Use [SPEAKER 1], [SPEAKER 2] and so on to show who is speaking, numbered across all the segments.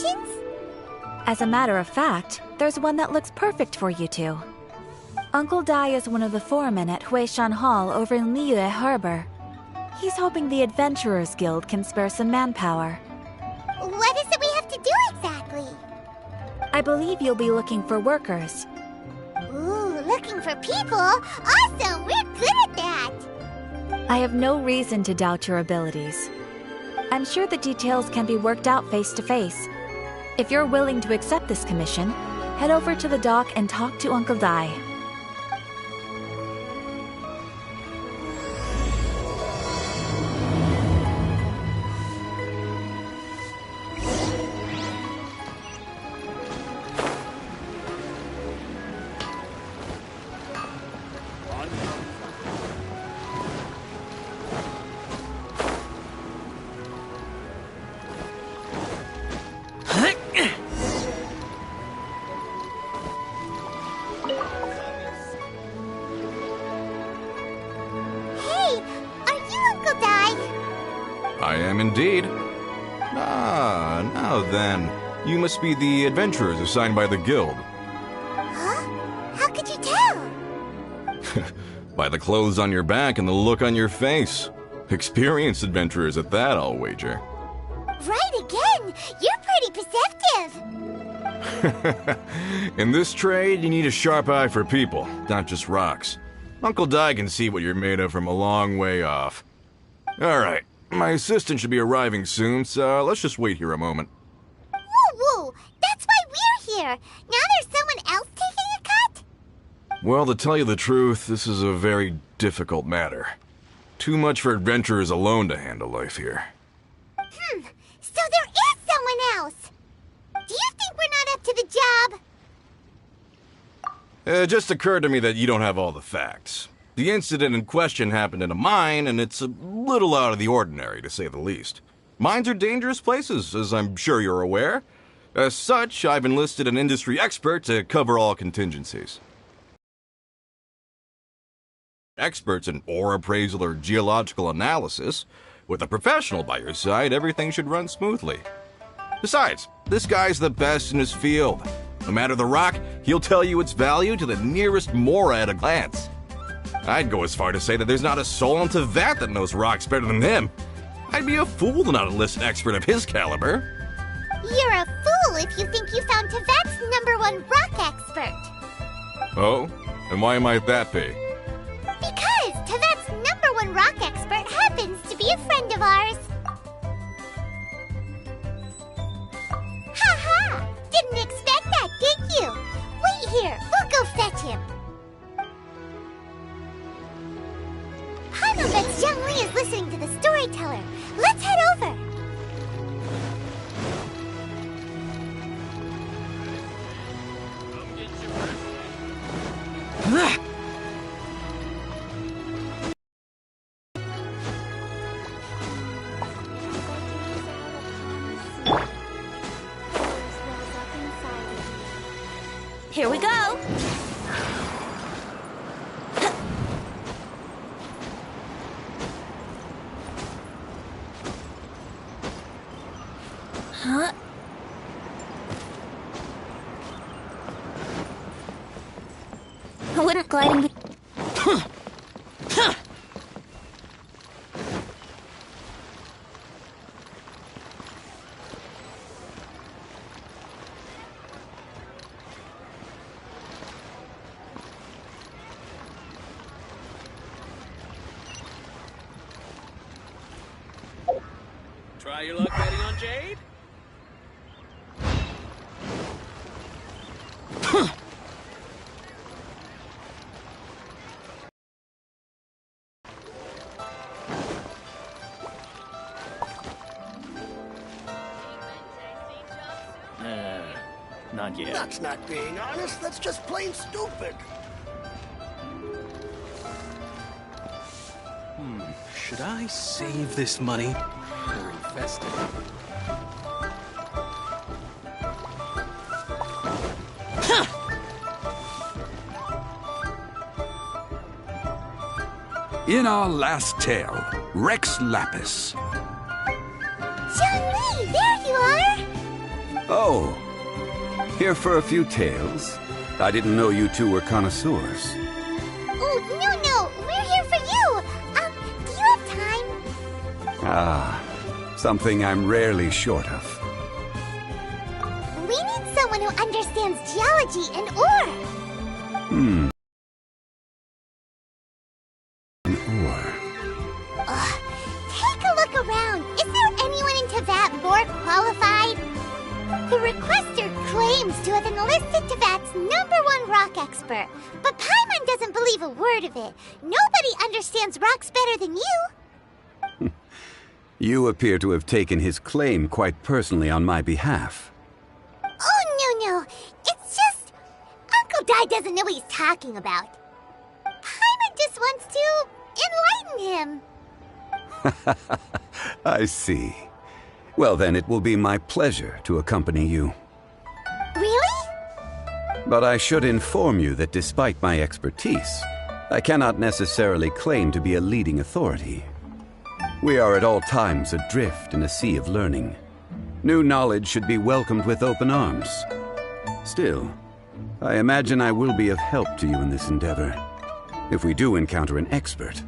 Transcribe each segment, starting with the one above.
[SPEAKER 1] missions?
[SPEAKER 2] As a matter of fact, there's one that looks perfect for you two. Uncle Dai is one of the foremen at Huishan Hall over in Liyue Harbor. He's hoping the Adventurers Guild can spare some manpower.
[SPEAKER 1] What is it we have to do exactly?
[SPEAKER 2] I believe you'll be looking for workers.
[SPEAKER 1] Ooh, looking for people? Awesome! We're good at that!
[SPEAKER 2] I have no reason to doubt your abilities. I'm sure the details can be worked out face to face. If you're willing to accept this commission, head over to the dock and talk to Uncle Dai.
[SPEAKER 3] I am indeed. Ah, now then. You must be the adventurers assigned by the guild.
[SPEAKER 1] Huh? How could you tell?
[SPEAKER 3] By the clothes on your back and the look on your face. Experienced adventurers at that, I'll wager.
[SPEAKER 1] Right again! You're pretty perceptive!
[SPEAKER 3] In this trade, you need a sharp eye for people, not just rocks. Uncle Dai can see what you're made of from a long way off. Alright, my assistant should be arriving soon, so let's just wait here a moment.
[SPEAKER 1] Woo-woo! That's why we're here! Now there's someone else taking a cut?
[SPEAKER 3] Well, to tell you the truth, this is a very difficult matter. Too much for adventurers alone to handle life here.
[SPEAKER 1] So there is someone else! Do you think we're not up to the job?
[SPEAKER 3] It just occurred to me that you don't have all the facts. The incident in question happened in a mine, and it's a little out of the ordinary, to say the least. Mines are dangerous places, as I'm sure you're aware. As such, I've enlisted an industry expert to cover all contingencies. Experts in ore appraisal or geological analysis. With a professional by your side, everything should run smoothly. Besides, this guy's the best in his field. No matter the rock, he'll tell you its value to the nearest mora at a glance. I'd go as far to say that there's not a soul on Tevat that knows rocks better than him. I'd be a fool to not enlist an expert of his caliber.
[SPEAKER 1] You're a fool if you think you found Tevat's #1 rock expert.
[SPEAKER 3] Oh? And why might that be?
[SPEAKER 1] Because Tevat's #1 rock expert happens to be a friend of ours. Ha-ha! Didn't expect that, did you? Wait here, we'll go fetch him. Hana bets Zhang Li is listening to the storyteller. Let's head over.
[SPEAKER 2] Here we go! Huh? Wouldn't gliding be...
[SPEAKER 4] Try your luck betting on Jade? Not yet.
[SPEAKER 5] That's not being honest, that's just plain stupid.
[SPEAKER 4] Should I save this money or invest it?
[SPEAKER 6] In our last tale, Rex Lapis.
[SPEAKER 1] Zhang Li, there you are!
[SPEAKER 6] Oh, here for a few tales? I didn't know you two were connoisseurs.
[SPEAKER 1] Oh, no, we're here for you. Do you have time?
[SPEAKER 6] Ah, something I'm rarely short of.
[SPEAKER 1] We need someone who understands geology and ore.
[SPEAKER 6] An ore.
[SPEAKER 1] Take a look around. Is there anyone in Teyvat more qualified? The requester claims to have enlisted Teyvat's #1 rock expert, but Paimon doesn't believe a word of it. Nobody understands rocks better than you.
[SPEAKER 6] You appear to have taken his claim quite personally on my behalf.
[SPEAKER 1] Oh, no. It's just... Uncle Dai doesn't know what he's talking about. Paimon just wants to enlighten him.
[SPEAKER 6] I see. Well, then it will be my pleasure to accompany you.
[SPEAKER 1] Really?
[SPEAKER 6] But I should inform you that despite my expertise, I cannot necessarily claim to be a leading authority. We are at all times adrift in a sea of learning. New knowledge should be welcomed with open arms. Still, I imagine I will be of help to you in this endeavor. If we do encounter an expert,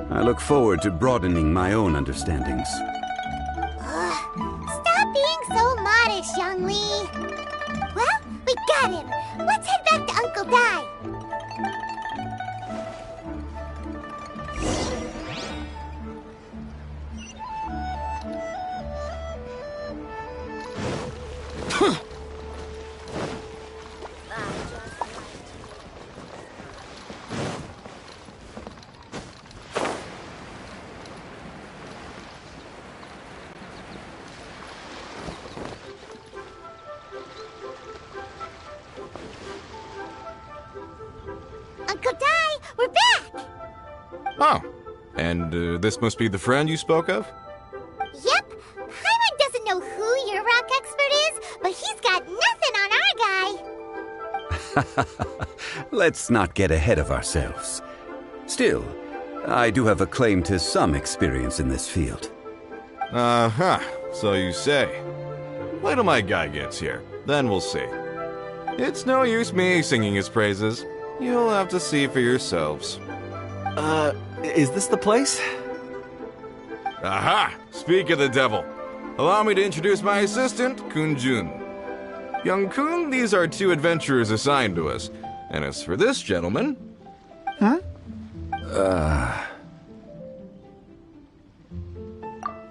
[SPEAKER 6] I look forward to broadening my own understandings.
[SPEAKER 1] Stop being so modest, Zhongli. Well, we got him. Let's head back to Uncle Dai. Uncle Dai, we're back!
[SPEAKER 3] Oh, and this must be the friend you spoke of?
[SPEAKER 1] Yep. Paimon doesn't know who your rock expert is, but he's got nothing on our guy.
[SPEAKER 6] Let's not get ahead of ourselves. Still, I do have a claim to some experience in this field.
[SPEAKER 3] Uh-huh, so you say. Wait till my guy gets here, then we'll see. It's no use me singing his praises. You'll have to see for yourselves.
[SPEAKER 4] Is this the place?
[SPEAKER 3] Aha! Speak of the devil. Allow me to introduce my assistant, Kunjun. Young Kun, these are 2 adventurers assigned to us. And as for this gentleman...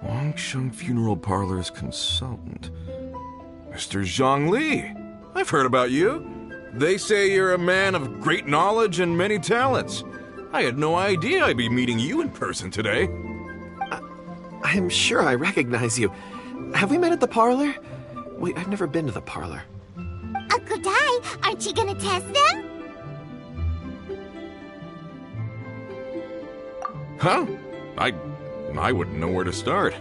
[SPEAKER 3] Wangsheng Funeral Parlor's consultant. Mr. Zhang Li. I've heard about you. They say you're a man of great knowledge and many talents. I had no idea I'd be meeting you in person today.
[SPEAKER 4] I'm sure I recognize you. Have we met at the parlor? Wait, I've never been to the parlor.
[SPEAKER 1] Uncle Dai, aren't you gonna test them?
[SPEAKER 3] Huh? I wouldn't know where to start.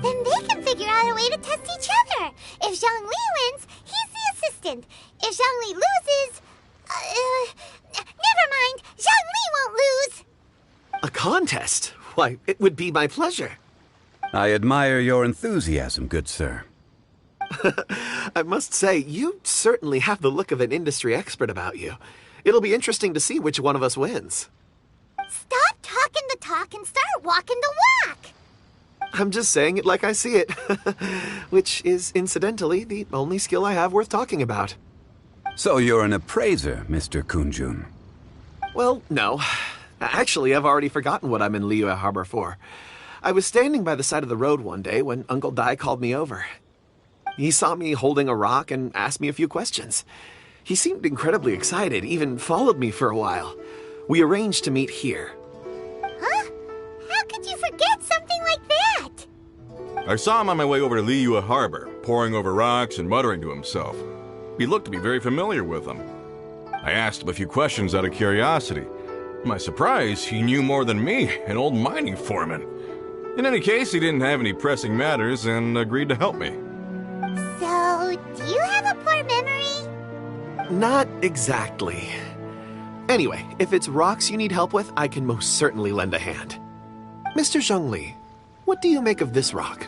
[SPEAKER 1] Then they can figure out a way to test each other. If Zhongli wins, he's the assistant. If Zhongli loses... never mind. Zhongli won't lose.
[SPEAKER 4] A contest? Why, it would be my pleasure.
[SPEAKER 6] I admire your enthusiasm, good sir.
[SPEAKER 4] I must say, you certainly have the look of an industry expert about you. It'll be interesting to see which one of us wins.
[SPEAKER 1] Stop talking the talk and start walking the walk.
[SPEAKER 4] I'm just saying it like I see it. Which is, incidentally, the only skill I have worth talking about.
[SPEAKER 6] So you're an appraiser, Mr. Kunjun.
[SPEAKER 4] Well, no. Actually, I've already forgotten what I'm in Liyue Harbor for. I was standing by the side of the road one day when Uncle Dai called me over. He saw me holding a rock and asked me a few questions. He seemed incredibly excited, even followed me for a while. We arranged to meet here.
[SPEAKER 1] Huh? How could you forget something like that?
[SPEAKER 3] I saw him on my way over to Liyue Harbor, poring over rocks and muttering to himself. He looked to be very familiar with them. I asked him a few questions out of curiosity. To my surprise, he knew more than me, an old mining foreman. In any case, he didn't have any pressing matters and agreed to help me.
[SPEAKER 1] So, do you have a poor memory?
[SPEAKER 4] Not exactly. Anyway, if it's rocks you need help with, I can most certainly lend a hand. Mr. Zhongli, what do you make of this rock?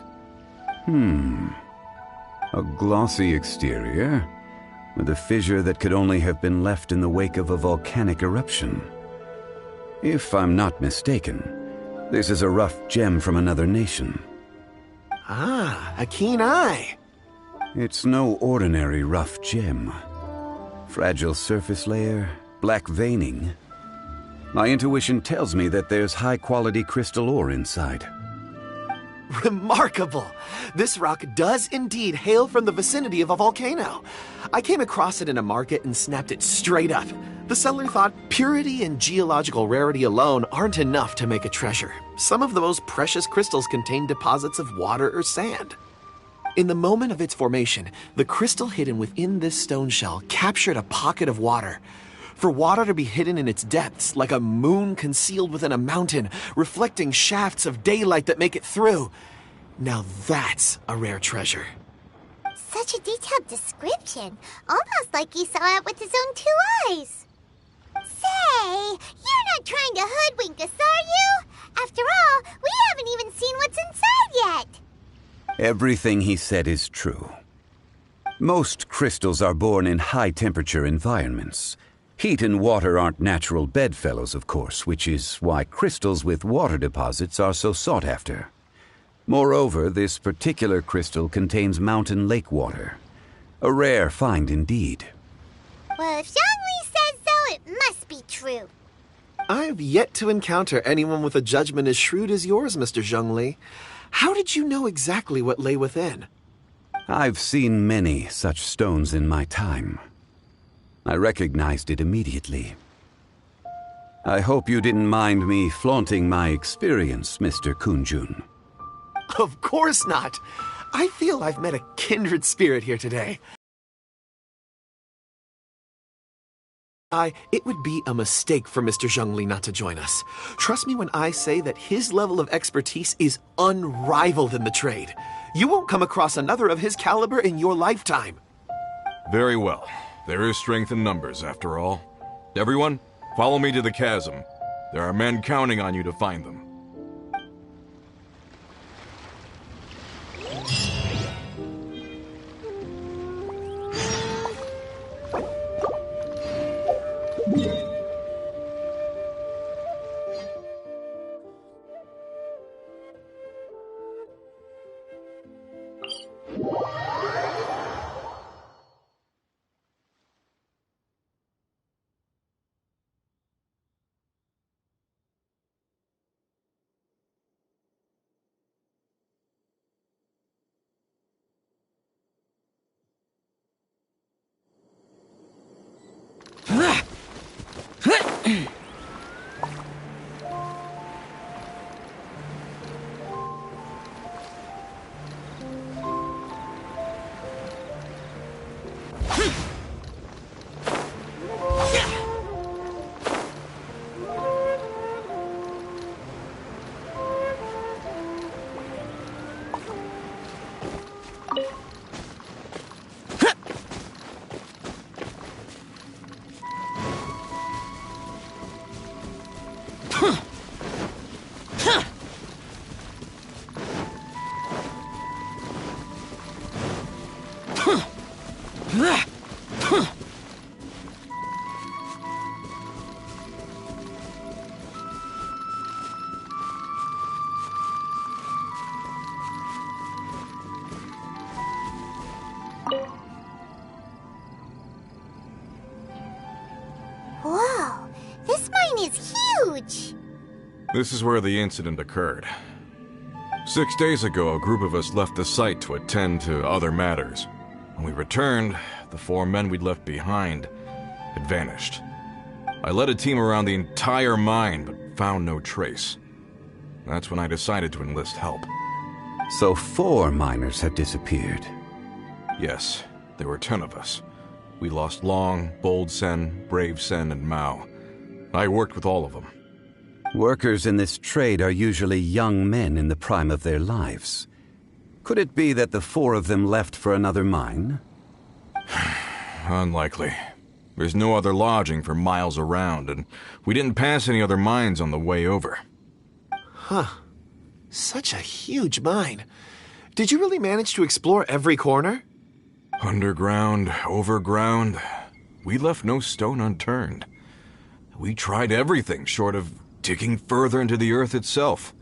[SPEAKER 6] A glossy exterior, with a fissure that could only have been left in the wake of a volcanic eruption. If I'm not mistaken, this is a rough gem from another nation.
[SPEAKER 4] Ah, a keen eye.
[SPEAKER 6] It's no ordinary rough gem. Fragile surface layer, black veining. My intuition tells me that there's high-quality crystal ore inside.
[SPEAKER 4] Remarkable! This rock does indeed hail from the vicinity of a volcano. I came across it in a market and snapped it straight up. The seller thought purity and geological rarity alone aren't enough to make a treasure. Some of the most precious crystals contain deposits of water or sand. In the moment of its formation, the crystal hidden within this stone shell captured a pocket of water. For water to be hidden in its depths, like a moon concealed within a mountain, reflecting shafts of daylight that make it through. Now that's a rare treasure.
[SPEAKER 1] Such a detailed description. Almost like he saw it with his own 2 eyes. Say, you're not trying to hoodwink us, are you? After all, we haven't even seen what's inside yet.
[SPEAKER 6] Everything he said is true. Most crystals are born in high-temperature environments. Heat and water aren't natural bedfellows, of course, which is why crystals with water deposits are so sought after. Moreover, this particular crystal contains mountain lake water. A rare find indeed.
[SPEAKER 1] Well, if Zhongli says so, it must be true.
[SPEAKER 4] I've yet to encounter anyone with a judgment as shrewd as yours, Mr. Zhongli. How did you know exactly what lay within?
[SPEAKER 6] I've seen many such stones in my time. I recognized it immediately. I hope you didn't mind me flaunting my experience, Mr. Kunjun.
[SPEAKER 4] Of course not. I feel I've met a kindred spirit here today. It would be a mistake for Mr. Zhongli not to join us. Trust me when I say that his level of expertise is unrivaled in the trade. You won't come across another of his caliber in your lifetime.
[SPEAKER 3] Very well. There is strength in numbers, after all. Everyone, follow me to the chasm. There are men counting on you to find them.
[SPEAKER 1] Whoa, this mine is huge!
[SPEAKER 3] This is where the incident occurred. 6 days ago, a group of us left the site to attend to other matters. When we returned, the 4 men we'd left behind had vanished. I led a team around the entire mine, but found no trace. That's when I decided to enlist help.
[SPEAKER 6] So 4 miners had disappeared.
[SPEAKER 3] Yes, there were 10 of us. We lost Long, Bold Sen, Brave Sen, and Mao. I worked with all of them.
[SPEAKER 6] Workers in this trade are usually young men in the prime of their lives. Could it be that the 4 of them left for another mine?
[SPEAKER 3] Unlikely. There's no other lodging for miles around, and we didn't pass any other mines on the way over.
[SPEAKER 4] Huh. Such a huge mine. Did you really manage to explore every corner?
[SPEAKER 3] Underground, overground, we left no stone unturned. We tried everything short of digging further into the earth itself.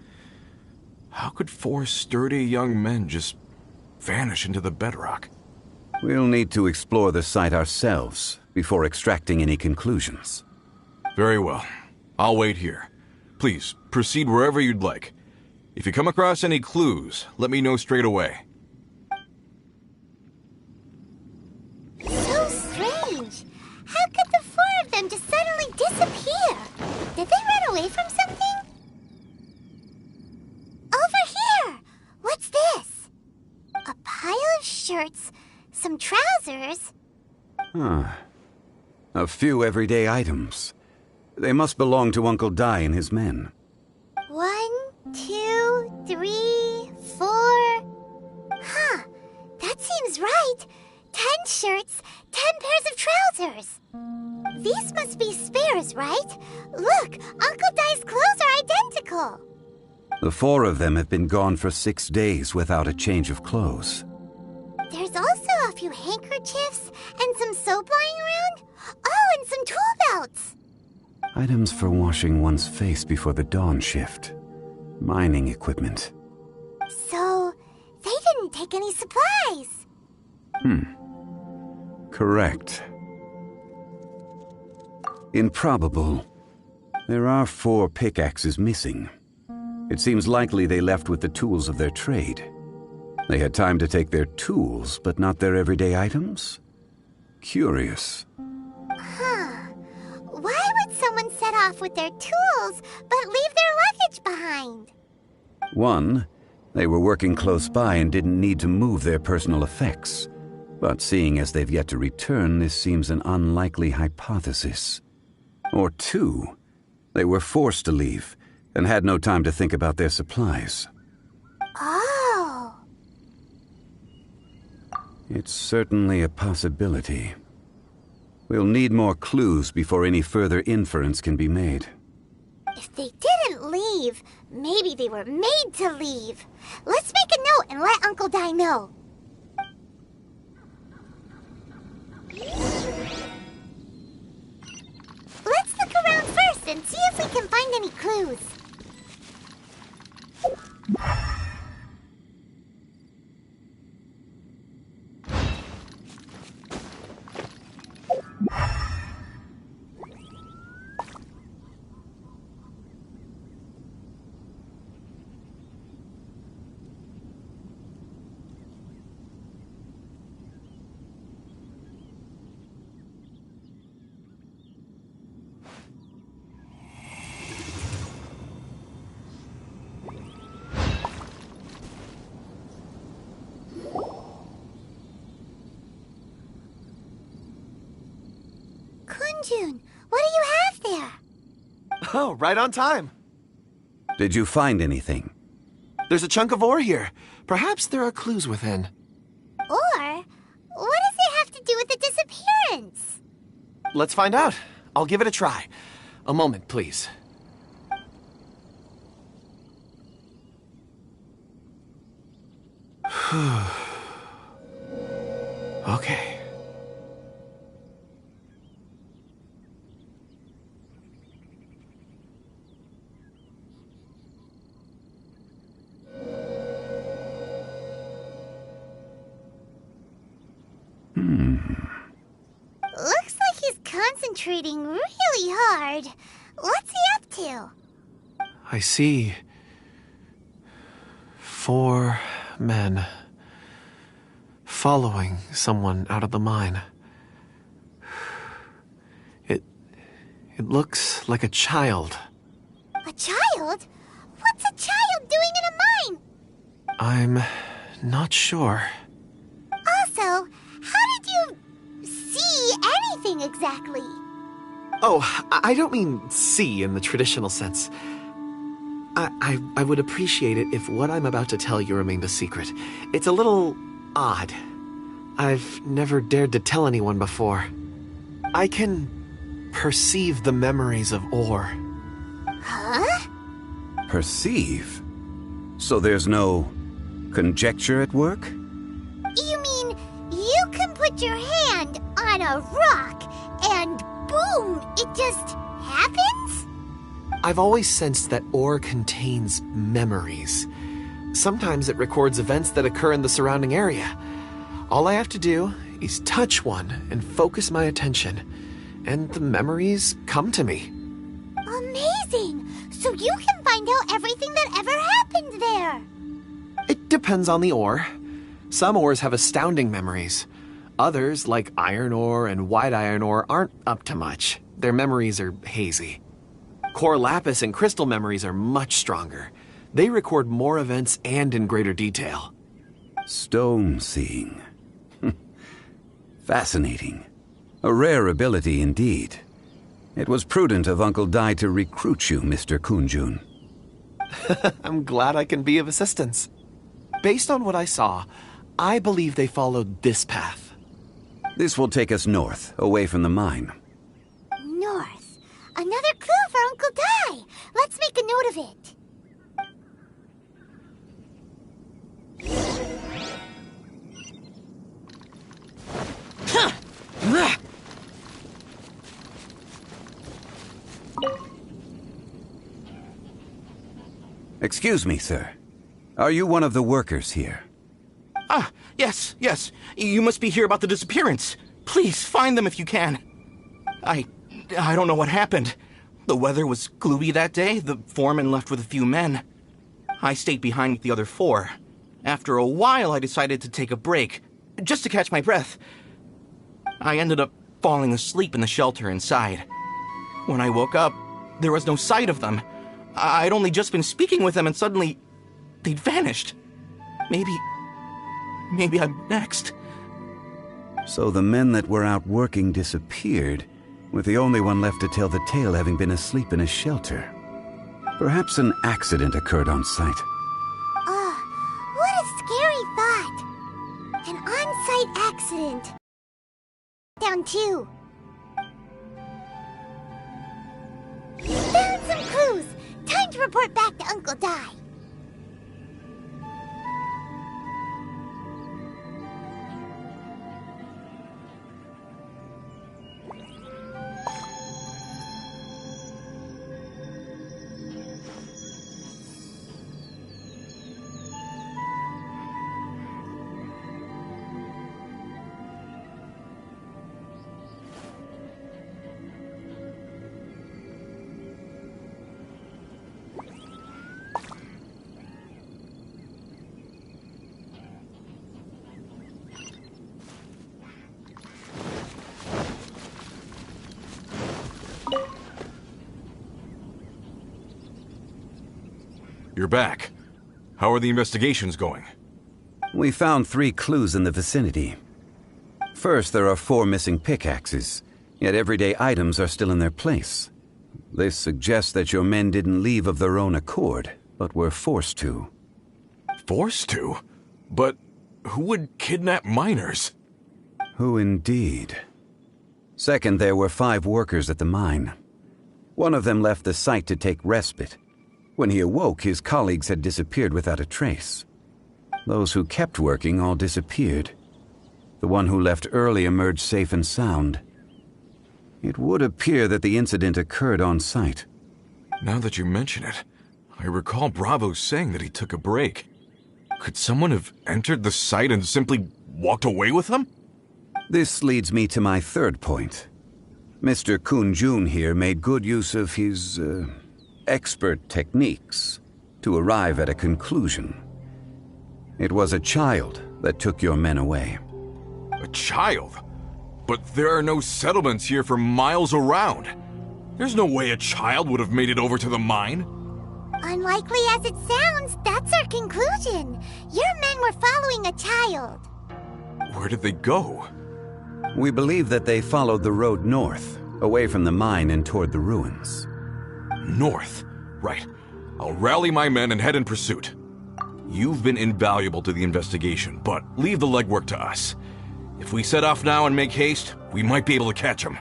[SPEAKER 3] How could 4 sturdy young men just vanish into the bedrock?
[SPEAKER 6] We'll need to explore the site ourselves before extracting any conclusions.
[SPEAKER 3] Very well. I'll wait here. Please, proceed wherever you'd like. If you come across any clues, let me know straight away.
[SPEAKER 1] So strange. How could the 4 of them just suddenly disappear? Did they run away from something? Over here! What's this? A pile of shirts, some trousers.
[SPEAKER 6] A few everyday items. They must belong to Uncle Dai and his men.
[SPEAKER 1] 1, 2, 3, 4. Huh, that seems right. 10 shirts, 10 pairs of trousers. These must be spares, right? Look, Uncle Dai's clothes are identical.
[SPEAKER 6] The 4 of them have been gone for 6 days without a change of clothes.
[SPEAKER 1] There's also a few handkerchiefs and some soap lying around. Oh, and some tool belts.
[SPEAKER 6] Items for washing one's face before the dawn shift. Mining equipment.
[SPEAKER 1] So, they didn't take any supplies.
[SPEAKER 6] Correct. Improbable. There are 4 pickaxes missing. It seems likely they left with the tools of their trade. They had time to take their tools, but not their everyday items? Curious.
[SPEAKER 1] Huh. Why would someone set off with their tools, but leave their luggage behind?
[SPEAKER 6] 1, they were working close by and didn't need to move their personal effects. But seeing as they've yet to return, this seems an unlikely hypothesis. Or 2, they were forced to leave and had no time to think about their supplies.
[SPEAKER 1] Oh.
[SPEAKER 6] It's certainly a possibility. We'll need more clues before any further inference can be made.
[SPEAKER 1] If they didn't leave, maybe they were made to leave. Let's make a note and let Uncle Dai know. Let's look around first and see if we can find any clues. Kunjun, what do you have there?
[SPEAKER 4] Oh, right on time.
[SPEAKER 6] Did you find anything?
[SPEAKER 4] There's a chunk of ore here. Perhaps there are clues within.
[SPEAKER 1] Or, what does it have to do with the disappearance?
[SPEAKER 4] Let's find out. I'll give it a try. A moment, please. Okay.
[SPEAKER 1] Looks like he's concentrating really hard. What's he up to?
[SPEAKER 4] I see 4 men following someone out of the mine. It looks like a child.
[SPEAKER 1] A child? What's a child doing in a mine?
[SPEAKER 4] I'm not sure.
[SPEAKER 1] Also, how did you see anything exactly?
[SPEAKER 4] Oh, I don't mean see in the traditional sense. I would appreciate it if what I'm about to tell you remained a secret. It's a little odd. I've never dared to tell anyone before. I can perceive the memories of ore.
[SPEAKER 1] Huh?
[SPEAKER 6] Perceive? So there's no conjecture at work?
[SPEAKER 1] You mean you can on a rock, and boom, it just happens?
[SPEAKER 4] I've always sensed that ore contains memories. Sometimes it records events that occur in the surrounding area. All I have to do is touch one and focus my attention, and the memories come to me.
[SPEAKER 1] Amazing! So you can find out everything that ever happened there.
[SPEAKER 4] It depends on the ore. Some ores have astounding memories. Others, like iron ore and white iron ore, aren't up to much. Their memories are hazy. Core lapis and crystal memories are much stronger. They record more events and in greater detail.
[SPEAKER 6] Stone seeing. Fascinating. A rare ability indeed. It was prudent of Uncle Dai to recruit you, Mr. Kunjun.
[SPEAKER 4] I'm glad I can be of assistance. Based on what I saw, I believe they followed this path.
[SPEAKER 6] This will take us north, away from the mine.
[SPEAKER 1] North. Another clue for Uncle Dai. Let's make a note of it.
[SPEAKER 6] Excuse me, sir. Are you one of the workers here?
[SPEAKER 7] Ah, yes. You must be here about the disappearance. Please, find them if you can. I don't know what happened. The weather was gloomy that day. The foreman left with a few men. I stayed behind with the other 4. After a while, I decided to take a break, just to catch my breath. I ended up falling asleep in the shelter inside. When I woke up, there was no sight of them. I'd only just been speaking with them and suddenly they'd vanished. Maybe I'm next.
[SPEAKER 6] So the men that were out working disappeared, with the only one left to tell the tale having been asleep in a shelter. Perhaps an accident occurred on site.
[SPEAKER 1] What a scary thought. An on-site accident. Down 2. Found some clues. Time to report back to Uncle Dai.
[SPEAKER 3] You're back. How are the investigations going?
[SPEAKER 6] We found 3 clues in the vicinity. First, there are 4 missing pickaxes, yet everyday items are still in their place. This suggests that your men didn't leave of their own accord, but were forced to.
[SPEAKER 3] Forced to? But who would kidnap miners?
[SPEAKER 6] Who indeed? Second, there were 5 workers at the mine. One of them left the site to take respite. When he awoke, his colleagues had disappeared without a trace. Those who kept working all disappeared. The one who left early emerged safe and sound. It would appear that the incident occurred on site.
[SPEAKER 3] Now that you mention it, I recall Bravo saying that he took a break. Could someone have entered the site and simply walked away with him?
[SPEAKER 6] This leads me to my third point. Mr. Kunjun here made good use of his, expert techniques to arrive at a conclusion. It was a child that took your men away.
[SPEAKER 3] A child? But there are no settlements here for miles around. There's no way a child would have made it over to the mine.
[SPEAKER 1] Unlikely as it sounds, that's our conclusion. Your men were following a child.
[SPEAKER 3] Where did they go?
[SPEAKER 6] We believe that they followed the road north, away from the mine and toward the ruins.
[SPEAKER 3] North. Right. I'll rally my men and head in pursuit. You've been invaluable to the investigation, but leave the legwork to us. If we set off now and make haste, we might be able to catch them.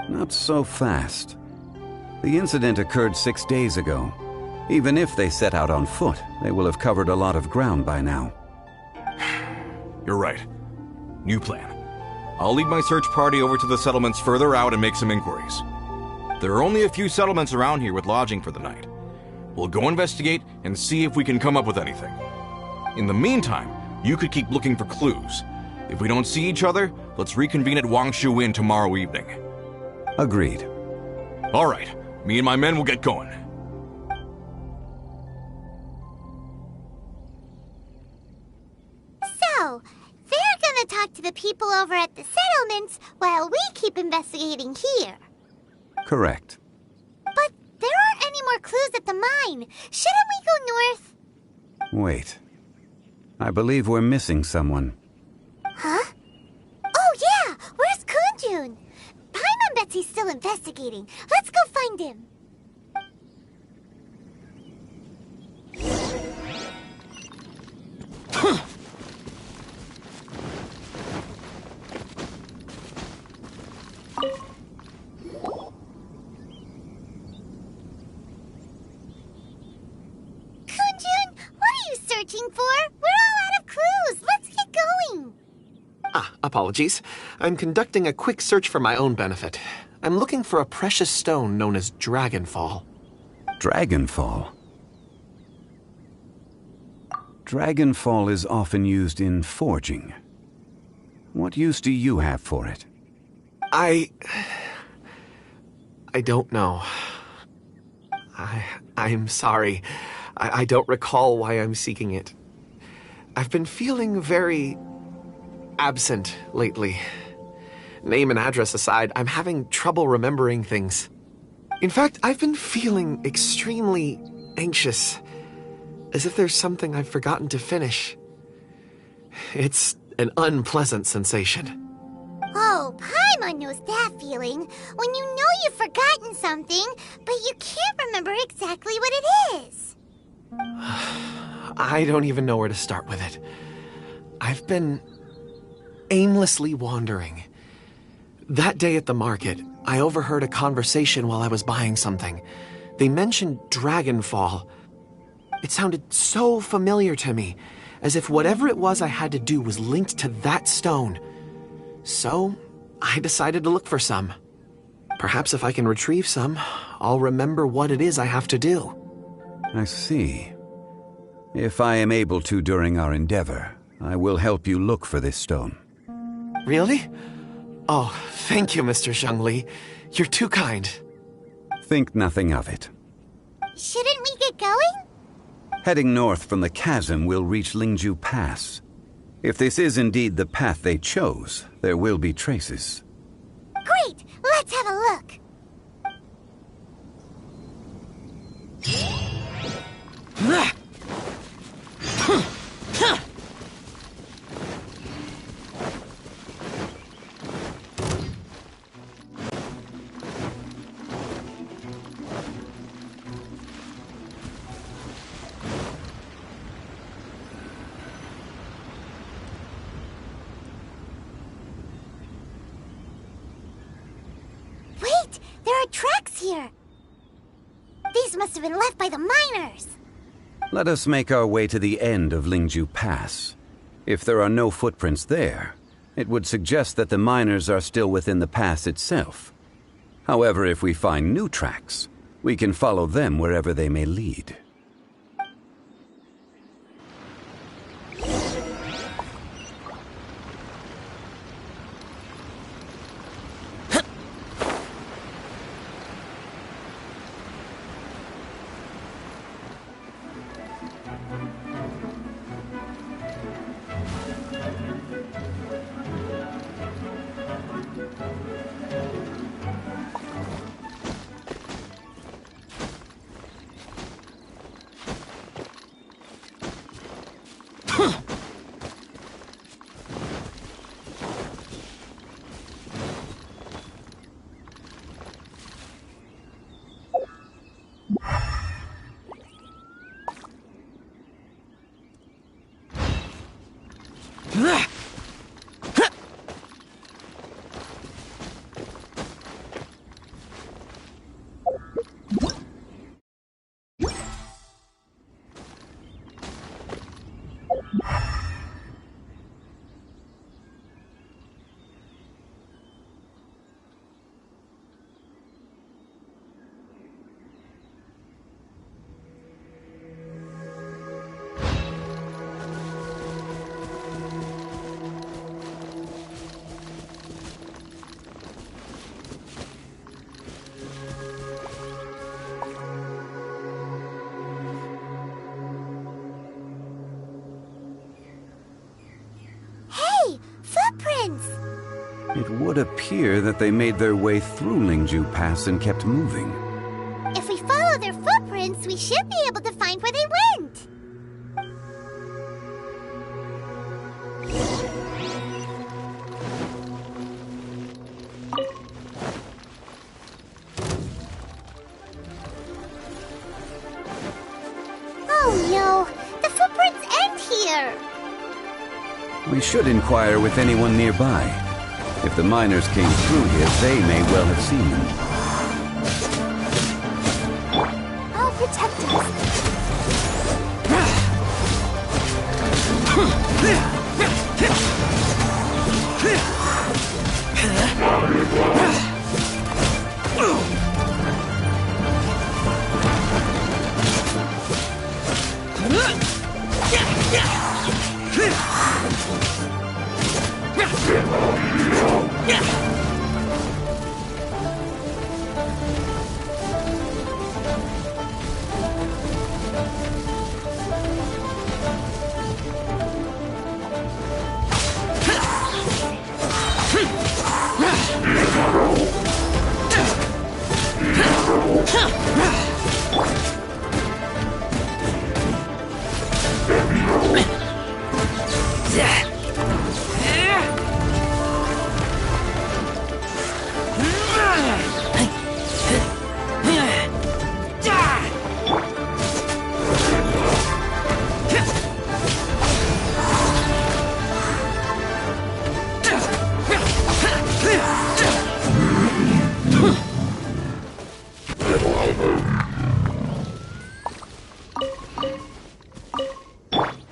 [SPEAKER 6] Not so fast. The incident occurred 6 days ago. Even if they set out on foot, they will have covered a lot of ground by now.
[SPEAKER 3] You're right. New plan. I'll lead my search party over to the settlements further out and make some inquiries. There are only a few settlements around here with lodging for the night. We'll go investigate and see if we can come up with anything. In the meantime, you could keep looking for clues. If we don't see each other, let's reconvene at Wangshu Inn tomorrow evening.
[SPEAKER 6] Agreed.
[SPEAKER 3] All right, me and my men will get going.
[SPEAKER 1] So, they're gonna talk to the people over at the settlements while we keep investigating here.
[SPEAKER 6] Correct.
[SPEAKER 1] But there aren't any more clues at the mine. Shouldn't we go north?
[SPEAKER 6] Wait. I believe we're missing someone.
[SPEAKER 1] Huh? Oh yeah! Where's Kunjun? Paimon bets he's still investigating. Let's go find him. Kunjun, what are you searching for? We're all out of clues. Let's get going.
[SPEAKER 4] Apologies. I'm conducting a quick search for my own benefit. I'm looking for a precious stone known as Dragonfall.
[SPEAKER 6] Dragonfall? Dragonfall is often used in forging. What use do you have for it?
[SPEAKER 4] I don't know. I'm sorry. I don't recall why I'm seeking it. I've been feeling very absent lately. Name and address aside, I'm having trouble remembering things. In fact, I've been feeling extremely anxious, as if there's something I've forgotten to finish. It's an unpleasant sensation.
[SPEAKER 1] Oh, Paimon knows that feeling. When you know you've forgotten something, but you can't remember exactly what it is.
[SPEAKER 4] I don't even know where to start with it. I've been aimlessly wandering. That day at the market, I overheard a conversation while I was buying something. They mentioned Dragonfall. It sounded so familiar to me, as if whatever it was I had to do was linked to that stone. So, I decided to look for some. Perhaps if I can retrieve some, I'll remember what it is I have to do.
[SPEAKER 6] I see. If I am able to during our endeavor, I will help you look for this stone.
[SPEAKER 4] Really? Oh, thank you, Mr. Zhengli. You're too kind.
[SPEAKER 6] Think nothing of it.
[SPEAKER 1] Shouldn't we get going?
[SPEAKER 6] Heading north from the chasm, we'll reach Lingju Pass. If this is indeed the path they chose, there will be traces.
[SPEAKER 1] Great! Let's have a look. Wait! There are tracks here! These must have been left by the miners!
[SPEAKER 6] Let us make our way to the end of Lingju Pass. If there are no footprints there, it would suggest that the miners are still within the pass itself. However, if we find new tracks, we can follow them wherever they may lead.
[SPEAKER 1] footprints!
[SPEAKER 6] It would appear that they made their way through Lingju Pass and kept moving.
[SPEAKER 1] If we follow their footprints, we should be able to find where they went! Oh no! The footprints end here!
[SPEAKER 6] We should inquire with anyone nearby. If the miners came through here, they may well have seen them.
[SPEAKER 1] I'll protect us.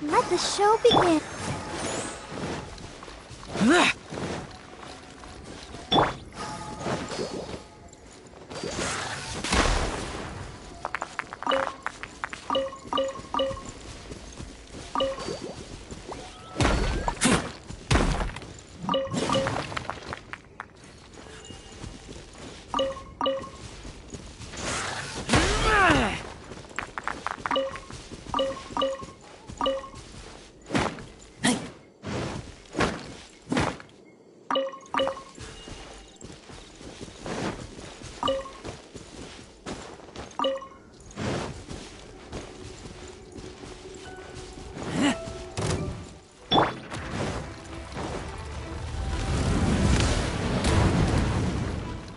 [SPEAKER 1] Let the show begin.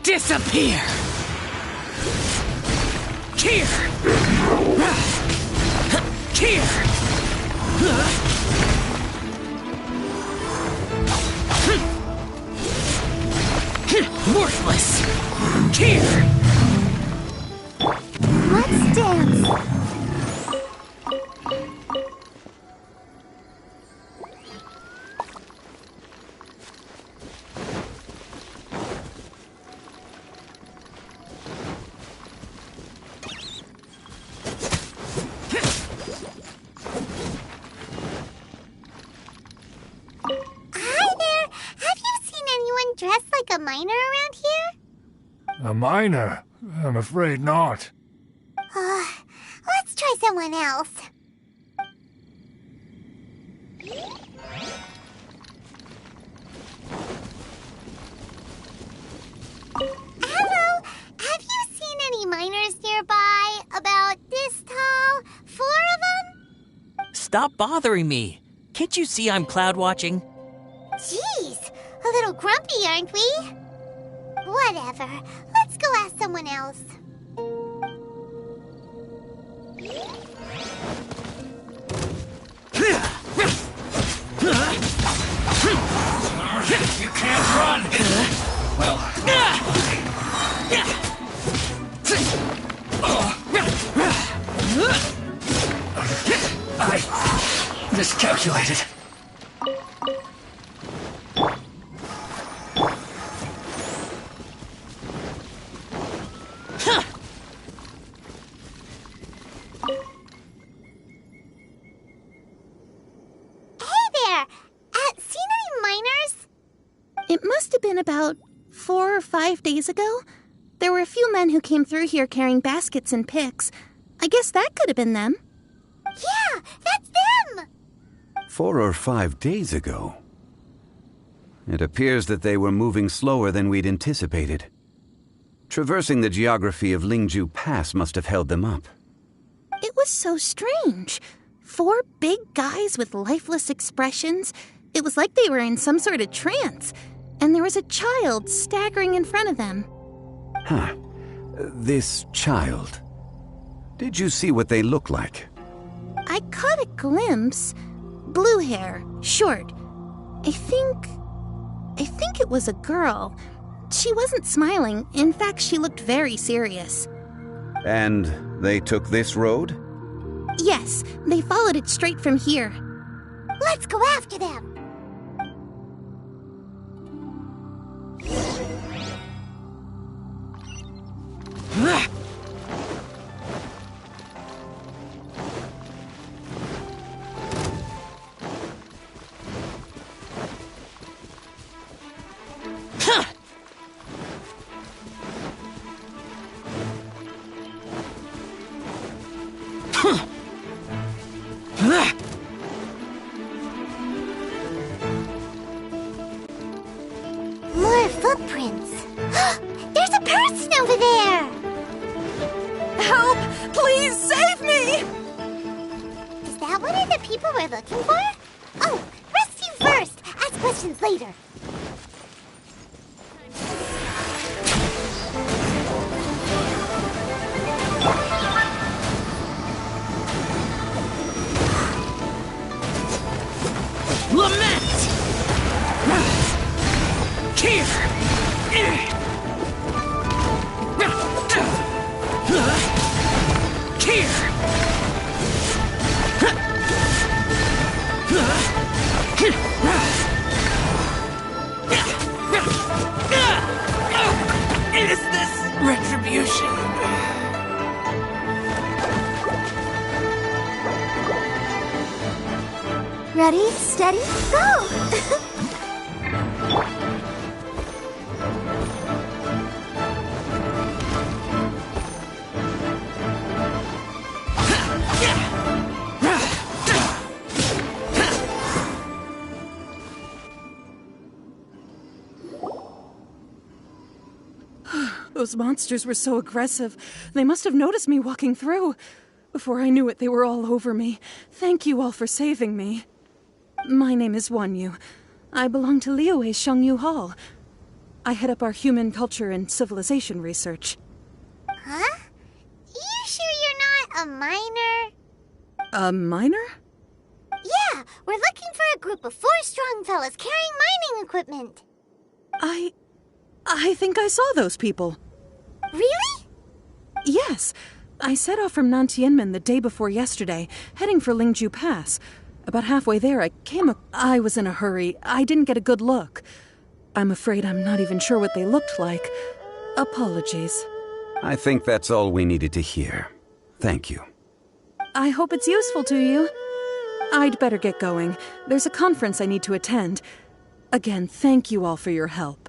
[SPEAKER 8] Disappear! Here! Here! Worthless! Here!
[SPEAKER 1] Let's dance. Dressed like a miner around here?
[SPEAKER 9] A miner? I'm afraid not.
[SPEAKER 1] Let's try someone else. Hello, have you seen any miners nearby? About this tall? 4 of them?
[SPEAKER 8] Stop bothering me. Can't you see I'm cloud watching?
[SPEAKER 1] Jeez, a little grumpy, aren't we? Whatever. Let's go ask someone else.
[SPEAKER 5] You can't run! Well... I miscalculated.
[SPEAKER 10] It must have been about 4 or 5 days ago. There were a few men who came through here carrying baskets and picks. I guess that could have been them.
[SPEAKER 1] Yeah, that's them!
[SPEAKER 6] 4 or 5 days ago. It appears that they were moving slower than we'd anticipated. Traversing the geography of Lingju Pass must have held them up.
[SPEAKER 10] It was so strange. 4 big guys with lifeless expressions. It was like they were in some sort of trance. And there was a child staggering in front of them.
[SPEAKER 6] Huh. This child. Did you see what they looked like?
[SPEAKER 10] I caught a glimpse. Blue hair, short. I think it was a girl. She wasn't smiling. In fact, she looked very serious.
[SPEAKER 6] And they took this road?
[SPEAKER 10] Yes, they followed it straight from here.
[SPEAKER 1] Let's go after them. More footprints. There's a person over there.
[SPEAKER 2] Help! Please save me!
[SPEAKER 1] Is that one of the people we're looking for? Oh, rescue first. Ask questions later.
[SPEAKER 8] Lament! Here! Here! Is this retribution?
[SPEAKER 1] Ready, steady, go!
[SPEAKER 11] Those monsters were so aggressive. They must have noticed me walking through. Before I knew it, they were all over me. Thank you all for saving me. My name is Wanyu. I belong to Liyue Shengyu Hall. I head up our human culture and civilization research.
[SPEAKER 1] Huh? You sure you're not a miner?
[SPEAKER 11] A miner?
[SPEAKER 1] Yeah, we're looking for a group of 4 strong fellas carrying mining equipment.
[SPEAKER 11] I think I saw those people.
[SPEAKER 1] Really?
[SPEAKER 11] Yes. I set off from Nantianmen the day before yesterday, heading for Lingju Pass. About halfway there, I was in a hurry. I didn't get a good look. I'm afraid I'm not even sure what they looked like. Apologies.
[SPEAKER 6] I think that's all we needed to hear. Thank you.
[SPEAKER 11] I hope it's useful to you. I'd better get going. There's a conference I need to attend. Again, thank you all for your help.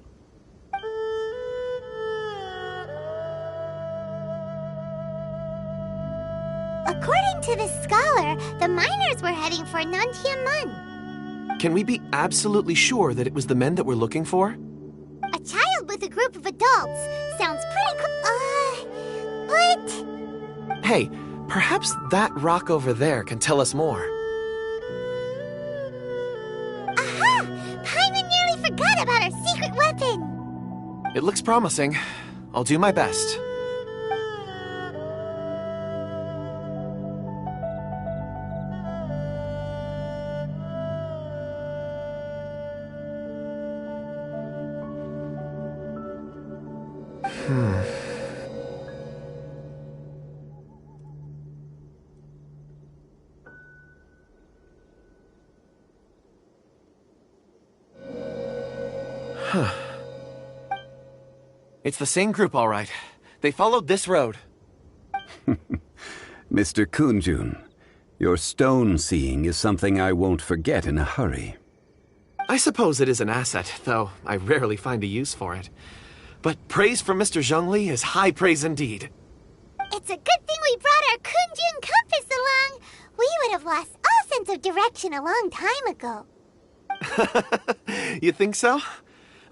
[SPEAKER 1] According to this scholar, the miners were heading for Nantianmen.
[SPEAKER 4] Can we be absolutely sure that it was the men that we're looking for?
[SPEAKER 1] A child with a group of adults. Sounds pretty cool. But...
[SPEAKER 4] Hey, perhaps that rock over there can tell us more.
[SPEAKER 1] Aha! Paimon nearly forgot about our secret weapon.
[SPEAKER 4] It looks promising. I'll do my best. It's the same group, all right. They followed this road.
[SPEAKER 6] Mr. Kunjun, your stone seeing is something I won't forget in a hurry.
[SPEAKER 4] I suppose it is an asset, though I rarely find a use for it. But praise from Mr. Zhongli is high praise indeed.
[SPEAKER 1] It's a good thing we brought our Kunjun compass along. We would have lost all sense of direction a long time ago.
[SPEAKER 4] You think so?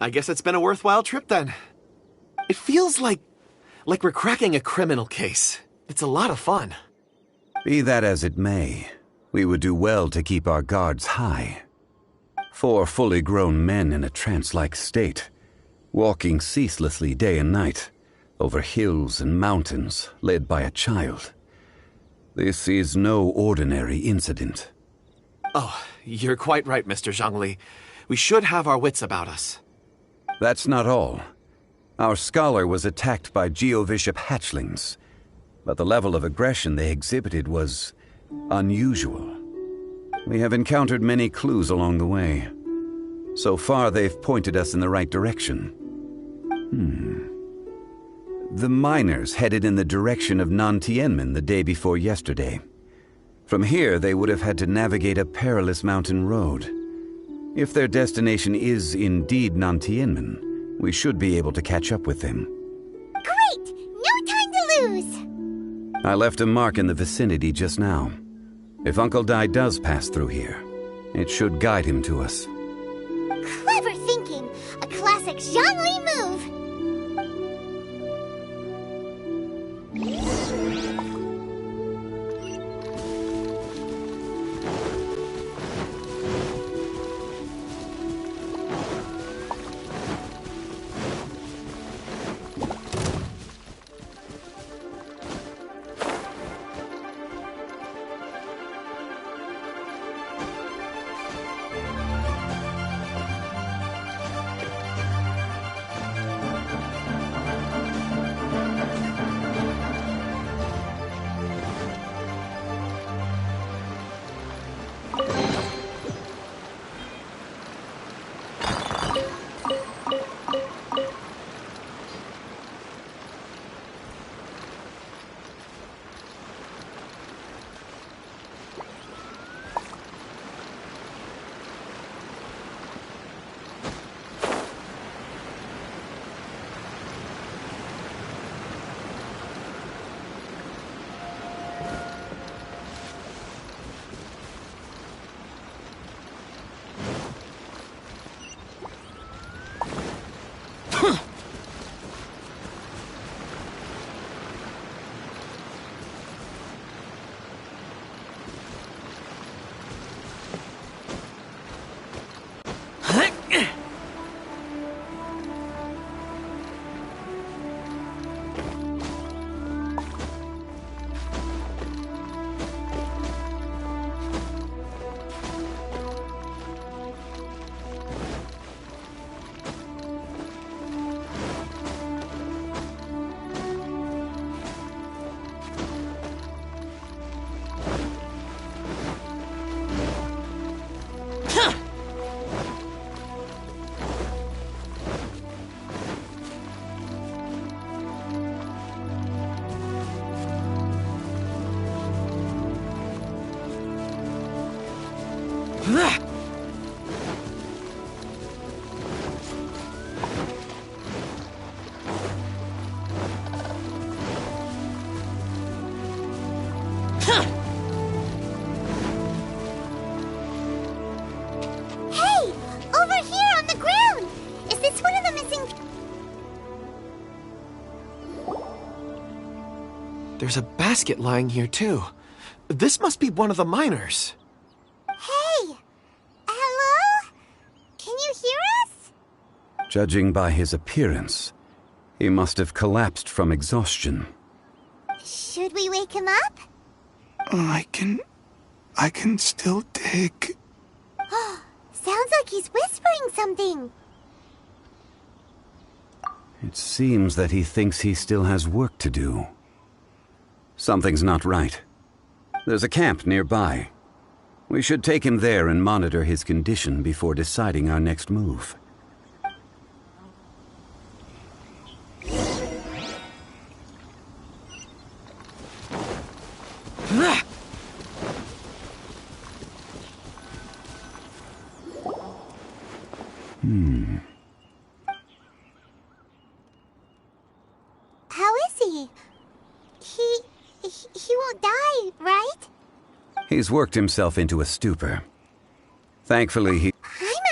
[SPEAKER 4] I guess it's been a worthwhile trip then. It feels like we're cracking a criminal case. It's a lot of fun.
[SPEAKER 6] Be that as it may, we would do well to keep our guards high. 4 fully grown men in a trance-like state, walking ceaselessly day and night, over hills and mountains, led by a child. This is no ordinary incident.
[SPEAKER 4] Oh, you're quite right, Mr. Zhongli. We should have our wits about us.
[SPEAKER 6] That's not all. Our scholar was attacked by Geovishap hatchlings, but the level of aggression they exhibited was unusual. We have encountered many clues along the way. So far, they've pointed us in the right direction. The miners headed in the direction of Nantianmen the day before yesterday. From here, they would have had to navigate a perilous mountain road. If their destination is indeed Nantianmen, we should be able to catch up with them.
[SPEAKER 1] Great! No time to lose!
[SPEAKER 6] I left a mark in the vicinity just now. If Uncle Dai does pass through here, it should guide him to us.
[SPEAKER 1] Clever thinking! A classic Zhongli move! Hey! Over here on the ground! Is this one of the missing...
[SPEAKER 4] There's a basket lying here, too. This must be one of the miners.
[SPEAKER 1] Hey! Hello? Can you hear us?
[SPEAKER 6] Judging by his appearance, he must have collapsed from exhaustion.
[SPEAKER 1] Should we wake him up?
[SPEAKER 9] I can still dig.
[SPEAKER 1] Sounds like he's whispering something.
[SPEAKER 6] It seems that he thinks he still has work to do. Something's not right. There's a camp nearby. We should take him there and monitor his condition before deciding our next move.
[SPEAKER 1] How is he? He won't die, right?
[SPEAKER 6] He's worked himself into a stupor. Thankfully,
[SPEAKER 1] I'm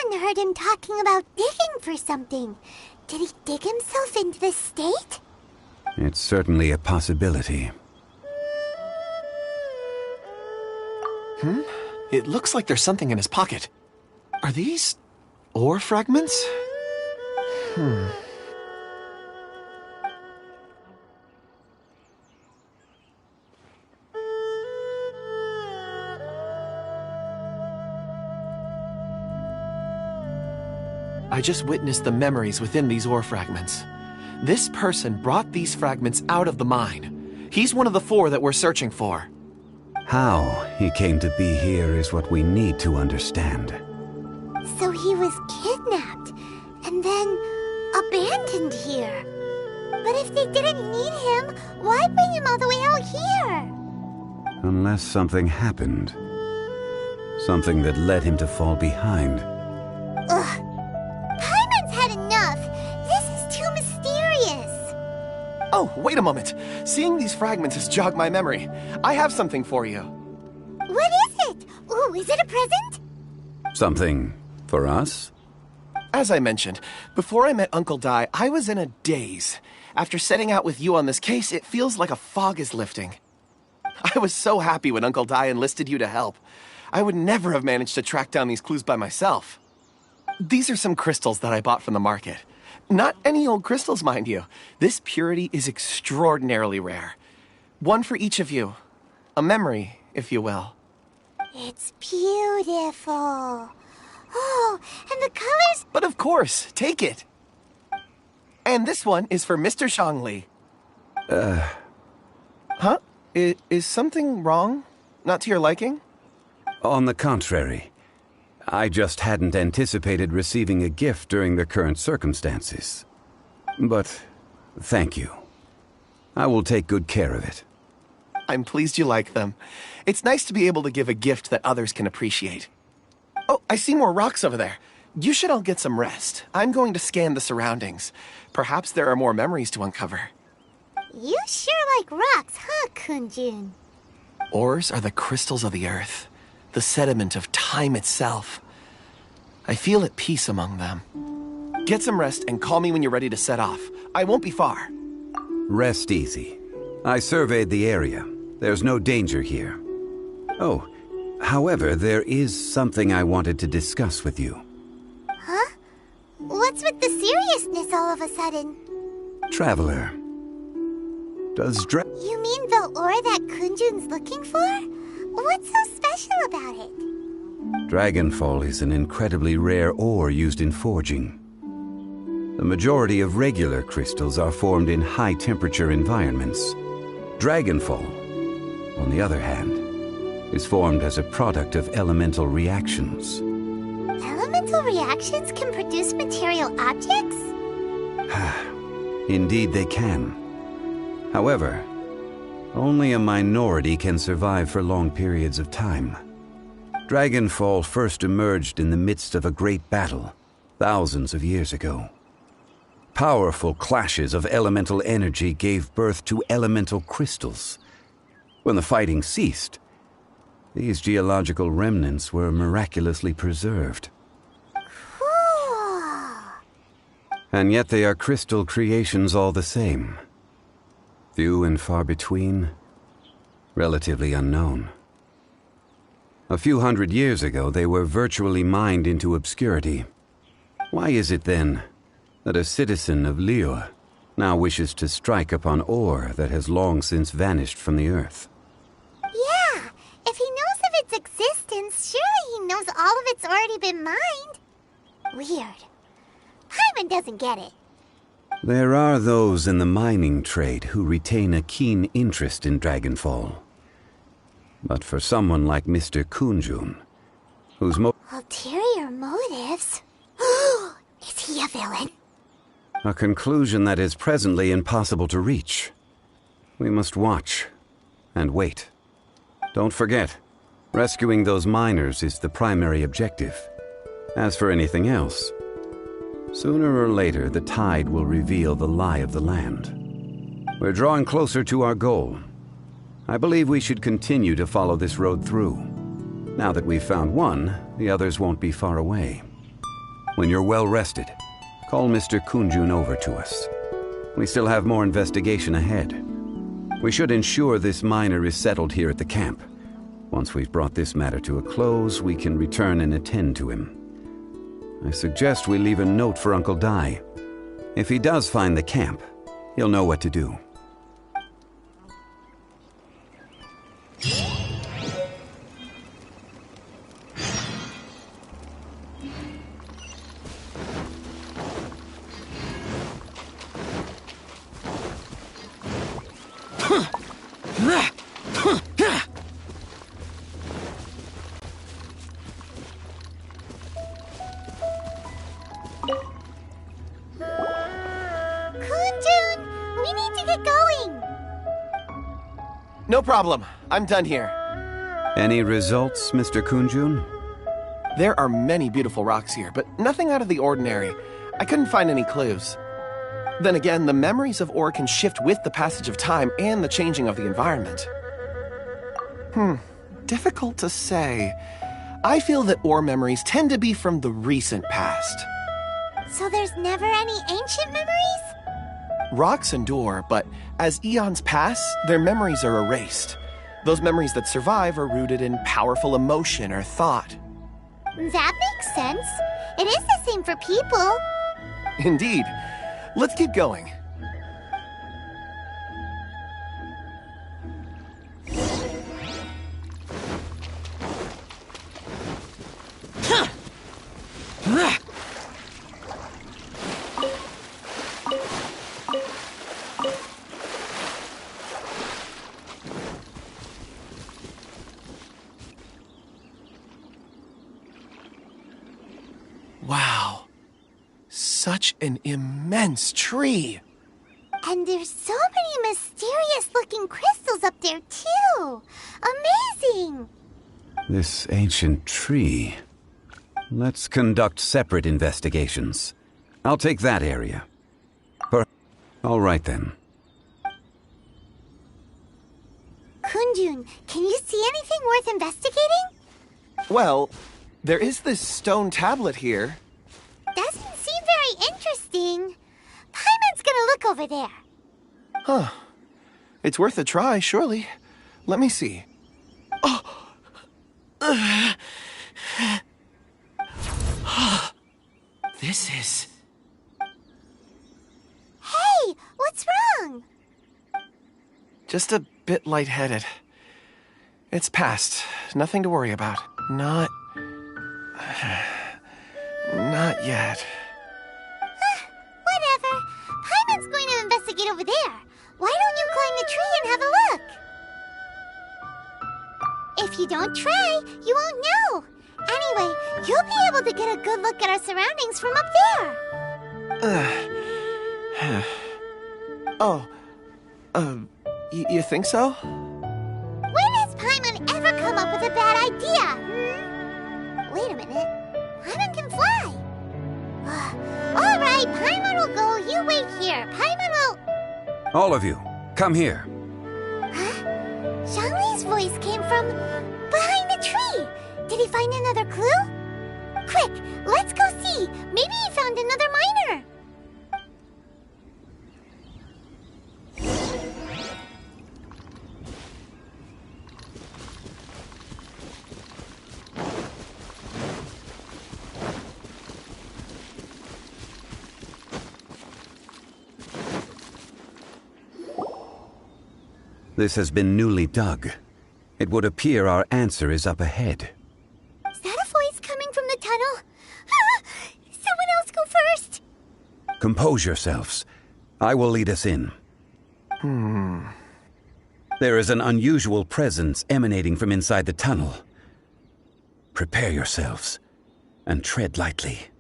[SPEAKER 1] talking about digging for something. Did he dig himself into this state?
[SPEAKER 6] It's certainly a possibility.
[SPEAKER 4] It looks like there's something in his pocket. Are these ore fragments? I just witnessed the memories within these ore fragments. This person brought these fragments out of the mine. He's one of the 4 that we're searching for.
[SPEAKER 6] How he came to be here is what we need to understand.
[SPEAKER 1] So he was kidnapped and then abandoned here. But if they didn't need him, why bring him all the way out here?
[SPEAKER 6] Unless something happened. Something that led him to fall behind.
[SPEAKER 1] Ugh. Paimon's had enough. This is too mysterious.
[SPEAKER 4] Oh, wait a moment. Seeing these fragments has jogged my memory. I have something for you.
[SPEAKER 1] What is it? Ooh, is it a present?
[SPEAKER 6] Something for us?
[SPEAKER 4] As I mentioned, before I met Uncle Dai, I was in a daze. After setting out with you on this case, it feels like a fog is lifting. I was so happy when Uncle Dai enlisted you to help. I would never have managed to track down these clues by myself. These are some crystals that I bought from the market. Not any old crystals, mind you. This purity is extraordinarily rare. One for each of you. A memory, if you will.
[SPEAKER 1] It's beautiful. Oh, and the colors...
[SPEAKER 4] But of course, take it. And this one is for Mr. Shangli. Huh? Is something wrong? Not to your liking?
[SPEAKER 6] On the contrary. I just hadn't anticipated receiving a gift during the current circumstances. But thank you. I will take good care of it.
[SPEAKER 4] I'm pleased you like them. It's nice to be able to give a gift that others can appreciate. Oh, I see more rocks over there. You should all get some rest. I'm going to scan the surroundings. Perhaps there are more memories to uncover.
[SPEAKER 1] You sure like rocks, huh, Kunjun?
[SPEAKER 4] Ores are the crystals of the earth, the sediment of time itself. I feel at peace among them. Get some rest and call me when you're ready to set off. I won't be far.
[SPEAKER 6] Rest easy. I surveyed the area. There's no danger here. Oh, however, there is something I wanted to discuss with you.
[SPEAKER 1] Huh? What's with the seriousness all of a sudden?
[SPEAKER 6] Traveler, does
[SPEAKER 1] You mean the ore that Kunjun's looking for? What's so special about it?
[SPEAKER 6] Dragonfall is an incredibly rare ore used in forging. The majority of regular crystals are formed in high-temperature environments. Dragonfall, on the other hand, is formed as a product of elemental reactions.
[SPEAKER 1] Elemental reactions can produce material objects?
[SPEAKER 6] Indeed they can. However, only a minority can survive for long periods of time. Dragonfall first emerged in the midst of a great battle, thousands of years ago. Powerful clashes of elemental energy gave birth to elemental crystals. When the fighting ceased, these geological remnants were miraculously preserved.
[SPEAKER 1] Cool.
[SPEAKER 6] And yet they are crystal creations all the same. Few and far between, relatively unknown. A few hundred years ago, they were virtually mined into obscurity. Why is it, then, that a citizen of Liyue now wishes to strike upon ore that has long since vanished from the earth?
[SPEAKER 1] Yeah, if he knows of its existence, surely he knows all of it's already been mined. Weird. Paimon doesn't get it.
[SPEAKER 6] There are those in the mining trade who retain a keen interest in Dragonfall. But for someone like Mr. Kunjun, whose
[SPEAKER 1] Ulterior motives? Is he a villain?
[SPEAKER 6] a conclusion that is presently impossible to reach. We must watch and wait. Don't forget, rescuing those miners is the primary objective. As for anything else, sooner or later the tide will reveal the lie of the land. We're drawing closer to our goal. I believe we should continue to follow this road through. Now that we've found one, the others won't be far away. When you're well rested, call Mr. Kunjun over to us. We still have more investigation ahead. We should ensure this miner is settled here at the camp. Once we've brought this matter to a close, we can return and attend to him. I suggest we leave a note for Uncle Dai. If he does find the camp, he'll know what to do.
[SPEAKER 1] Kunjun, we need to get going.
[SPEAKER 4] No problem. I'm done here.
[SPEAKER 6] Any results, Mr. Kunjun?
[SPEAKER 4] There are many beautiful rocks here, but nothing out of the ordinary. I couldn't find any clues. Then again, the memories of ore can shift with the passage of time and the changing of the environment. Difficult to say. I feel that ore memories tend to be from the recent past.
[SPEAKER 1] So there's never any ancient memories?
[SPEAKER 4] Rocks endure, but as eons pass, their memories are erased. Those memories that survive are rooted in powerful emotion or thought.
[SPEAKER 1] That makes sense. It is the same for people.
[SPEAKER 4] Indeed. Let's keep going. Wow. Such an immense tree.
[SPEAKER 1] And there's so many mysterious-looking crystals up there, too. Amazing!
[SPEAKER 6] This ancient tree. Let's conduct separate investigations. I'll take that area. All right, then.
[SPEAKER 1] Kunjun, can you see anything worth investigating?
[SPEAKER 4] Well, there is this stone tablet here.
[SPEAKER 1] Doesn't seem very interesting. Paimon's gonna look over there.
[SPEAKER 4] Huh. It's worth a try, surely. Let me see. This is...
[SPEAKER 1] Hey, what's wrong?
[SPEAKER 4] just a bit lightheaded. It's past. Nothing to worry about. Not yet.
[SPEAKER 1] Whatever. Paimon's going to investigate over there. Why don't you climb the tree and have a look? If you don't try, you won't know. Anyway, you'll be able to get a good look at our surroundings from up
[SPEAKER 4] there. You think so?
[SPEAKER 1] When has Paimon ever come up with a bad idea? Wait a minute. Paimon can fly. All right, Paimon will go. You wait here. Paimon will...
[SPEAKER 6] All of you, come here.
[SPEAKER 1] Huh? Zhongli's voice came from behind the tree. Did he find another clue? Quick, let's go see. Maybe he found another miner.
[SPEAKER 6] This has been newly dug. It would appear our answer is up ahead.
[SPEAKER 1] Is that a voice coming from the tunnel? Someone else go first.
[SPEAKER 6] Compose yourselves. I will lead us in. There is an unusual presence emanating from inside the tunnel. Prepare yourselves and tread lightly.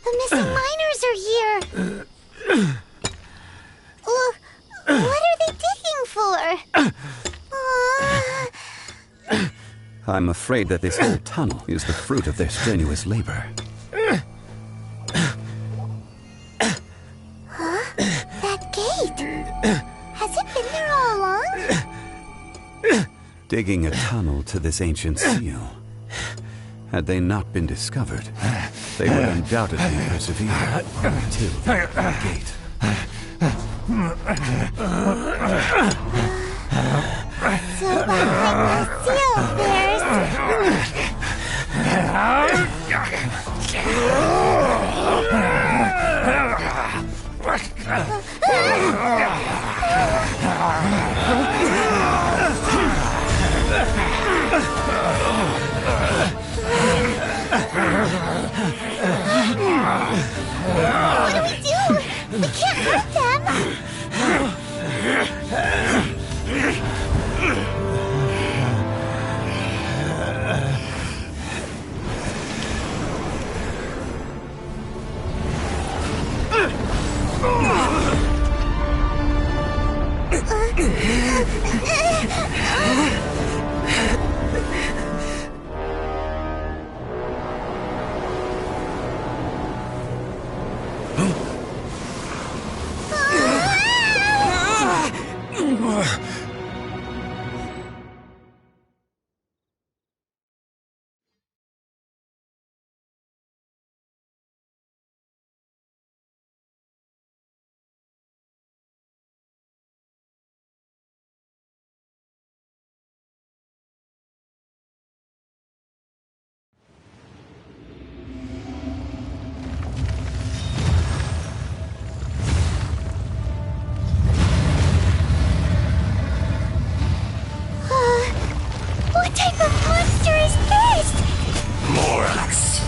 [SPEAKER 1] The missing miners are here.
[SPEAKER 6] I'm afraid that this whole tunnel is the fruit of their strenuous labor.
[SPEAKER 1] That gate. Has it been there all along?
[SPEAKER 6] Digging a tunnel to this ancient seal. Had they not been discovered, they would undoubtedly persevere until the gate.
[SPEAKER 1] So behind the seal, there's... What do we do? We can't hurt them. What type of monster is this?
[SPEAKER 12] Morax,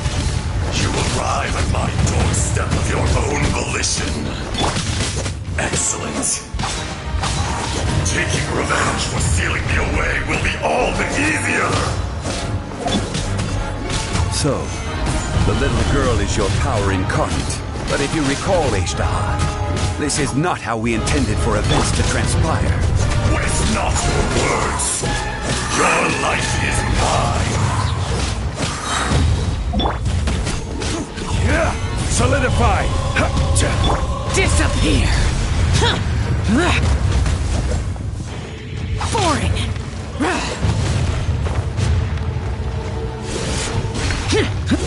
[SPEAKER 12] you arrive at my doorstep of your own volition. Excellent. Taking revenge for sealing me away will be all the easier.
[SPEAKER 6] So, the little girl is your power incarnate. But if you recall, Ishtar, this is not how we intended for events to transpire.
[SPEAKER 12] Waste not your words. Your life is mine.
[SPEAKER 6] Solidify!
[SPEAKER 8] Disappear! Foreign!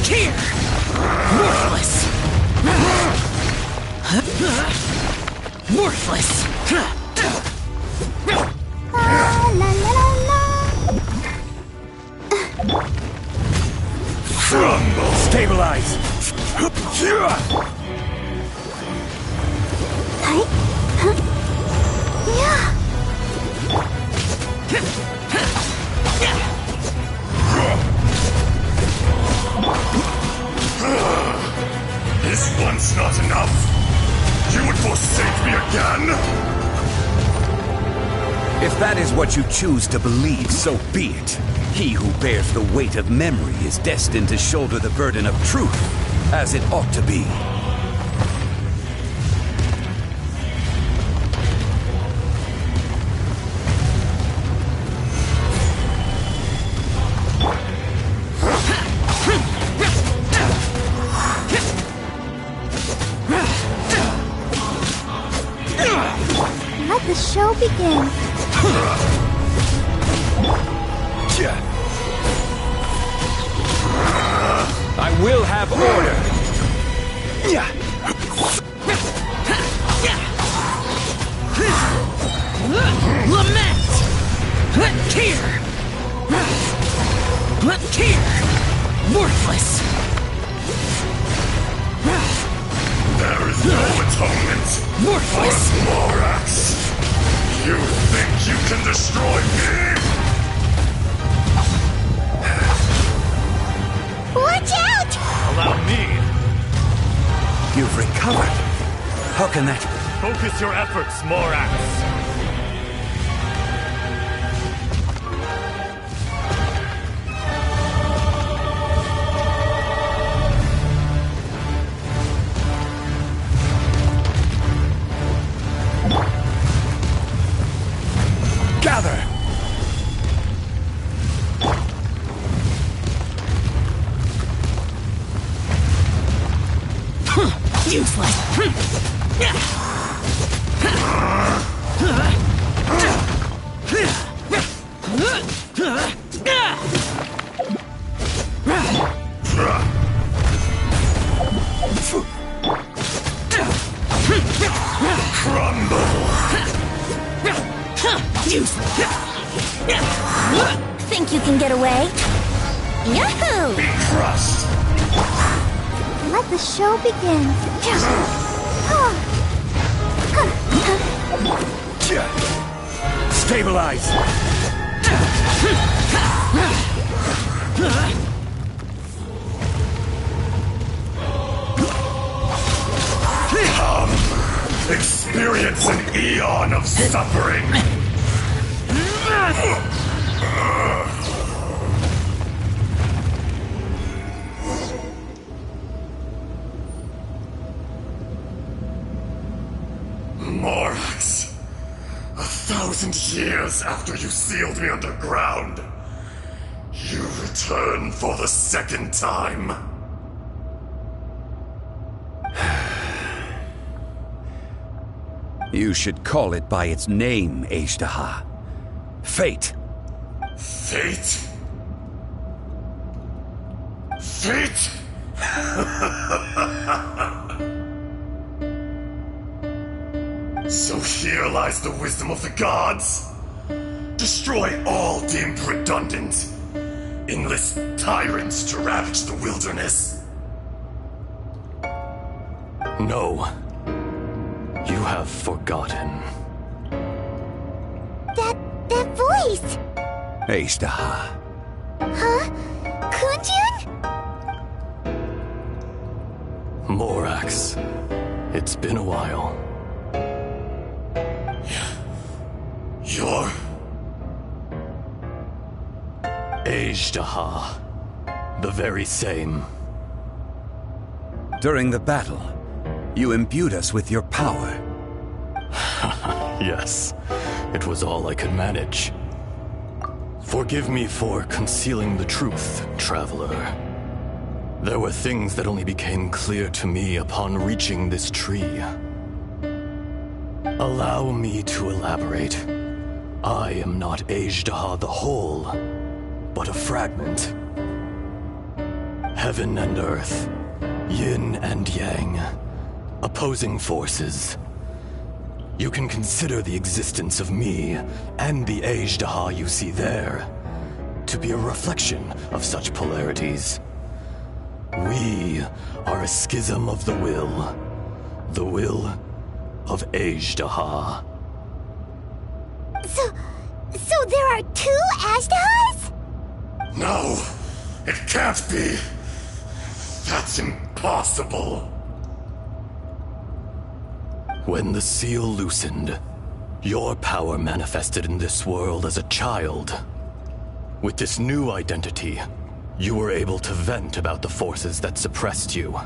[SPEAKER 8] Here! Worthless! Worthless!
[SPEAKER 1] La la la la.
[SPEAKER 12] Crumble!
[SPEAKER 6] Stabilize!
[SPEAKER 1] Yeah.
[SPEAKER 12] Is once not enough? You would forsake me again?
[SPEAKER 6] If that is what you choose to believe, so be it. He who bears the weight of memory is destined to shoulder the burden of truth, as it ought to be.
[SPEAKER 1] Let the show begin.
[SPEAKER 6] I will have order.
[SPEAKER 8] Lament! Here! Here! Worthless!
[SPEAKER 12] There is no atonement.
[SPEAKER 8] Worthless!
[SPEAKER 12] Morax! You think you can destroy me?
[SPEAKER 1] Watch out!
[SPEAKER 12] Allow me.
[SPEAKER 6] You've recovered. How can that...
[SPEAKER 12] Focus your efforts, Morax. Gather!
[SPEAKER 1] Think you can get away? Yahoo!
[SPEAKER 12] Be crushed!
[SPEAKER 1] Let the show begin.
[SPEAKER 12] Stabilize! Come! Experience an eon of suffering! Morax, 1,000 years after you sealed me underground, you return for the second time.
[SPEAKER 6] You should call it by its name, Ajdaha. Fate.
[SPEAKER 12] Fate? Fate? So here lies the wisdom of the gods. Destroy all deemed redundant. Enlist tyrants to ravage the wilderness.
[SPEAKER 13] No. You have forgotten.
[SPEAKER 1] That voice!
[SPEAKER 6] Ajdaha.
[SPEAKER 1] Huh? Kunjun?
[SPEAKER 13] Morax. It's been a while.
[SPEAKER 12] You're...
[SPEAKER 13] Ajdaha. The very same.
[SPEAKER 6] During the battle, you imbued us with your power.
[SPEAKER 13] Yes, it was all I could manage. Forgive me for concealing the truth, Traveler. There were things that only became clear to me upon reaching this tree. Allow me to elaborate. I am not Ajdaha the whole, but a fragment. Heaven and earth, yin and yang, opposing forces. You can consider the existence of me and the Ajdaha you see there to be a reflection of such polarities. We are a schism of the will of Ajdaha.
[SPEAKER 1] So there are two Ajdahas?
[SPEAKER 12] No, it can't be. That's impossible.
[SPEAKER 13] When the seal loosened, your power manifested in this world as a child. With this new identity, you were able to vent about the forces that suppressed you.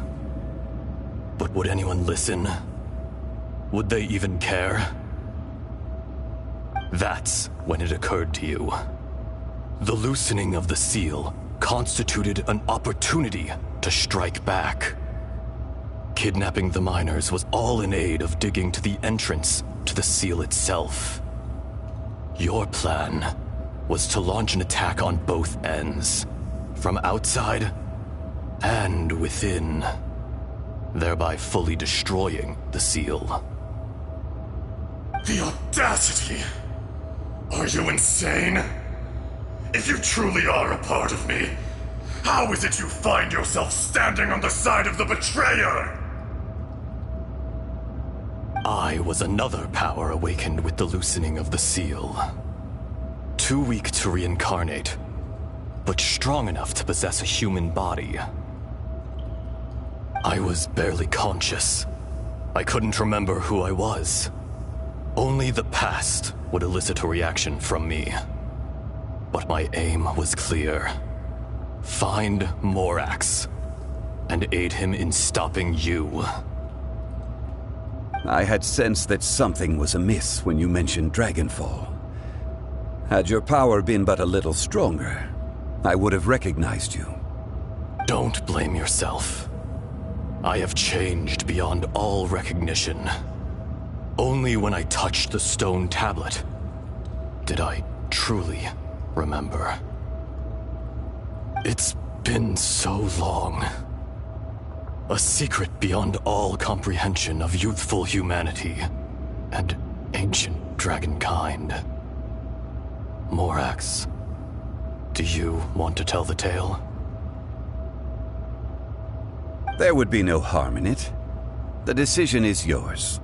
[SPEAKER 13] But would anyone listen? Would they even care? That's when it occurred to you. The loosening of the seal constituted an opportunity to strike back. Kidnapping the miners was all in aid of digging to the entrance to the seal itself. Your plan was to launch an attack on both ends, from outside and within, thereby fully destroying the seal.
[SPEAKER 12] The audacity! Are you insane? If you truly are a part of me, how is it you find yourself standing on the side of the betrayer?
[SPEAKER 13] I was another power awakened with the loosening of the seal. Too weak to reincarnate, but strong enough to possess a human body. I was barely conscious. I couldn't remember who I was. Only the past would elicit a reaction from me. But my aim was clear. Find Morax, and aid him in stopping you.
[SPEAKER 6] I had sensed that something was amiss when you mentioned Dragonfall. Had your power been but a little stronger, I would have recognized you.
[SPEAKER 13] Don't blame yourself. I have changed beyond all recognition. Only when I touched the stone tablet did I truly remember. It's been so long. A secret beyond all comprehension of youthful humanity and ancient dragonkind. Morax, do you want to tell the tale?
[SPEAKER 6] There would be no harm in it. The decision is yours.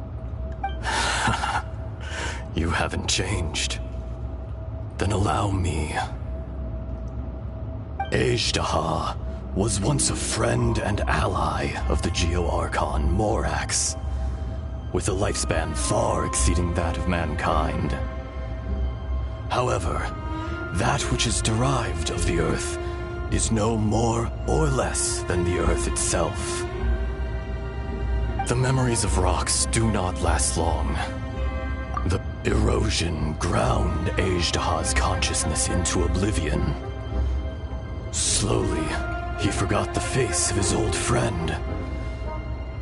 [SPEAKER 13] You haven't changed. Then allow me. Ajdaha was once a friend and ally of the Geo-Archon Morax, with a lifespan far exceeding that of mankind. However, that which is derived of the Earth is no more or less than the Earth itself. The memories of rocks do not last long. The erosion ground Ajdaha's consciousness into oblivion. Slowly, he forgot the face of his old friend,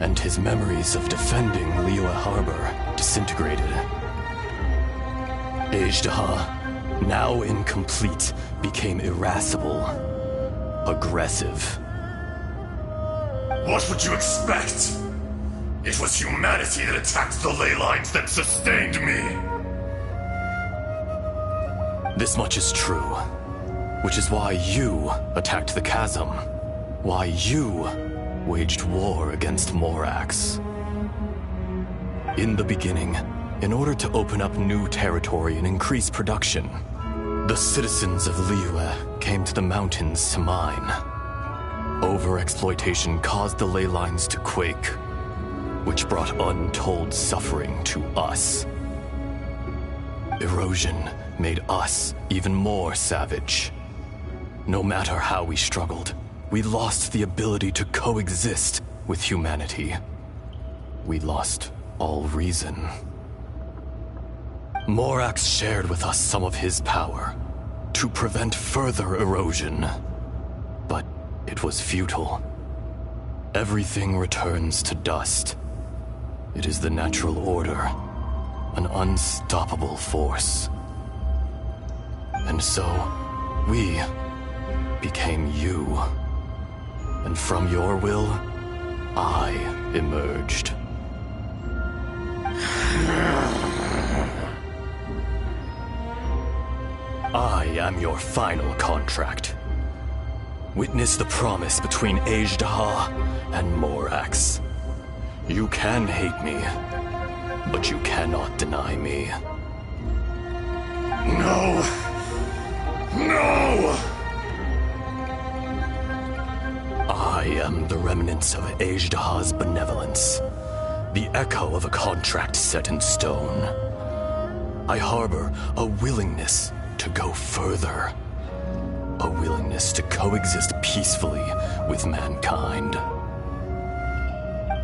[SPEAKER 13] and his memories of defending Liyue Harbor disintegrated. Ajdaha, now incomplete, became irascible, aggressive.
[SPEAKER 12] What would you expect? It was humanity that attacked the ley lines that sustained me.
[SPEAKER 13] This much is true, which is why you attacked the chasm, why you waged war against Morax. In the beginning, in order to open up new territory and increase production, the citizens of Liyue came to the mountains to mine. Overexploitation caused the ley lines to quake, which brought untold suffering to us. Erosion made us even more savage. No matter how we struggled, we lost the ability to coexist with humanity. We lost all reason. Morax shared with us some of his power to prevent further erosion, but it was futile. Everything returns to dust. It is the natural order, an unstoppable force. And so, we became you. And from your will, I emerged. I am your final contract. Witness the promise between Ajdaha and Morax. You can hate me, but you cannot deny me.
[SPEAKER 12] No! No!
[SPEAKER 13] I am the remnants of Ajdaha's benevolence, the echo of a contract set in stone. I harbor a willingness to go further, a willingness to coexist peacefully with mankind.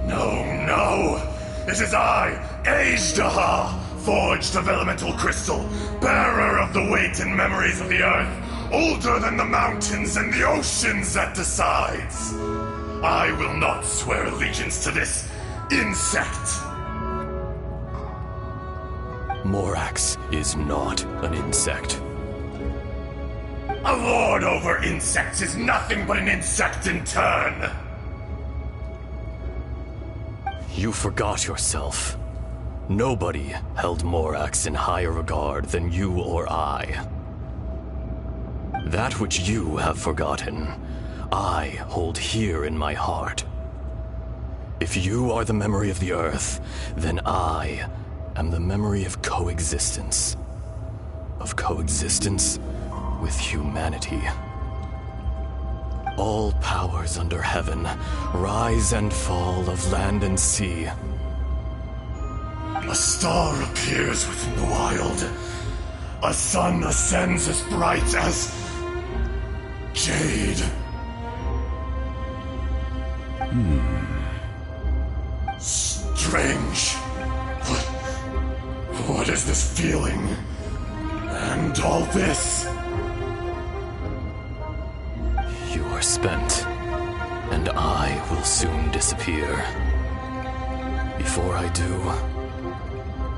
[SPEAKER 12] No, no! It is I, Ajdaha, forged of elemental crystal, bearer of the weight and memories of the earth, older than the mountains and the oceans that decides. I will not swear allegiance to this insect.
[SPEAKER 13] Morax is not an insect.
[SPEAKER 12] A lord over insects is nothing but an insect in turn.
[SPEAKER 13] You forgot yourself. Nobody held Morax in higher regard than you or I. That which you have forgotten, I hold here in my heart. If you are the memory of the Earth, then I am the memory of coexistence. Of coexistence with humanity. All powers under heaven, rise and fall of land and sea.
[SPEAKER 12] A star appears within the wild. A sun ascends as bright as jade. Strange. What is this feeling? And And all this?
[SPEAKER 13] You are spent, and I will soon disappear. Before I do,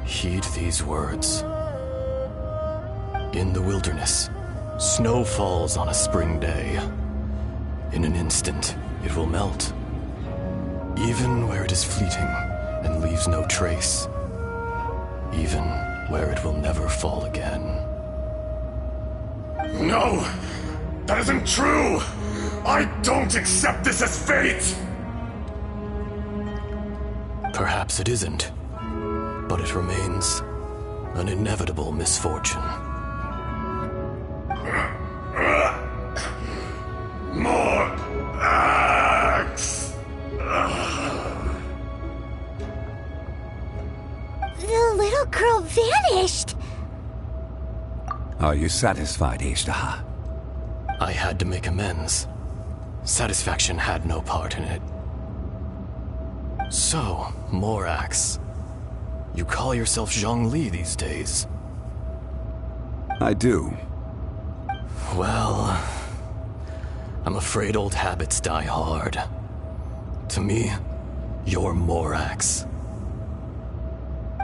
[SPEAKER 13] heed these words. In the wilderness, snow falls on a spring day. In an instant, it will melt. Even where it is fleeting and leaves no trace. Even where it will never fall again.
[SPEAKER 12] No! That isn't true! I don't accept this as fate!
[SPEAKER 13] Perhaps it isn't, but it remains an inevitable misfortune.
[SPEAKER 12] More axe!
[SPEAKER 1] The little girl vanished!
[SPEAKER 6] Are you satisfied, Ishtaha?
[SPEAKER 13] I had to make amends. Satisfaction had no part in it. So, Morax, you call yourself Zhongli these days?
[SPEAKER 6] I do.
[SPEAKER 13] Well, I'm afraid old habits die hard. To me, you're Morax.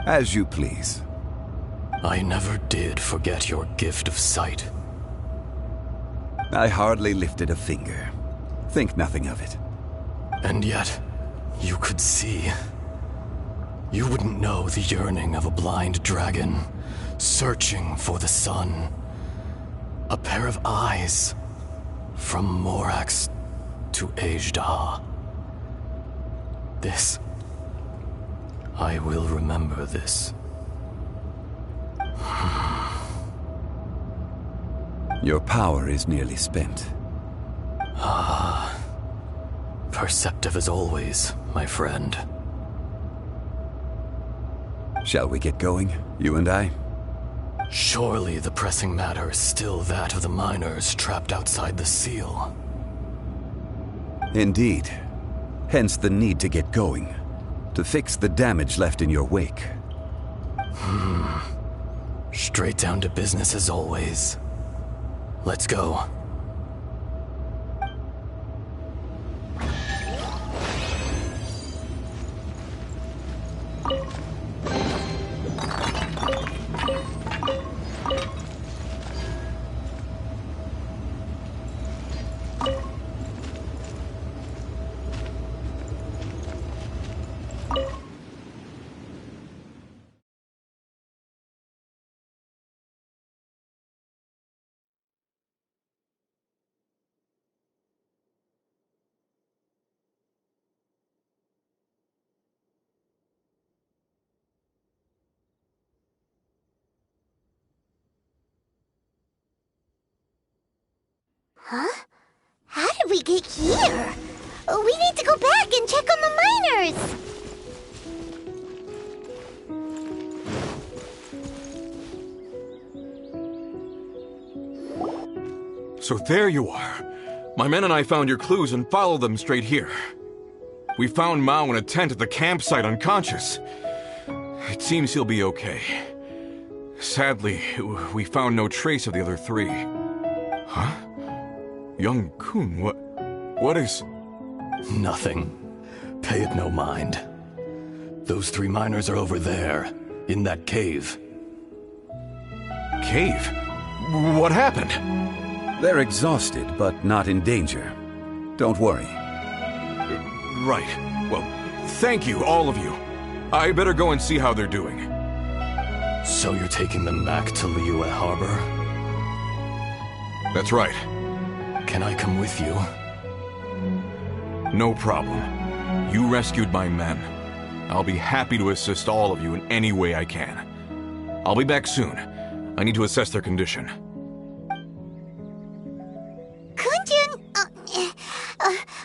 [SPEAKER 6] As you please.
[SPEAKER 13] I never did forget your gift of sight.
[SPEAKER 6] I hardly lifted a finger. Think nothing of it.
[SPEAKER 13] And yet, you could see. You wouldn't know the yearning of a blind dragon, searching for the sun. A pair of eyes, from Morax to Ejdah. This. I will remember this.
[SPEAKER 6] Your power is nearly spent.
[SPEAKER 13] Ah. Perceptive as always, my friend.
[SPEAKER 6] Shall we get going, you and I?
[SPEAKER 13] Surely the pressing matter is still that of the miners trapped outside the seal.
[SPEAKER 6] Indeed. Hence the need to get going. To fix the damage left in your wake.
[SPEAKER 13] Straight down to business as always. Let's go.
[SPEAKER 1] Huh? How did we get here? We need to go back and check on the miners!
[SPEAKER 3] So there you are. My men and I found your clues and followed them straight here. We found Mao in a tent at the campsite unconscious. It seems he'll be okay. Sadly, we found no trace of the other three. Huh? Young Kun, what is...
[SPEAKER 13] Nothing. Pay it no mind. Those three miners are over there, in that cave.
[SPEAKER 3] Cave? What happened?
[SPEAKER 6] They're exhausted, but not in danger. Don't worry.
[SPEAKER 3] Right. Well, thank you, all of you. I better go and see how they're doing.
[SPEAKER 13] So you're taking them back to Liyue Harbor?
[SPEAKER 3] That's right.
[SPEAKER 13] Can I come with you?
[SPEAKER 3] No problem. You rescued my men. I'll be happy to assist all of you in any way I can. I'll be back soon. I need to assess their condition.
[SPEAKER 1] Kunjun,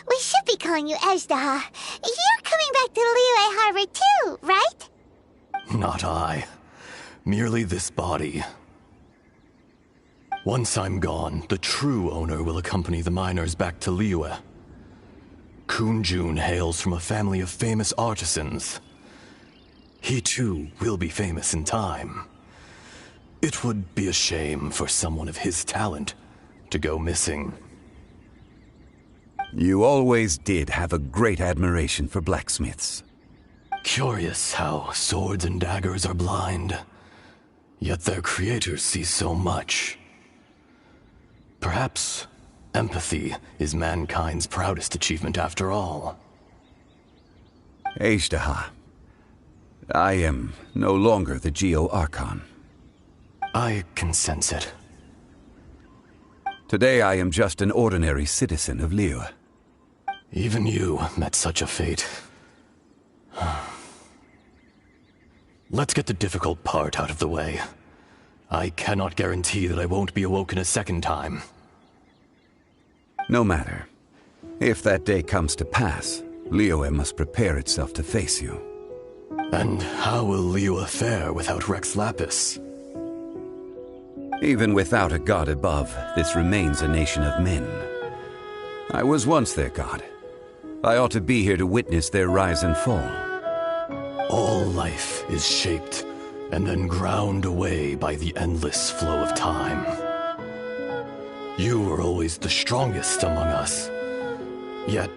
[SPEAKER 1] we should be calling you Ejdah. You're coming back to Liyue Harbor too, right?
[SPEAKER 13] Not I. Merely this body. Once I'm gone, the true owner will accompany the miners back to Liyue. Kunjun hails from a family of famous artisans. He too will be famous in time. It would be a shame for someone of his talent to go missing.
[SPEAKER 6] You always did have a great admiration for blacksmiths.
[SPEAKER 13] Curious how swords and daggers are blind, yet their creators see so much. Perhaps empathy is mankind's proudest achievement after all.
[SPEAKER 6] Ashtaha, I am no longer the Geo-Archon.
[SPEAKER 13] I can sense it.
[SPEAKER 6] Today I am just an ordinary citizen of Liyue.
[SPEAKER 13] Even you met such a fate. Let's get the difficult part out of the way. I cannot guarantee that I won't be awoken a second time.
[SPEAKER 6] No matter. If that day comes to pass, Liyue must prepare itself to face you.
[SPEAKER 13] And how will Liyue fare without Rex Lapis?
[SPEAKER 6] Even without a god above, this remains a nation of men. I was once their god. I ought to be here to witness their rise and fall.
[SPEAKER 13] All life is shaped and then ground away by the endless flow of time. You were always the strongest among us. Yet,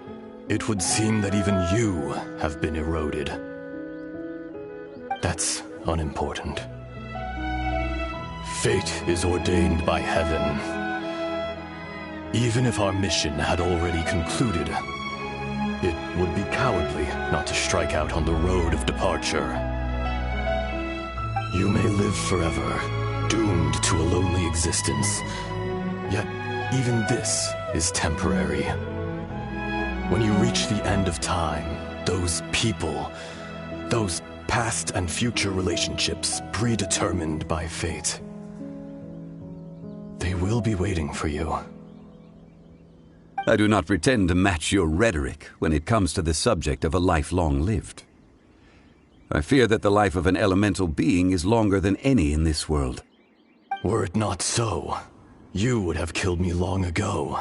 [SPEAKER 13] it would seem that even you have been eroded. That's unimportant. Fate is ordained by heaven. Even if our mission had already concluded, it would be cowardly not to strike out on the road of departure. You may live forever, doomed to a lonely existence. Yet, even this is temporary. When you reach the end of time, those people, those past and future relationships predetermined by fate, they will be waiting for you.
[SPEAKER 6] I do not pretend to match your rhetoric when it comes to the subject of a life long lived. I fear that the life of an elemental being is longer than any in this world.
[SPEAKER 13] Were it not so, you would have killed me long ago,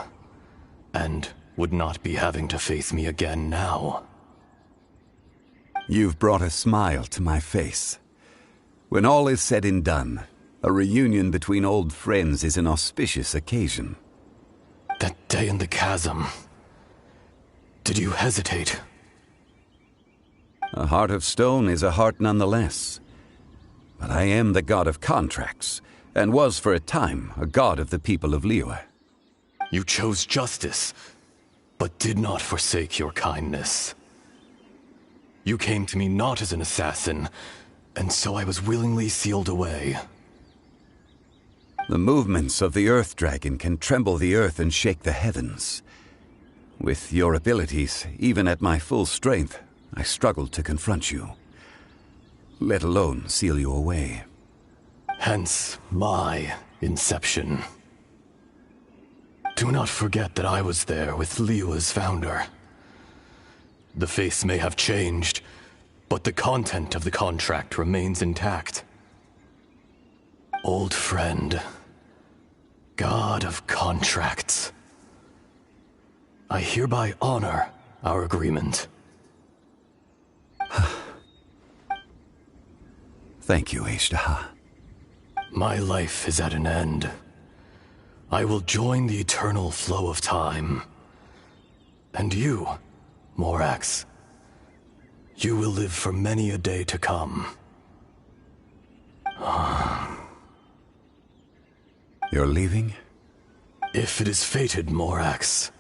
[SPEAKER 13] and would not be having to face me again now.
[SPEAKER 6] You've brought a smile to my face. When all is said and done, a reunion between old friends is an auspicious occasion.
[SPEAKER 13] That day in the chasm, did you hesitate?
[SPEAKER 6] A heart of stone is a heart nonetheless. But I am the god of contracts, and was for a time a god of the people of Liyue.
[SPEAKER 13] You chose justice, but did not forsake your kindness. You came to me not as an assassin, and so I was willingly sealed away.
[SPEAKER 6] The movements of the Earth Dragon can tremble the earth and shake the heavens. With your abilities, even at my full strength, I struggled to confront you, let alone seal you away.
[SPEAKER 13] Hence my inception. Do not forget that I was there with Liyue's founder. The face may have changed, but the content of the contract remains intact. Old friend, god of contracts, I hereby honor our agreement.
[SPEAKER 6] Thank you, Ashtaha.
[SPEAKER 13] My life is at an end. I will join the eternal flow of time. And you, Morax, you will live for many a day to come.
[SPEAKER 6] You're leaving?
[SPEAKER 13] If it is fated, Morax,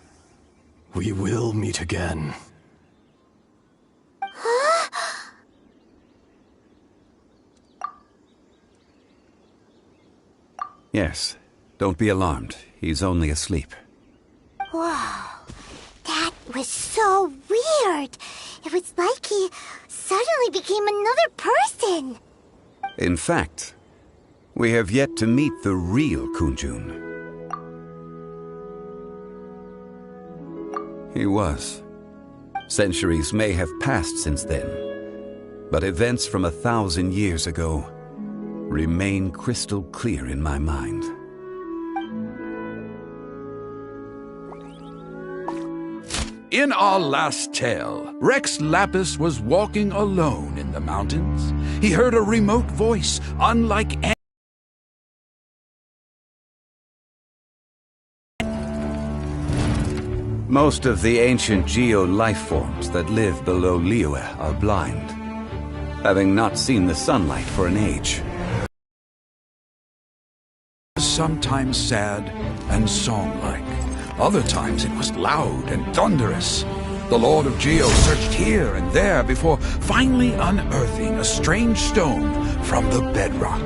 [SPEAKER 13] we will meet again.
[SPEAKER 6] Yes. Don't be alarmed. He's only asleep.
[SPEAKER 1] Whoa. That was so weird. It was like he suddenly became another person.
[SPEAKER 6] In fact, we have yet to meet the real Kunjun. He was. Centuries may have passed since then, but events from 1,000 years ago remain crystal clear in my mind.
[SPEAKER 14] In our last tale, Rex Lapis was walking alone in the mountains. He heard a remote voice, unlike any
[SPEAKER 6] Most of the ancient geo life forms that live below Liyue are blind, having not seen the sunlight for an age.
[SPEAKER 14] Sometimes sad and song-like. Other times it was loud and thunderous. The Lord of Geo searched here and there before finally unearthing a strange stone from the bedrock.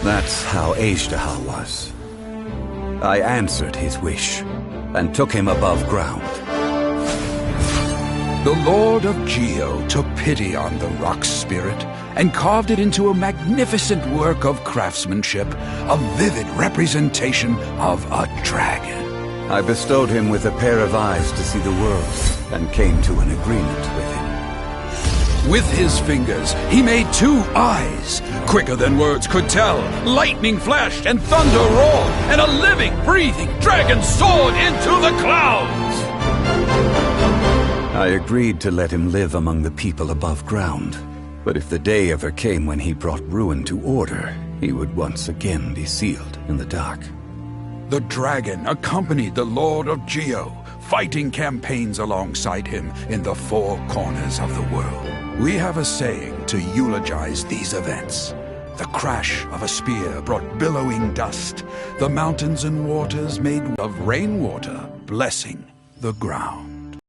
[SPEAKER 6] That's how Agedaha was. I answered his wish and took him above ground.
[SPEAKER 14] The Lord of Geo took pity on the rock spirit and carved it into a magnificent work of craftsmanship, a vivid representation of a dragon.
[SPEAKER 6] I bestowed him with a pair of eyes to see the world and came to an agreement with him.
[SPEAKER 14] With his fingers, he made 2 eyes. Quicker than words could tell, lightning flashed and thunder roared, and a living, breathing dragon soared into the clouds!
[SPEAKER 6] I agreed to let him live among the people above ground. But if the day ever came when he brought ruin to order, he would once again be sealed in the dark.
[SPEAKER 14] The dragon accompanied the Lord of Geo, fighting campaigns alongside him in the 4 corners of the world. We have a saying to eulogize these events. The crash of a spear brought billowing dust, the mountains and waters made of rainwater blessing the ground.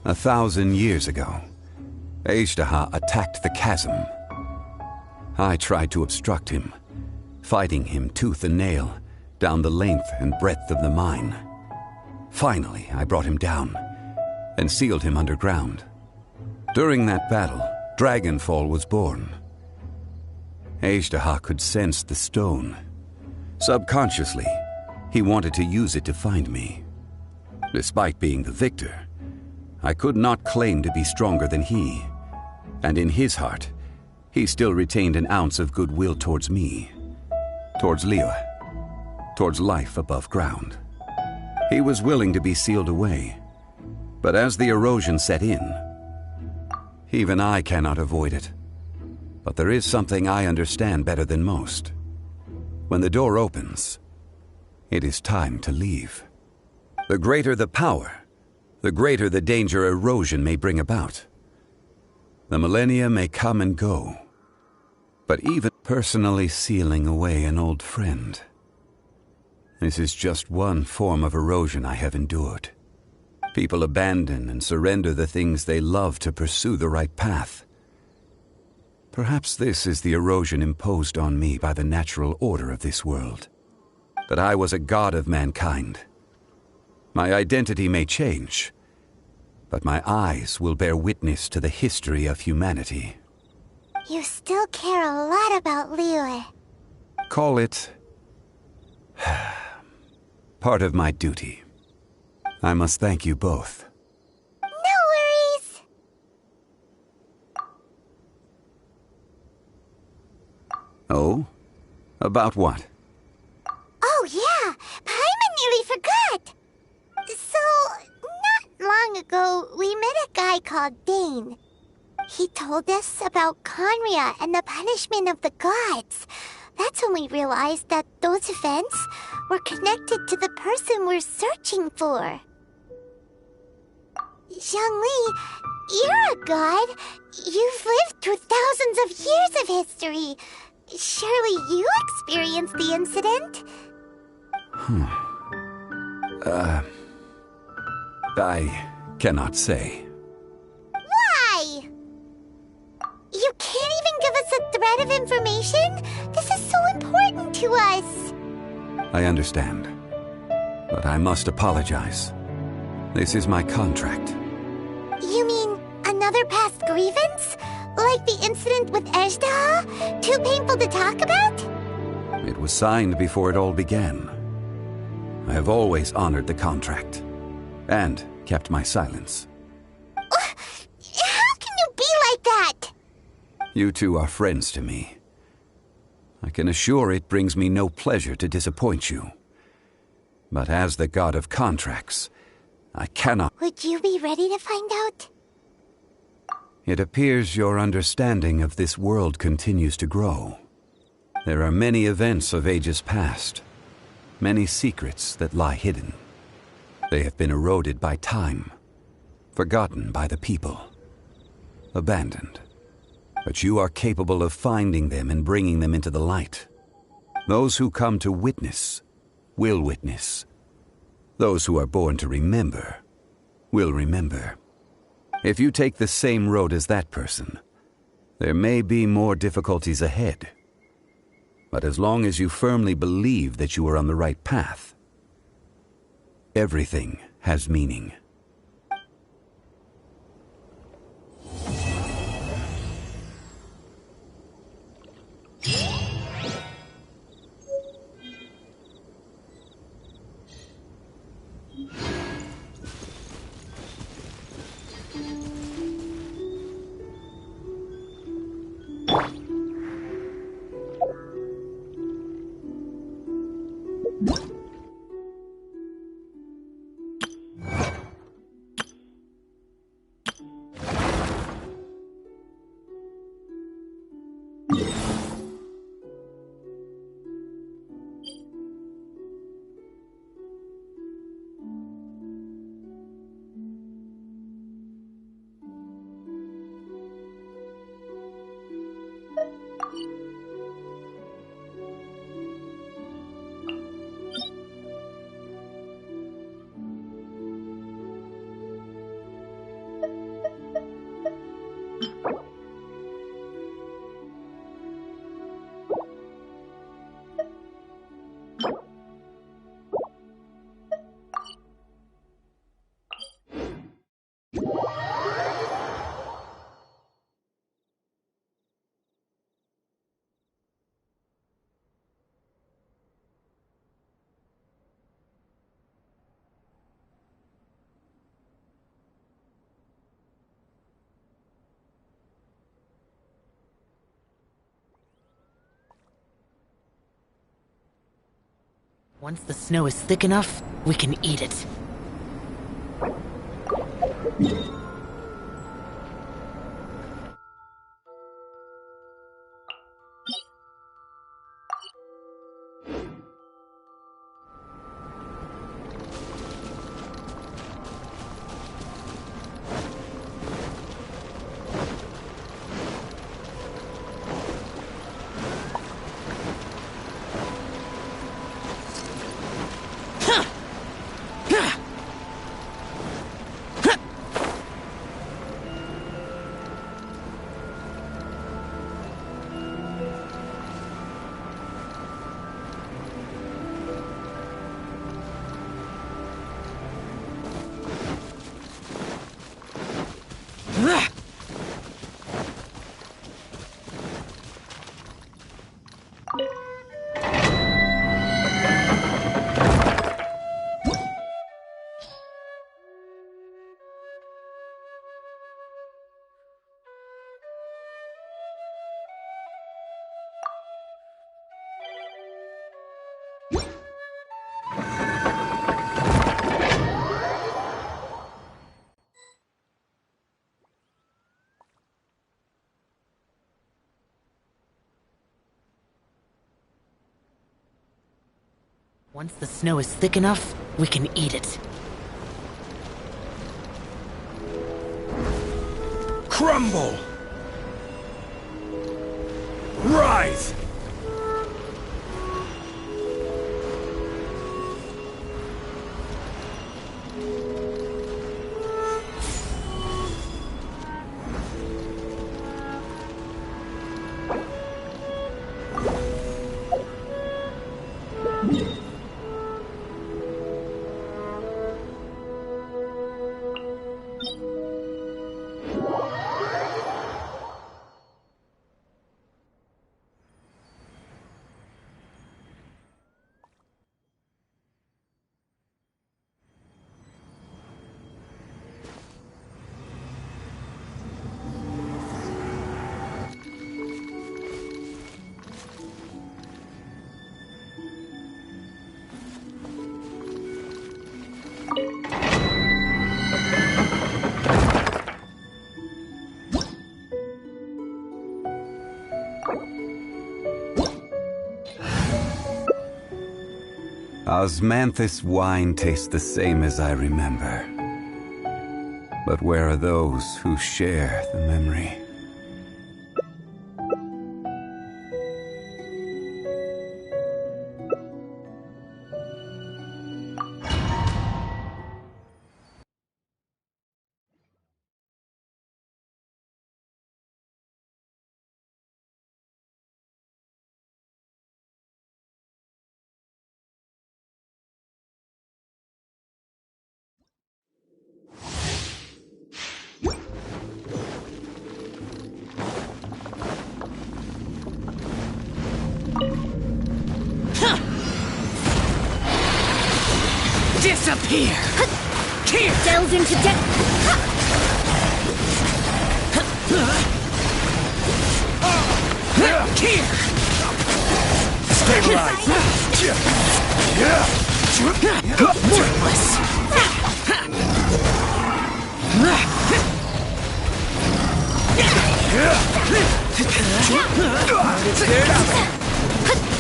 [SPEAKER 6] A 1,000 years ago, Agedaha attacked the chasm. I tried to obstruct him, fighting him tooth and nail down the length and breadth of the mine. Finally, I brought him down and sealed him underground. During that battle, Dragonfall was born. Agedaha could sense the stone. Subconsciously, he wanted to use it to find me. Despite being the victor, I could not claim to be stronger than he, and in his heart, he still retained an ounce of goodwill towards me, towards Liyue, towards life above ground. He was willing to be sealed away, but as the erosion set in, even I cannot avoid it. But there is something I understand better than most. When the door opens, it is time to leave. The greater the power, the greater the danger erosion may bring about. The millennia may come and go, but even personally sealing away an old friend. This is just one form of erosion I have endured. People abandon and surrender the things they love to pursue the right path. Perhaps this is the erosion imposed on me by the natural order of this world. That I was a god of mankind. My identity may change, but my eyes will bear witness to the history of humanity.
[SPEAKER 1] You still care a lot about Liyue.
[SPEAKER 6] Call it part of my duty. I must thank you both.
[SPEAKER 1] No worries!
[SPEAKER 6] Oh? About what?
[SPEAKER 1] Oh yeah, Paimon nearly forgot! So, not long ago, we met a guy called Dane. He told us about Conria and the punishment of the gods. That's when we realized that those events were connected to the person we're searching for. Zhongli, you're a god. You've lived through thousands of years of history. Surely you experienced the incident?
[SPEAKER 6] I cannot say.
[SPEAKER 1] Why? You can't even give us a thread of information? This is so important to us.
[SPEAKER 6] I understand, but I must apologize. This is my contract.
[SPEAKER 1] You mean another past grievance? Like the incident with Agedaha? Too painful to talk about?
[SPEAKER 6] It was signed before it all began. I have always honored the contract, and kept my silence.
[SPEAKER 1] How can you be like that?
[SPEAKER 6] You two are friends to me. I can assure it brings me no pleasure to disappoint you. But as the god of contracts, I cannot.
[SPEAKER 1] Would you be ready to find out?
[SPEAKER 6] It appears your understanding of this world continues to grow. There are many events of ages past, many secrets that lie hidden. They have been eroded by time, forgotten by the people, abandoned. But you are capable of finding them and bringing them into the light. Those who come to witness will witness. Those who are born to remember will remember. If you take the same road as that person, there may be more difficulties ahead. But as long as you firmly believe that you are on the right path, everything has meaning.
[SPEAKER 15] Once the snow is thick enough, we can eat it. Once the snow is thick enough, we can eat it.
[SPEAKER 14] Crumble! Rise!
[SPEAKER 6] Osmanthus wine tastes the same as I remember. But where are those who share the memory?
[SPEAKER 15] Disappear! Here! Delves into death! Here!
[SPEAKER 14] Stabilize!
[SPEAKER 15] Worthless!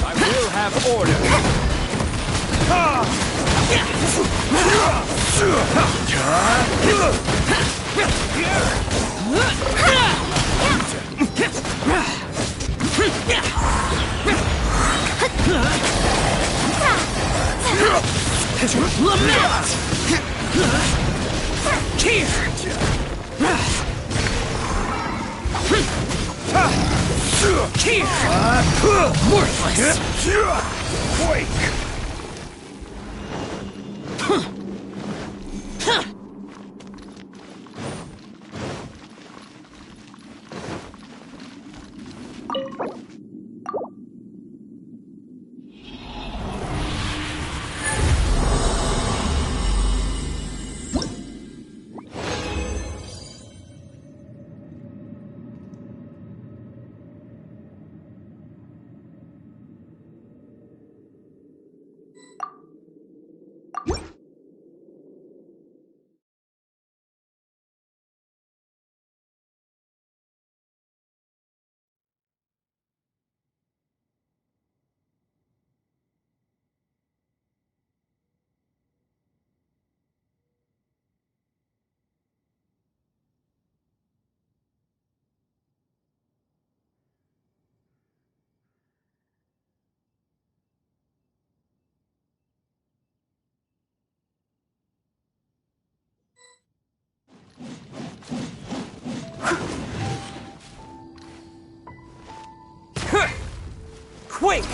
[SPEAKER 14] I will have order!
[SPEAKER 15] Lament! Here! Here! Worthless!
[SPEAKER 14] Quake!
[SPEAKER 15] Quake!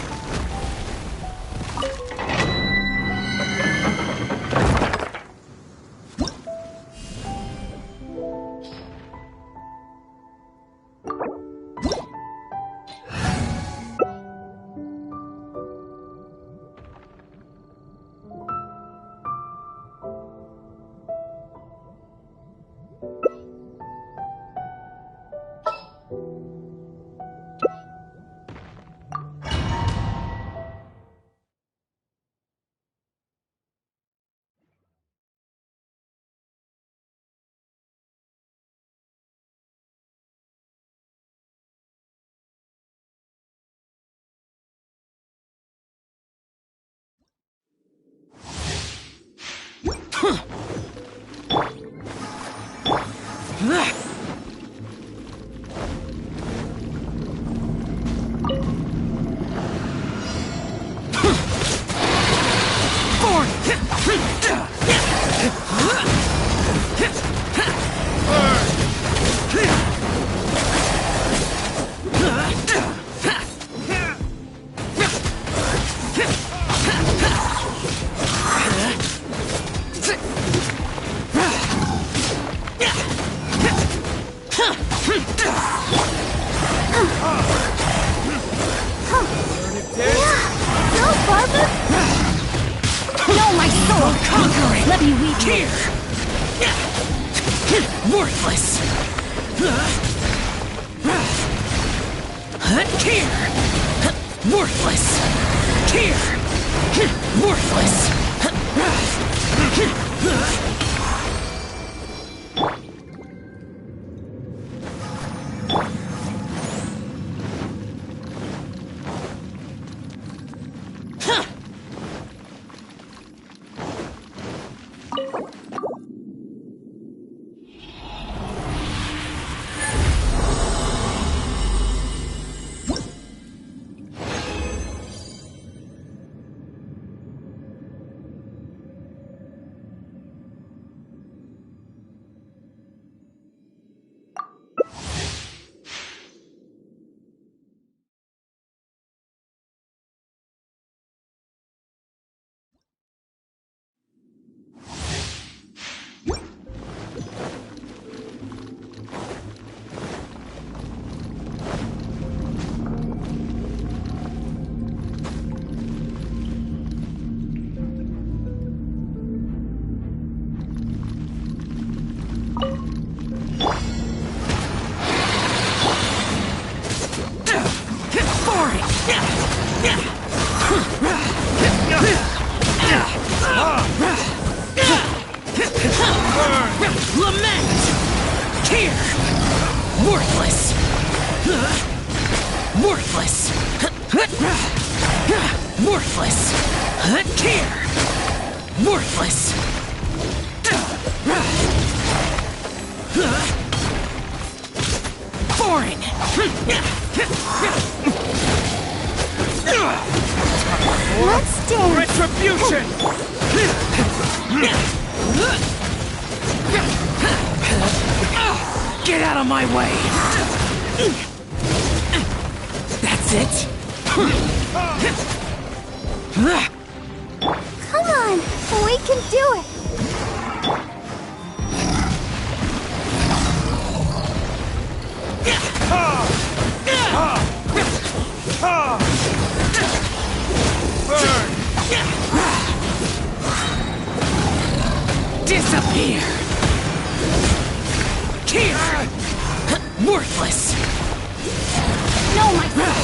[SPEAKER 2] Let me weep
[SPEAKER 15] here. Worthless. Here. Worthless. Here. Worthless.
[SPEAKER 8] Worthless! Here! Worthless! Foreign!
[SPEAKER 1] Let's dance!
[SPEAKER 8] Retribution! Get out of my way! That's it?
[SPEAKER 1] Come on! We can do it!
[SPEAKER 8] Disappear! Here! Worthless!
[SPEAKER 1] No, my friend!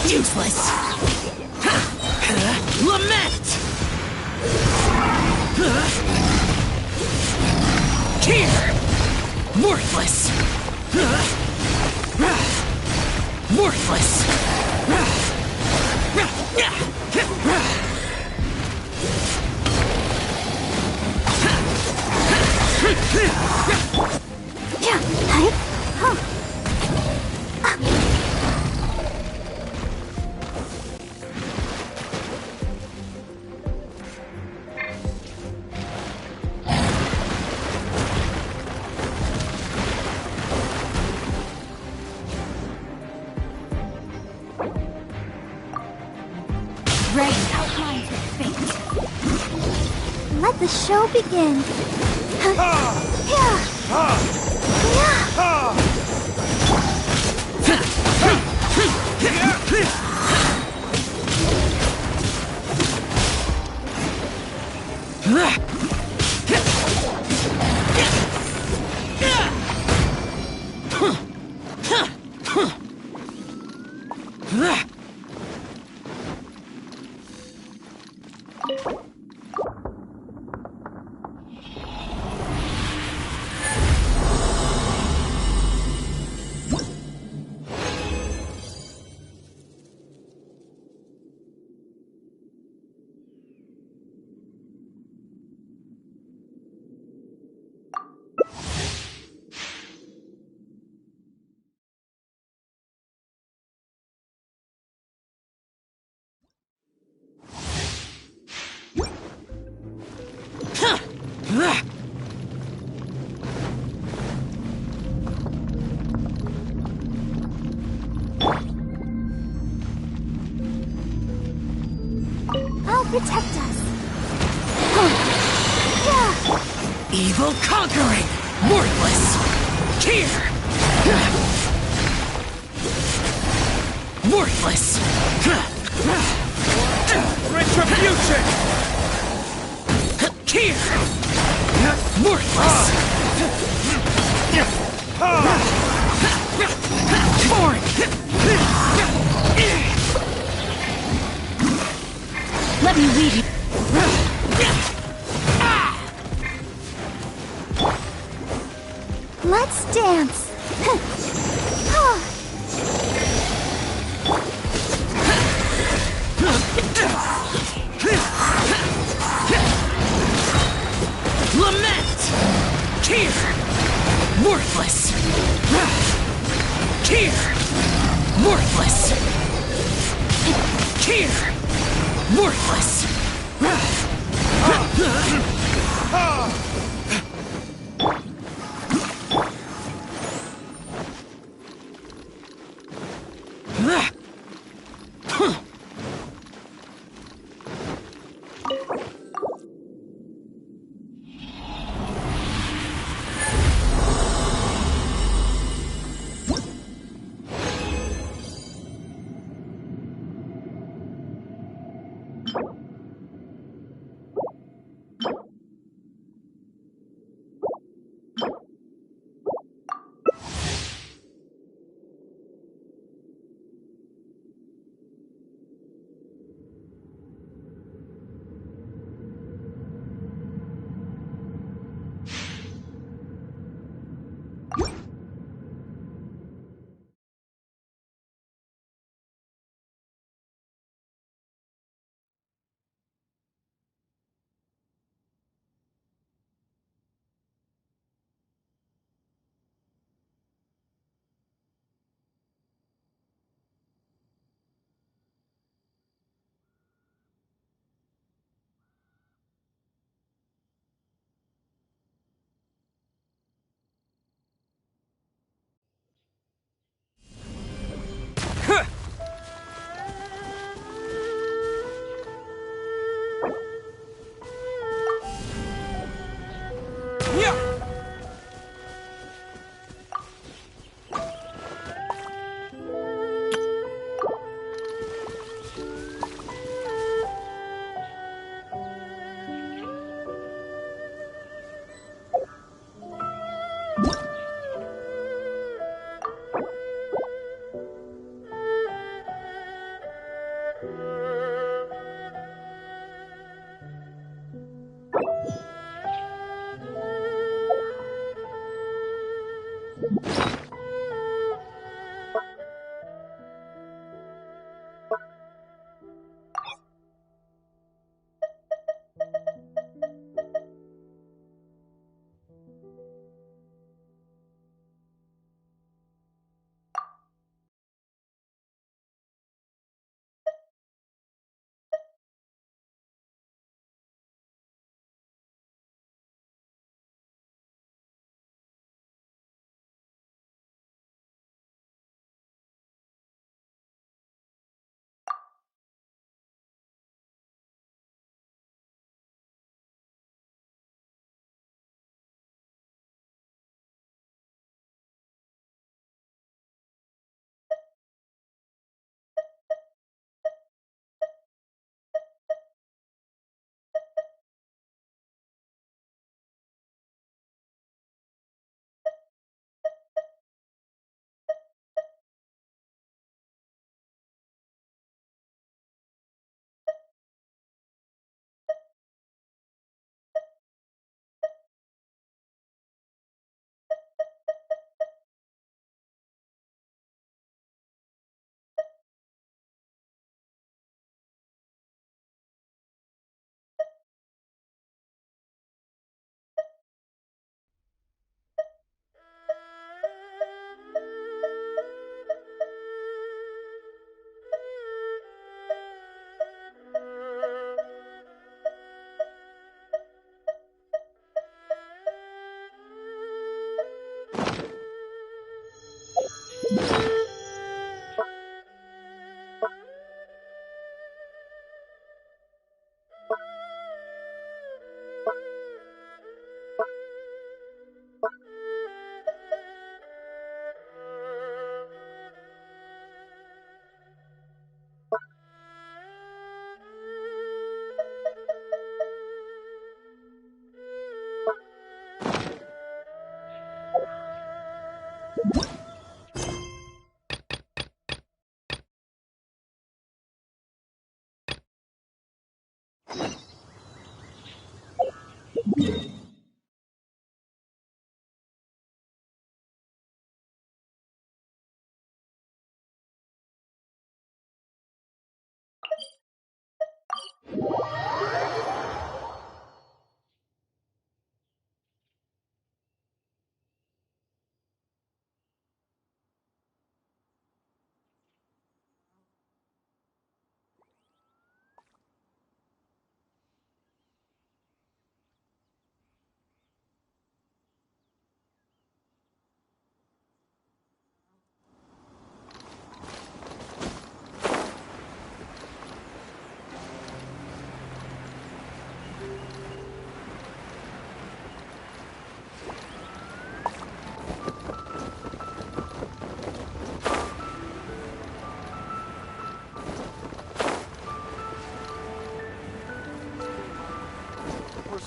[SPEAKER 8] Useless! Lament! Here! Worthless! Worthless!
[SPEAKER 1] Let the show begin. I'll protect us.
[SPEAKER 8] Evil conquering! Worthless! Here! Worthless! Retribution! Here! Worthless! Foreign!
[SPEAKER 1] Let me lead you. Let's dance.
[SPEAKER 8] Here! Worthless! Here! Worthless! Here! Worthless!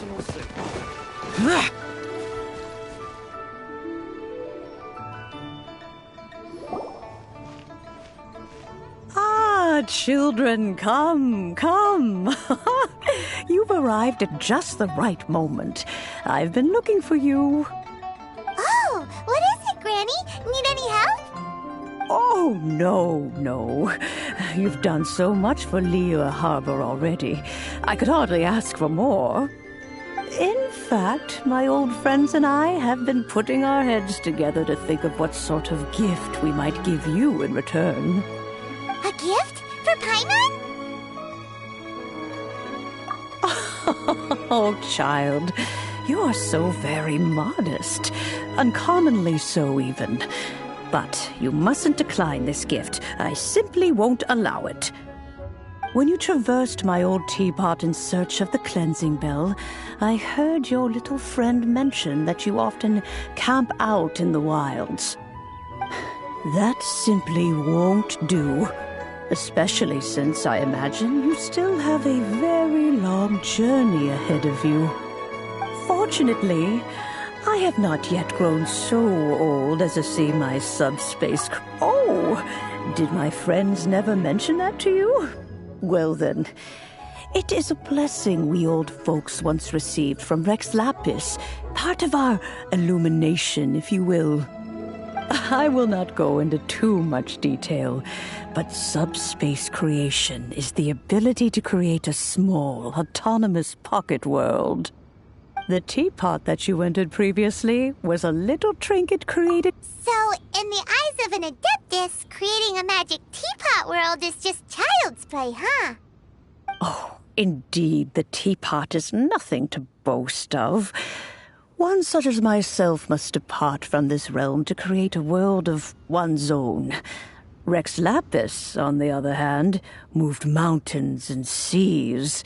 [SPEAKER 4] and we'll see.
[SPEAKER 16] Ah, children, come, come. You've arrived at just the right moment. I've been looking for you.
[SPEAKER 1] Oh, what is it, Granny? Need any help?
[SPEAKER 16] Oh, no. You've done so much for Liyue Harbor already. I could hardly ask for more. In fact, my old friends and I have been putting our heads together to think of what sort of gift we might give you in return.
[SPEAKER 1] A gift? For Paimon?
[SPEAKER 16] Oh, child, you are so very modest. Uncommonly so, even. But you mustn't decline this gift. I simply won't allow it. When you traversed my old teapot in search of the cleansing bell, I heard your little friend mention that you often camp out in the wilds. That simply won't do. Especially since I imagine you still have a very long journey ahead of you. Fortunately, I have not yet grown so old as to see my subspace. Oh, did my friends never mention that to you? Well then, it is a blessing we old folks once received from Rex Lapis, part of our illumination, if you will. I will not go into too much detail, but subspace creation is the ability to create a small, autonomous pocket world. The teapot that you entered previously was a little trinket created.
[SPEAKER 1] So, in the eyes of an adeptus, creating a magic teapot world is just child's play, huh?
[SPEAKER 16] Oh, indeed, the teapot is nothing to boast of. One such as myself must depart from this realm to create a world of one's own. Rex Lapis, on the other hand, moved mountains and seas.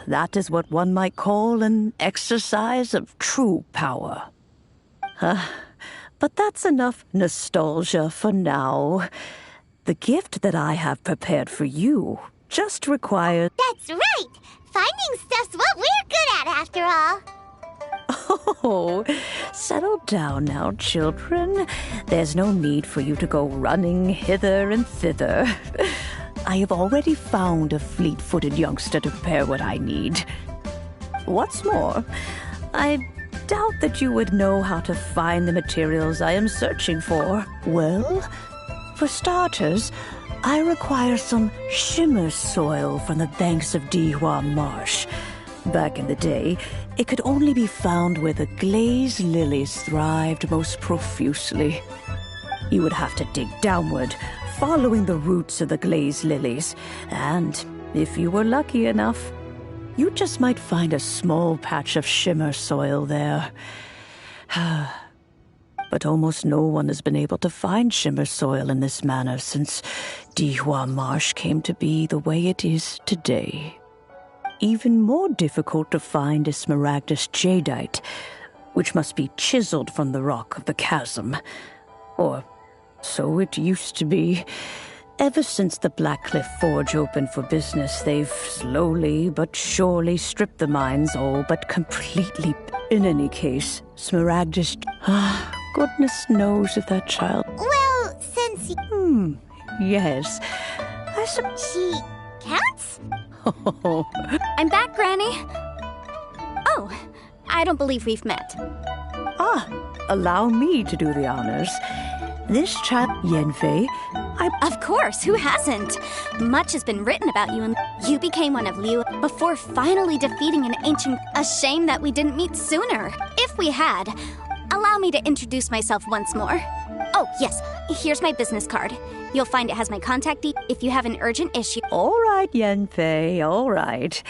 [SPEAKER 16] That is what one might call an exercise of true power. But that's enough nostalgia for now. The gift that I have prepared for you just requires...
[SPEAKER 1] That's right! Finding stuff's what we're good at, after all.
[SPEAKER 16] Oh, settle down now, children. There's no need for you to go running hither and thither. I have already found a fleet-footed youngster to prepare what I need. What's more, I doubt that you would know how to find the materials I am searching for. Well, for starters, I require some shimmer soil from the banks of Dihua Marsh. Back in the day, it could only be found where the glazed lilies thrived most profusely. You would have to dig downward, following the roots of the glazed lilies, and if you were lucky enough, you just might find a small patch of shimmer soil there. But almost no one has been able to find shimmer soil in this manner since Dihua Marsh came to be the way it is today. Even more difficult to find is smaragdus jadeite, which must be chiseled from the rock of the chasm. Or so it used to be. Ever since the Blackcliff Forge opened for business, they've slowly but surely stripped the mines all but completely. In any case, smaragdus... goodness knows if that child...
[SPEAKER 1] Well, since...
[SPEAKER 16] Yes.
[SPEAKER 1] She counts?
[SPEAKER 17] I'm back, Granny. Oh, I don't believe we've met.
[SPEAKER 16] Allow me to do the honors. This child, Yanfei,
[SPEAKER 17] Of course, who hasn't? Much has been written about you, and you became one of Liyue before finally defeating an ancient... A shame that we didn't meet sooner. If we had, allow me to introduce myself once more. Oh, yes, here's my business card. You'll find it has my contact details if you have an urgent issue.
[SPEAKER 16] All right, Yanfei, all right.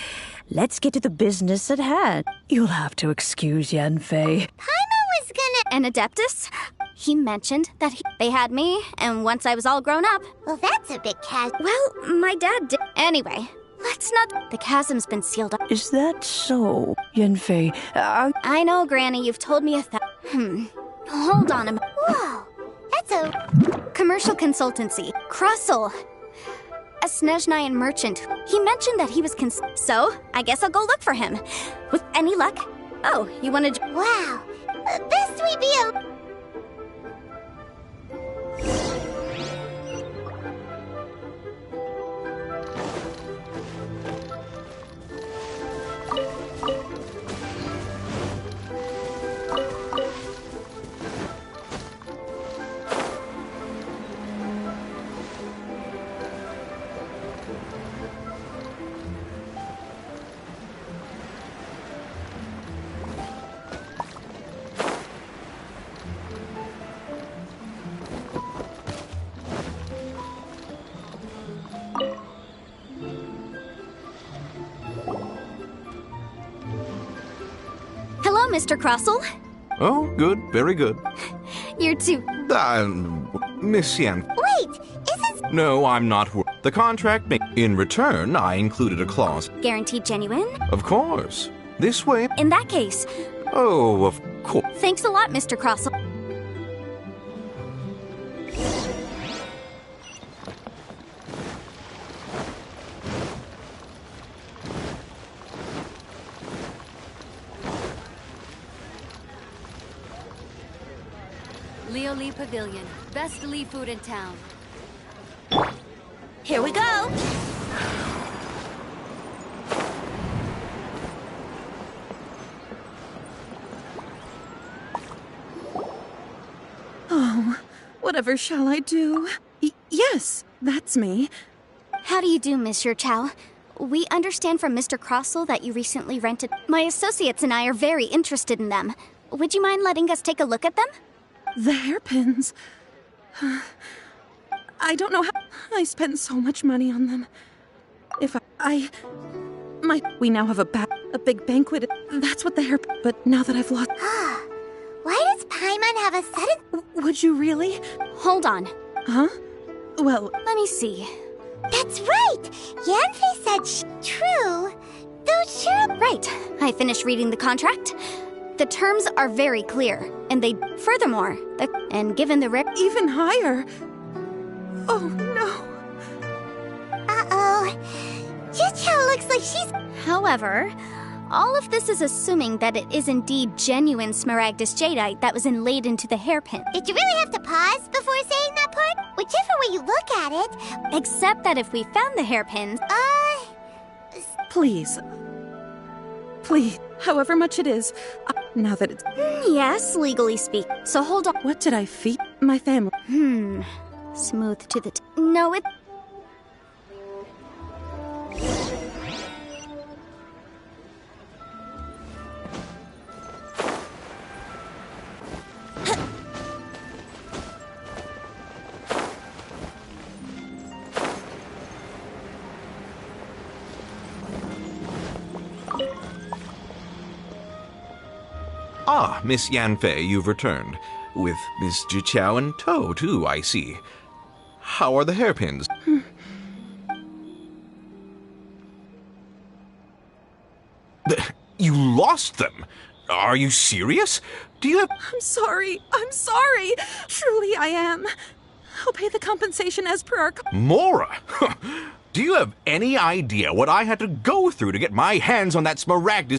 [SPEAKER 16] Let's get to the business at hand. You'll have to excuse Yanfei.
[SPEAKER 1] Paimon was gonna...
[SPEAKER 17] An adeptus? He mentioned that they had me, and once I was all grown up...
[SPEAKER 1] Well, that's a bit
[SPEAKER 17] Well, my dad did... Anyway, let's not... The chasm's been sealed up.
[SPEAKER 16] Is that so, Yanfei?
[SPEAKER 17] I know, Granny, you've told me Hold on a moment.
[SPEAKER 1] Whoa, that's a...
[SPEAKER 17] Commercial consultancy. Crustle. a Snezhnayan merchant. He mentioned that he was so I guess I'll go look for him. With any luck? Oh, you wanted...
[SPEAKER 1] Wow. Best we be a...
[SPEAKER 17] Hello, Mr. Crossell.
[SPEAKER 3] Oh, good, very good.
[SPEAKER 17] You're too...
[SPEAKER 3] Miss Yan.
[SPEAKER 1] Wait, isn't...
[SPEAKER 3] No, I'm not. The contract in return, I included a clause.
[SPEAKER 17] Guaranteed genuine?
[SPEAKER 3] Of course. This way.
[SPEAKER 17] In that case...
[SPEAKER 3] Oh, of course.
[SPEAKER 17] Thanks a lot, Mr. Crossell.
[SPEAKER 18] Leo Lee Pavilion. Best Lee food in town.
[SPEAKER 1] Here we go!
[SPEAKER 11] Oh, whatever shall I do? Yes, that's me.
[SPEAKER 17] How do you do, Monsieur Chow? We understand from Mr. Crossell that you recently rented... My associates and I are very interested in them. Would you mind letting us take a look at them?
[SPEAKER 11] The hairpins. I don't know how... I spent so much money on them. If we now have a big banquet. That's what the hair... But now that I've lost...
[SPEAKER 1] Why does Paimon have a sudden...
[SPEAKER 11] Would you really?
[SPEAKER 17] Hold on.
[SPEAKER 11] Huh? Well...
[SPEAKER 17] Let me see.
[SPEAKER 1] That's right! Yanfei said true. Though sure...
[SPEAKER 17] Right. I finished reading the contract. The terms are very clear, and they... Furthermore, and given the...
[SPEAKER 11] Even higher. Oh, no.
[SPEAKER 1] Uh-oh. Jichao looks like she's...
[SPEAKER 17] However, all of this is assuming that it is indeed genuine Smaragdus jadeite that was inlaid into the hairpin.
[SPEAKER 1] Did you really have to pause before saying that part? Whichever way you look at it.
[SPEAKER 17] Except that if we found the hairpins...
[SPEAKER 11] Please. Please. However much it is. Now that it's...
[SPEAKER 17] Yes, legally speak. So hold on.
[SPEAKER 11] What did I feed? My family.
[SPEAKER 17] Smooth to the... No, it...
[SPEAKER 3] Ah, Miss Yanfei, you've returned. With Miss Jichao in tow, too, I see. How are the hairpins? You lost them? Are you serious? Do you have...
[SPEAKER 11] I'm sorry. Truly I am. I'll pay the compensation as per our...
[SPEAKER 3] Mora! Do you have any idea what I had to go through to get my hands on that Smaragdus?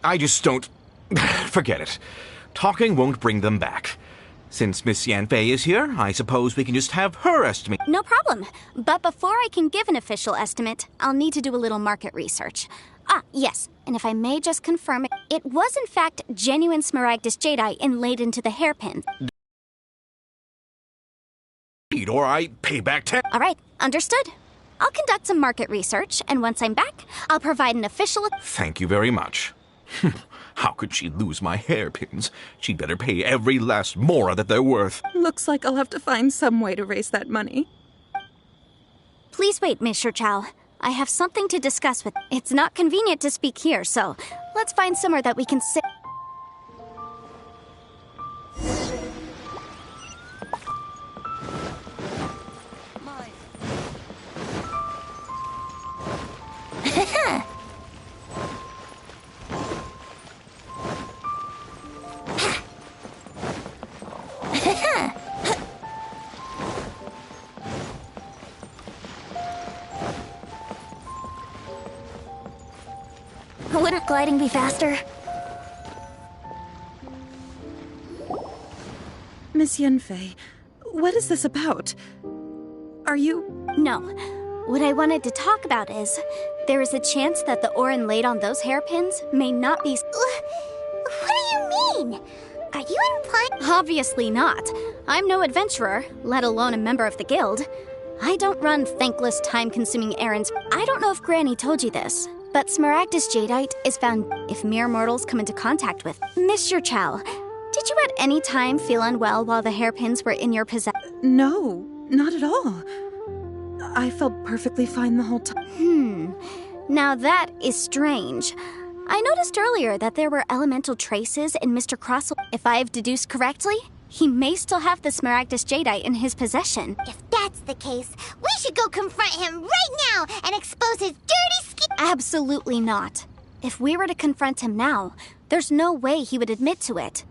[SPEAKER 3] I just don't... Forget it. Talking won't bring them back. Since Miss Yanfei is here, I suppose we can just have her estimate.
[SPEAKER 17] No problem. But before I can give an official estimate, I'll need to do a little market research. Yes. And if I may just confirm, it was in fact genuine Smaragdus jadeite inlaid into the hairpin.
[SPEAKER 3] Or I pay back 10...
[SPEAKER 17] All right. Understood. I'll conduct some market research, and once I'm back, I'll provide an official...
[SPEAKER 3] Thank you very much. How could she lose my hairpins? She'd better pay every last mora that they're worth.
[SPEAKER 11] Looks like I'll have to find some way to raise that money.
[SPEAKER 17] Please wait, Mr. Chow. I have something to discuss with... It's not convenient to speak here, so let's find somewhere that we can sit... gliding be faster?
[SPEAKER 11] Miss Yenfei, what is this about? Are you...
[SPEAKER 17] No. What I wanted to talk about is, there is a chance that the Orin laid on those hairpins may not be...
[SPEAKER 1] What do you mean? Are you implying...
[SPEAKER 17] Obviously not. I'm no adventurer, let alone a member of the guild. I don't run thankless, time-consuming errands. I don't know if Granny told you this, but Smaragdus Jadeite is found if mere mortals come into contact with. Mr. Chow, did you at any time feel unwell while the hairpins were in your possession?
[SPEAKER 11] No, not at all. I felt perfectly fine the whole time.
[SPEAKER 17] Now that is strange. I noticed earlier that there were elemental traces in Mr. Crossel. If I have deduced correctly, he may still have the Smaragdus Jadeite in his possession.
[SPEAKER 1] If that's the case, we should go confront him right now and expose his dirty skin.
[SPEAKER 17] Absolutely not. If we were to confront him now, there's no way he would admit to it.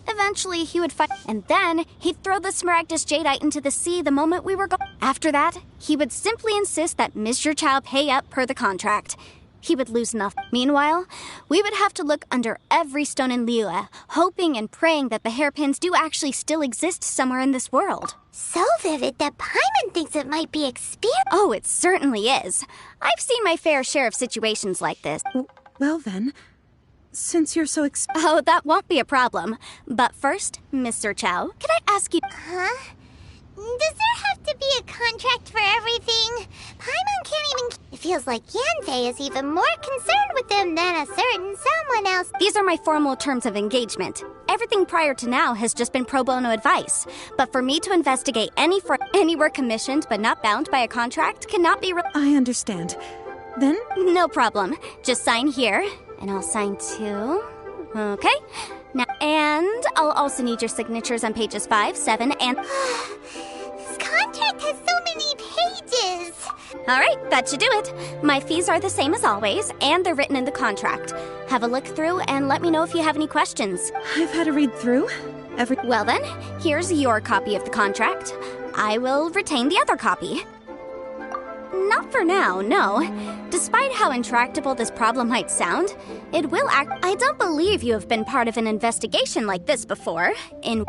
[SPEAKER 17] Eventually, he would fight, and then he'd throw the Smaragdus Jadeite into the sea the moment we were gone. After that, he would simply insist that Mr. Chow pay up per the contract. He would lose nothing. Meanwhile, we would have to look under every stone in Liyue, hoping and praying that the hairpins do actually still exist somewhere in this world.
[SPEAKER 1] So vivid that Paimon thinks it might be experience.
[SPEAKER 17] Oh, it certainly is. I've seen my fair share of situations like this.
[SPEAKER 11] Well then, since you're so
[SPEAKER 17] Oh, that won't be a problem. But first, Mr. Chow, can I ask you...
[SPEAKER 1] Huh? Does there have to be a contract for everything? Paimon can't even... It feels like Yanfei is even more concerned with them than a certain someone else.
[SPEAKER 17] These are my formal terms of engagement. Everything prior to now has just been pro bono advice. But for me to investigate any work commissioned but not bound by a contract cannot be...
[SPEAKER 11] I understand. Then?
[SPEAKER 17] No problem. Just sign here, and I'll sign too. Okay. Now, and I'll also need your signatures on pages 5, 7, and...
[SPEAKER 1] This contract has so many pages!
[SPEAKER 17] Alright, that should do it. My fees are the same as always, and they're written in the contract. Have a look through and let me know if you have any questions.
[SPEAKER 11] I've had a read through.
[SPEAKER 17] Well then, here's your copy of the contract. I will retain the other copy. Not for now, no. Despite how intractable this problem might sound, it will act... I don't believe you have been part of an investigation like this before,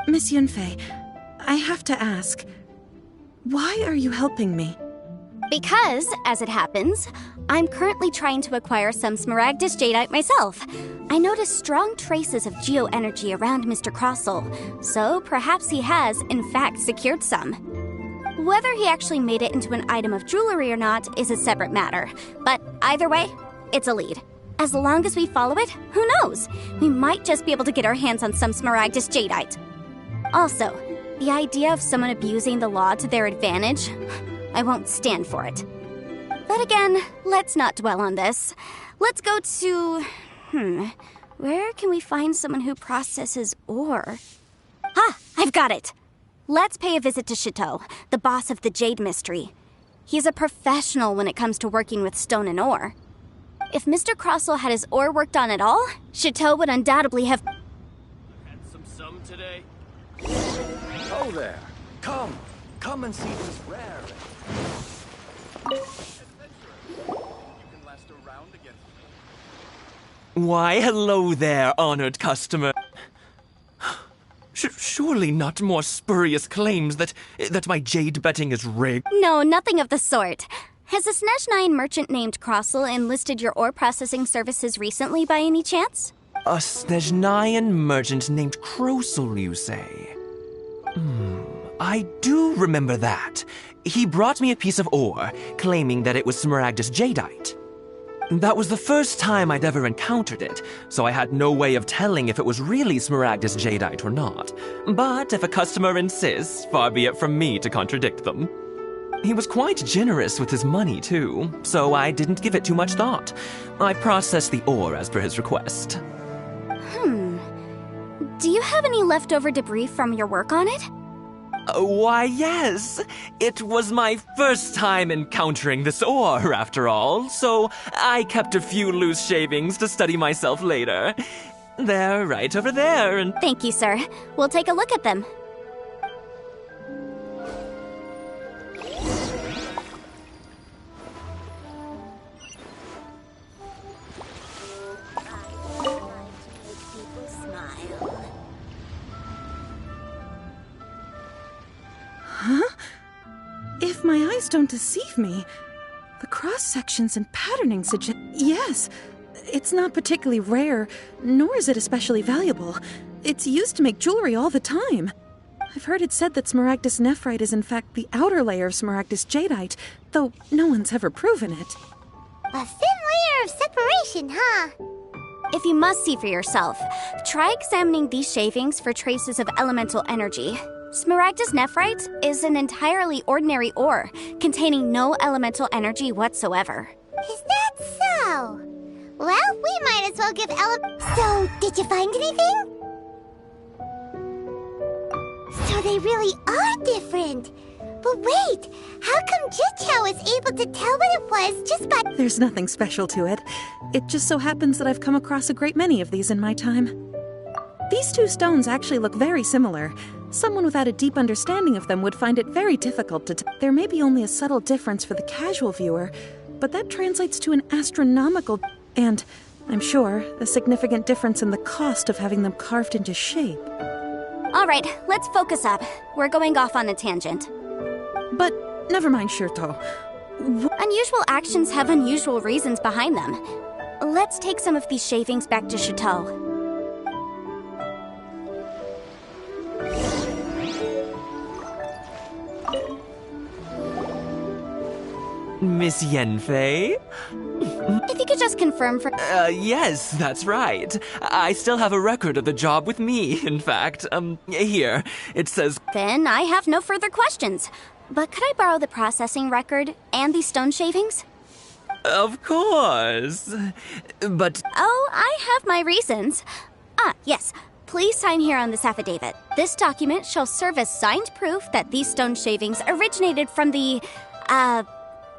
[SPEAKER 11] Miss Yunfei, I have to ask, why are you helping me?
[SPEAKER 17] Because, as it happens, I'm currently trying to acquire some Smaragdus Jadeite myself. I noticed strong traces of geoenergy around Mr. Crossel, so perhaps he has, in fact, secured some. Whether he actually made it into an item of jewelry or not is a separate matter, but either way, it's a lead. As long as we follow it, who knows? We might just be able to get our hands on some Smaragdus Jadeite. Also, the idea of someone abusing the law to their advantage, I won't stand for it. But again, let's not dwell on this. Let's go to... where can we find someone who processes ore? Ah, I've got it! Let's pay a visit to Chateau, the boss of the Jade Mystery. He's a professional when it comes to working with stone and ore. If Mr. Crossel had his ore worked on at all, Chateau would undoubtedly have...
[SPEAKER 13] Had some sum today? Oh there! Come and see who's rare.
[SPEAKER 19] Why, hello there, honored customer. Surely not more spurious claims that my jade betting is rigged?
[SPEAKER 17] No, nothing of the sort. Has a Snezhnayan merchant named Crossel enlisted your ore processing services recently by any chance?
[SPEAKER 19] A Snezhnayan merchant named Crossel, you say? I do remember that. He brought me a piece of ore, claiming that it was Smaragdus Jadeite. That was the first time I'd ever encountered it, so I had no way of telling if it was really Smaragdus Jadeite or not. But if a customer insists, far be it from me to contradict them. He was quite generous with his money, too, so I didn't give it too much thought. I processed the ore as per his request.
[SPEAKER 17] Do you have any leftover debris from your work on it?
[SPEAKER 19] Why, yes. It was my first time encountering this ore, after all, so I kept a few loose shavings to study myself later. They're right over there, and...
[SPEAKER 17] Thank you, sir. We'll take a look at them.
[SPEAKER 1] while.
[SPEAKER 11] Huh? If my eyes don't deceive me, the cross-sections and patterning suggest... Yes, it's not particularly rare, nor is it especially valuable. It's used to make jewelry all the time. I've heard it said that Smaragdus nephrite is in fact the outer layer of Smaragdus jadeite, though no one's ever proven it.
[SPEAKER 1] A thin layer of separation, huh?
[SPEAKER 17] If you must see for yourself, try examining these shavings for traces of elemental energy. Smaragdus nephrite is an entirely ordinary ore, containing no elemental energy whatsoever.
[SPEAKER 1] Is that so? Well, we might as well give So, did you find anything? So they really are different. But wait, how come Jichao was able to tell what it was just by...
[SPEAKER 11] There's nothing special to it. It just so happens that I've come across a great many of these in my time. These two stones actually look very similar. Someone without a deep understanding of them would find it very difficult to tell. There may be only a subtle difference for the casual viewer, but that translates to an astronomical... And, I'm sure, a significant difference in the cost of having them carved into shape.
[SPEAKER 17] All right, let's focus up. We're going off on a tangent.
[SPEAKER 11] But never mind, Shirto.
[SPEAKER 17] Unusual actions have unusual reasons behind them. Let's take some of these shavings back to Chateau.
[SPEAKER 19] Miss Yanfei?
[SPEAKER 17] If you could just confirm for...
[SPEAKER 19] Yes, that's right. I still have a record of the job with me, in fact. Here. It says...
[SPEAKER 17] Then I have no further questions. But could I borrow the processing record and these stone shavings?
[SPEAKER 19] Of course. But...
[SPEAKER 17] Oh, I have my reasons. Yes. Please sign here on this affidavit. This document shall serve as signed proof that these stone shavings originated from the...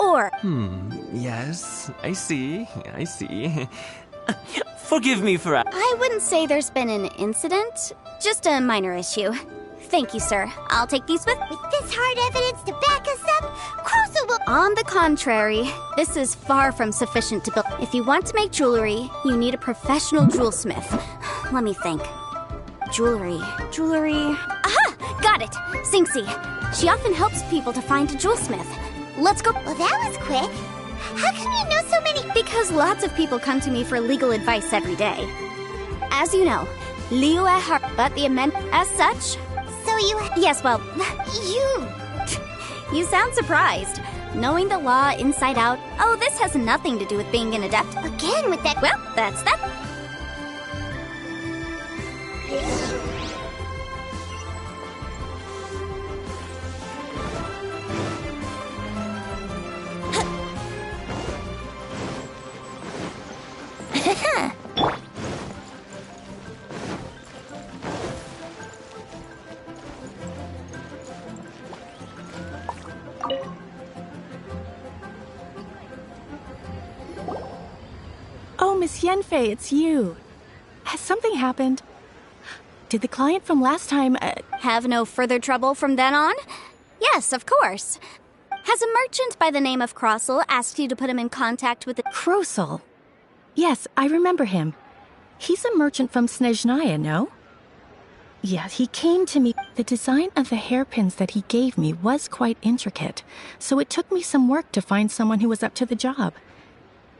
[SPEAKER 17] ore.
[SPEAKER 19] Yes, I see. Forgive me for...
[SPEAKER 17] I wouldn't say there's been an incident, just a minor issue. Thank you, sir. I'll take these with...
[SPEAKER 1] With this hard evidence to back us up, Crusoe will...
[SPEAKER 17] On the contrary, this is far from sufficient to build... If you want to make jewelry, you need a professional jewelsmith. Let me think. Jewelry... Aha! Got it! Xingxi. She often helps people to find a jewelsmith. Let's go...
[SPEAKER 1] Well, that was quick. How come you know so many...
[SPEAKER 17] Because lots of people come to me for legal advice every day. As you know, Liyue Harbor, but the amendment as such...
[SPEAKER 1] So you...
[SPEAKER 17] Yes, well... You sound surprised. Knowing the law inside out... Oh, this has nothing to do with being an adept.
[SPEAKER 1] Again with that...
[SPEAKER 17] Well, that's that.
[SPEAKER 20] Oh, Miss Yanfei, it's you. Has something happened? Did the client from last time...
[SPEAKER 17] Have no further trouble from then on? Yes, of course. Has a merchant by the name of Crossel asked you to put him in contact with the...
[SPEAKER 20] Crossel? Yes, I remember him. He's a merchant from Snezhnaya, no? Yes, he came to me. The design of the hairpins that he gave me was quite intricate, so it took me some work to find someone who was up to the job.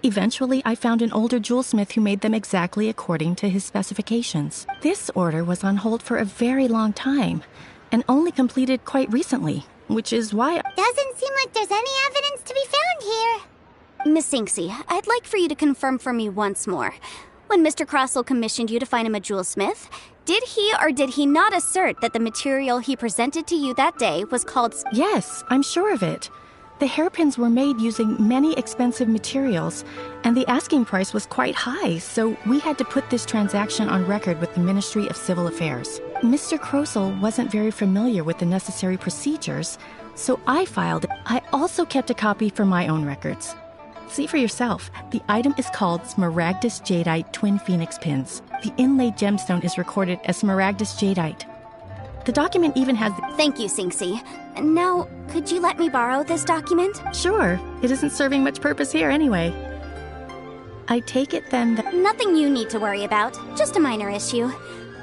[SPEAKER 20] Eventually, I found an older jewelsmith who made them exactly according to his specifications. This order was on hold for a very long time, and only completed quite recently, which is why...
[SPEAKER 1] Doesn't seem like there's any evidence to be found here.
[SPEAKER 17] Miss Xingxi, I'd like for you to confirm for me once more. When Mr. Crossel commissioned you to find him a jewelsmith, did he or did he not assert that the material he presented to you that day was called...
[SPEAKER 20] Yes, I'm sure of it. The hairpins were made using many expensive materials, and the asking price was quite high, so we had to put this transaction on record with the Ministry of Civil Affairs. Mr. Crossel wasn't very familiar with the necessary procedures, so I filed it. I also kept a copy for my own records. See for yourself, the item is called Smaragdus Jadeite Twin Phoenix Pins. The inlaid gemstone is recorded as Smaragdus Jadeite. The document even has...
[SPEAKER 17] Thank you, Xingxi. Now, could you let me borrow this document?
[SPEAKER 20] Sure. It isn't serving much purpose here anyway. I take it then that...
[SPEAKER 17] Nothing you need to worry about. Just a minor issue.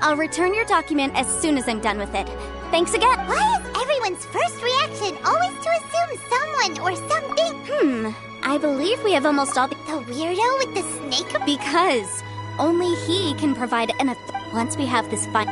[SPEAKER 17] I'll return your document as soon as I'm done with it. Thanks again.
[SPEAKER 1] Why is everyone's first reaction always to assume someone or something?
[SPEAKER 17] I believe we have almost all
[SPEAKER 1] The weirdo with the snake?
[SPEAKER 17] Because only he can provide an once we have this fun.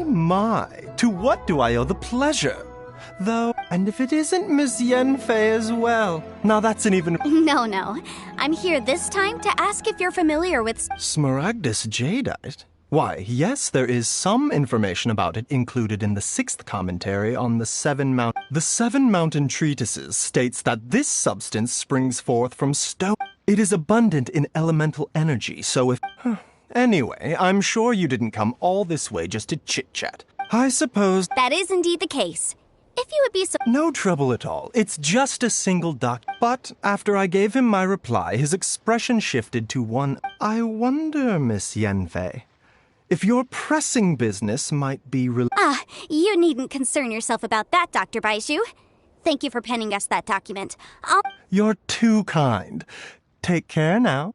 [SPEAKER 21] My, to what do I owe the pleasure? Though, and if it isn't Miss Yenfei as well. Now that's an even...
[SPEAKER 17] No. I'm here this time to ask if you're familiar with...
[SPEAKER 21] Smaragdus jadeite? Why, yes, there is some information about it included in the 6th commentary on the Seven Mountain Treatises states that this substance springs forth from stone. It is abundant in elemental energy, so if... Anyway, I'm sure you didn't come all this way just to chit-chat. I suppose...
[SPEAKER 17] That is indeed the case. If you would be so...
[SPEAKER 21] No trouble at all. It's just a single doc. But after I gave him my reply, his expression shifted to one... I wonder, Miss Yenfei, if your pressing business might be...
[SPEAKER 17] You needn't concern yourself about that, Dr. Baizhu. Thank you for penning us that document.
[SPEAKER 21] You're too kind. Take care now.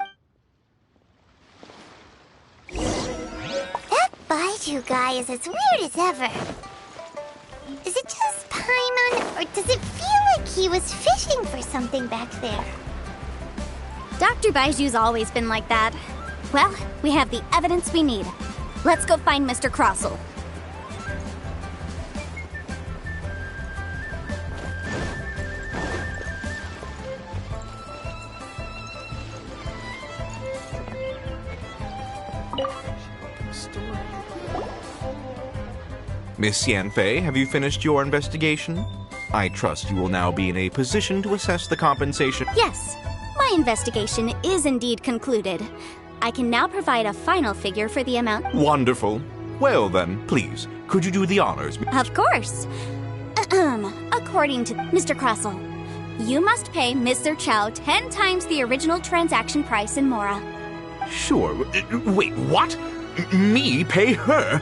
[SPEAKER 1] That Baizhu guy is as weird as ever. Is it just Paimon, or does it feel like he was fishing for something back there?
[SPEAKER 17] Dr. Baiju's always been like that. Well, we have the evidence we need. Let's go find Mr. Crossell.
[SPEAKER 3] Miss Yanfei, have you finished your investigation? I trust you will now be in a position to assess the compensation.
[SPEAKER 17] Yes, my investigation is indeed concluded. I can now provide a final figure for the amount.
[SPEAKER 3] Wonderful. Well then, please, could you do the honors?
[SPEAKER 17] Of course. According to Mr. Crossell, you must pay Mr. Chow 10 times the original transaction price in Mora.
[SPEAKER 3] Sure. Wait, what? Me pay her?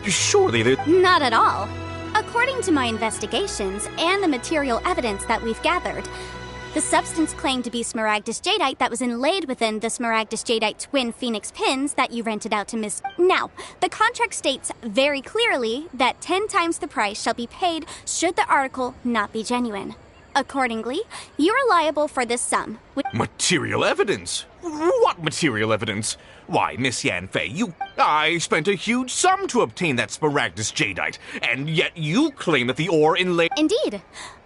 [SPEAKER 3] Surely they...
[SPEAKER 17] Not at all. According to my investigations and the material evidence that we've gathered, the substance claimed to be Smaragdus jadeite that was inlaid within the Smaragdus jadeite twin phoenix pins that you rented out to Miss... Now, the contract states very clearly that 10 times the price shall be paid should the article not be genuine. Accordingly, you are liable for this sum.
[SPEAKER 3] Material evidence? What material evidence? Why, Miss Yanfei, I spent a huge sum to obtain that Smaragdus jadeite, and yet you claim that the ore inlaid...
[SPEAKER 17] Indeed.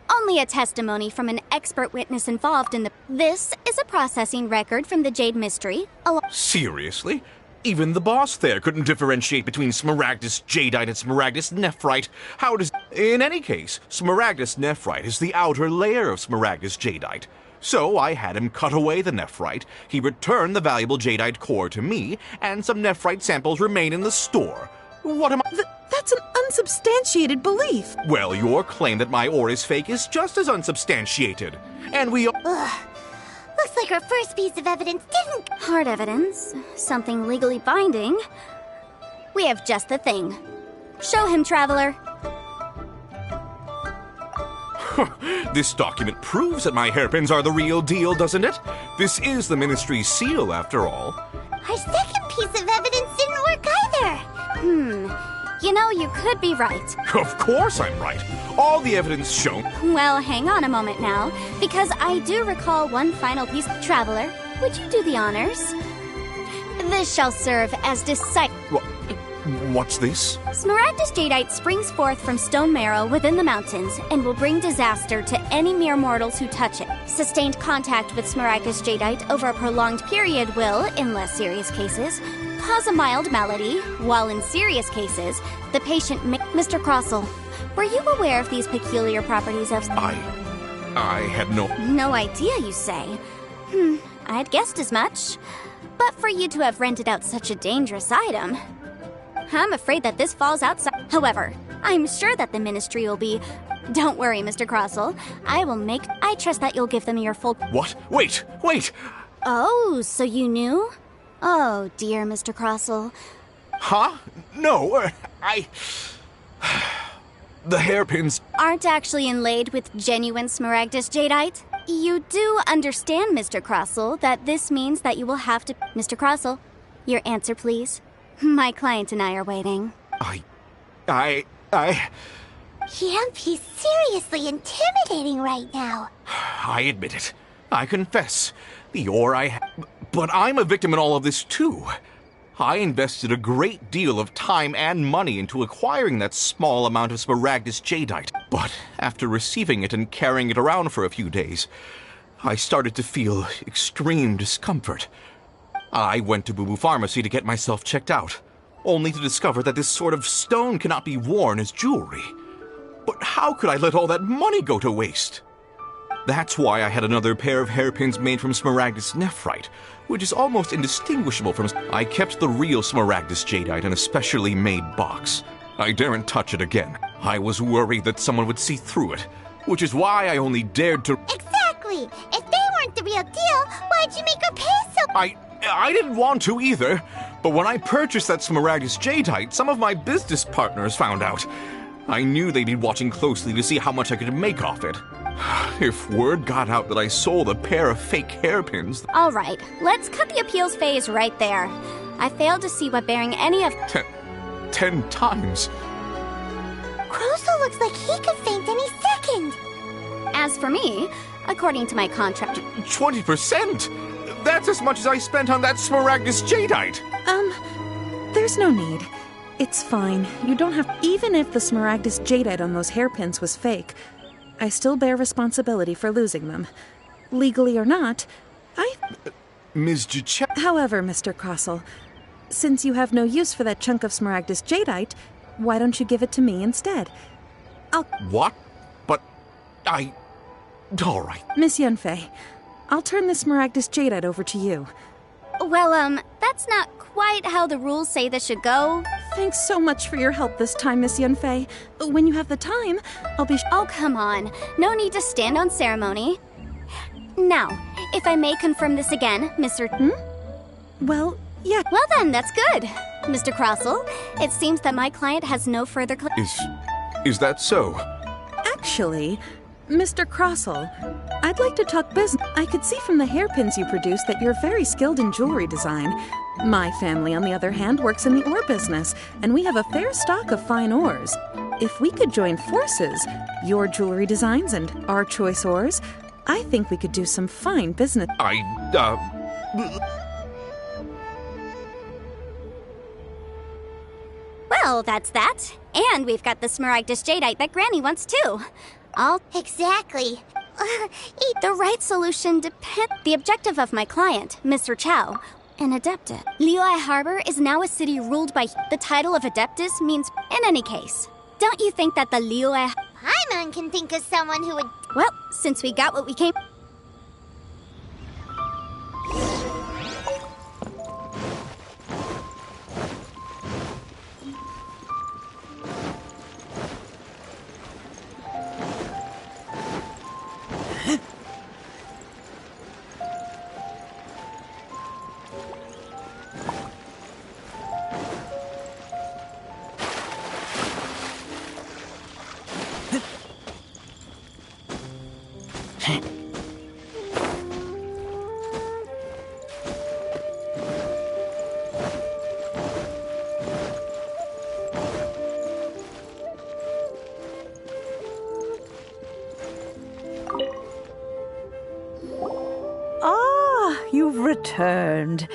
[SPEAKER 17] Only a testimony from an expert witness involved in the... This is a processing record from the Jade Mystery.
[SPEAKER 3] Seriously? Even the boss there couldn't differentiate between Smaragdus jadeite and Smaragdus nephrite. How does... In any case, Smaragdus nephrite is the outer layer of Smaragdus jadeite. So I had him cut away the nephrite, he returned the valuable jadeite core to me, and some nephrite samples remain in the store. What am I...
[SPEAKER 11] That's an unsubstantiated belief.
[SPEAKER 3] Well, your claim that my ore is fake is just as unsubstantiated. And we...
[SPEAKER 1] Looks like our first piece of evidence didn't...
[SPEAKER 17] Hard evidence. Something legally binding. We have just the thing. Show him, Traveler.
[SPEAKER 3] This document proves that my hairpins are the real deal, doesn't it? This is the Ministry's seal, after all.
[SPEAKER 1] Our second piece of evidence didn't work either.
[SPEAKER 17] You know, you could be right.
[SPEAKER 3] Of course I'm right. All the evidence shown...
[SPEAKER 17] Well, hang on a moment now, because I do recall one final piece. Traveler, would you do the honors? This shall serve as decisive...
[SPEAKER 3] What's this?
[SPEAKER 17] Smaragdus jadeite springs forth from stone marrow within the mountains and will bring disaster to any mere mortals who touch it. Sustained contact with Smaragdus jadeite over a prolonged period will, in less serious cases, cause a mild malady, while in serious cases, the patient may... Mr. Crossell, Were you aware of these peculiar properties of...
[SPEAKER 3] I had no...
[SPEAKER 17] No idea, you say? I'd guessed as much. But for you to have rented out such a dangerous item... I'm afraid that this falls outside... However, I'm sure that the Ministry will be... Don't worry, Mr. Crossell. I trust that you'll give them your full...
[SPEAKER 3] What? Wait!
[SPEAKER 17] Oh, so you knew? Oh, dear, Mr. Crossell.
[SPEAKER 3] Huh? No, The hairpins...
[SPEAKER 17] Aren't actually inlaid with genuine Smaragdus jadeite? You do understand, Mr. Crossell, that this means that you will have to... Mr. Crossell, your answer, please. My client and I are waiting.
[SPEAKER 1] He's seriously intimidating right now.
[SPEAKER 3] I admit it. I confess. The ore I have... But I'm a victim in all of this, too. I invested a great deal of time and money into acquiring that small amount of Smaragdus jadeite. But after receiving it and carrying it around for a few days, I started to feel extreme discomfort. I went to Boo Boo Pharmacy to get myself checked out, only to discover that this sort of stone cannot be worn as jewelry. But how could I let all that money go to waste? That's why I had another pair of hairpins made from Smaragdus nephrite, which is almost indistinguishable from... I kept the real Smaragdus jadeite in a specially made box. I daren't touch it again. I was worried that someone would see through it, which is why I only dared to...
[SPEAKER 1] Exactly! If they weren't the real deal, why'd you make her pay so...
[SPEAKER 3] I didn't want to either, but when I purchased that Smaragdus jadeite, some of my business partners found out. I knew they'd be watching closely to see how much I could make off it. If word got out that I sold a pair of fake hairpins...
[SPEAKER 17] All right, let's cut the appeals phase right there. I failed to see what bearing any of...
[SPEAKER 3] 10 times.
[SPEAKER 1] Crossell looks like he could faint any second.
[SPEAKER 17] As for me, according to my contract...
[SPEAKER 3] 20%? That's as much as I spent on that Smaragdus jadeite.
[SPEAKER 11] There's no need. It's fine. You don't have... Even if the Smaragdus jadeite on those hairpins was fake, I still bear responsibility for losing them. Legally or not,
[SPEAKER 3] Ms. J...
[SPEAKER 11] However, Mr. Crossell, since you have no use for that chunk of Smaragdus jadeite, why don't you give it to me instead?
[SPEAKER 3] What? But all right.
[SPEAKER 11] Miss Yunfei, I'll turn the Smaragdus jadeite over to you.
[SPEAKER 17] Well, that's not quite how the rules say this should go.
[SPEAKER 11] Thanks so much for your help this time, Miss Yunfei. When you have the time, I'll be...
[SPEAKER 17] Oh, come on. No need to stand on ceremony. Now, if I may confirm this again, Mr...
[SPEAKER 11] Well, yeah.
[SPEAKER 17] Well then, that's good. Mr. Crossell, it seems that my client has no further...
[SPEAKER 3] Is that so?
[SPEAKER 11] Actually, Mr. Crossell, I'd like to talk business. I could see from the hairpins you produce that you're very skilled in jewelry design. My family, on the other hand, works in the ore business, and we have a fair stock of fine ores. If we could join forces, your jewelry designs and our choice ores, I think we could do some fine business.
[SPEAKER 17] Well, that's that. And we've got the Smaragdus jadeite that Granny wants too.
[SPEAKER 1] Exactly.
[SPEAKER 17] The right solution depends... The objective of my client, Mr. Chow, an Adeptus. Liyue Harbor is now a city ruled by... The title of Adeptus means... In any case, don't you think that the Liyue...
[SPEAKER 1] Paimon can think of someone who would...
[SPEAKER 17] Well, since we got what we came...
[SPEAKER 16] You've returned.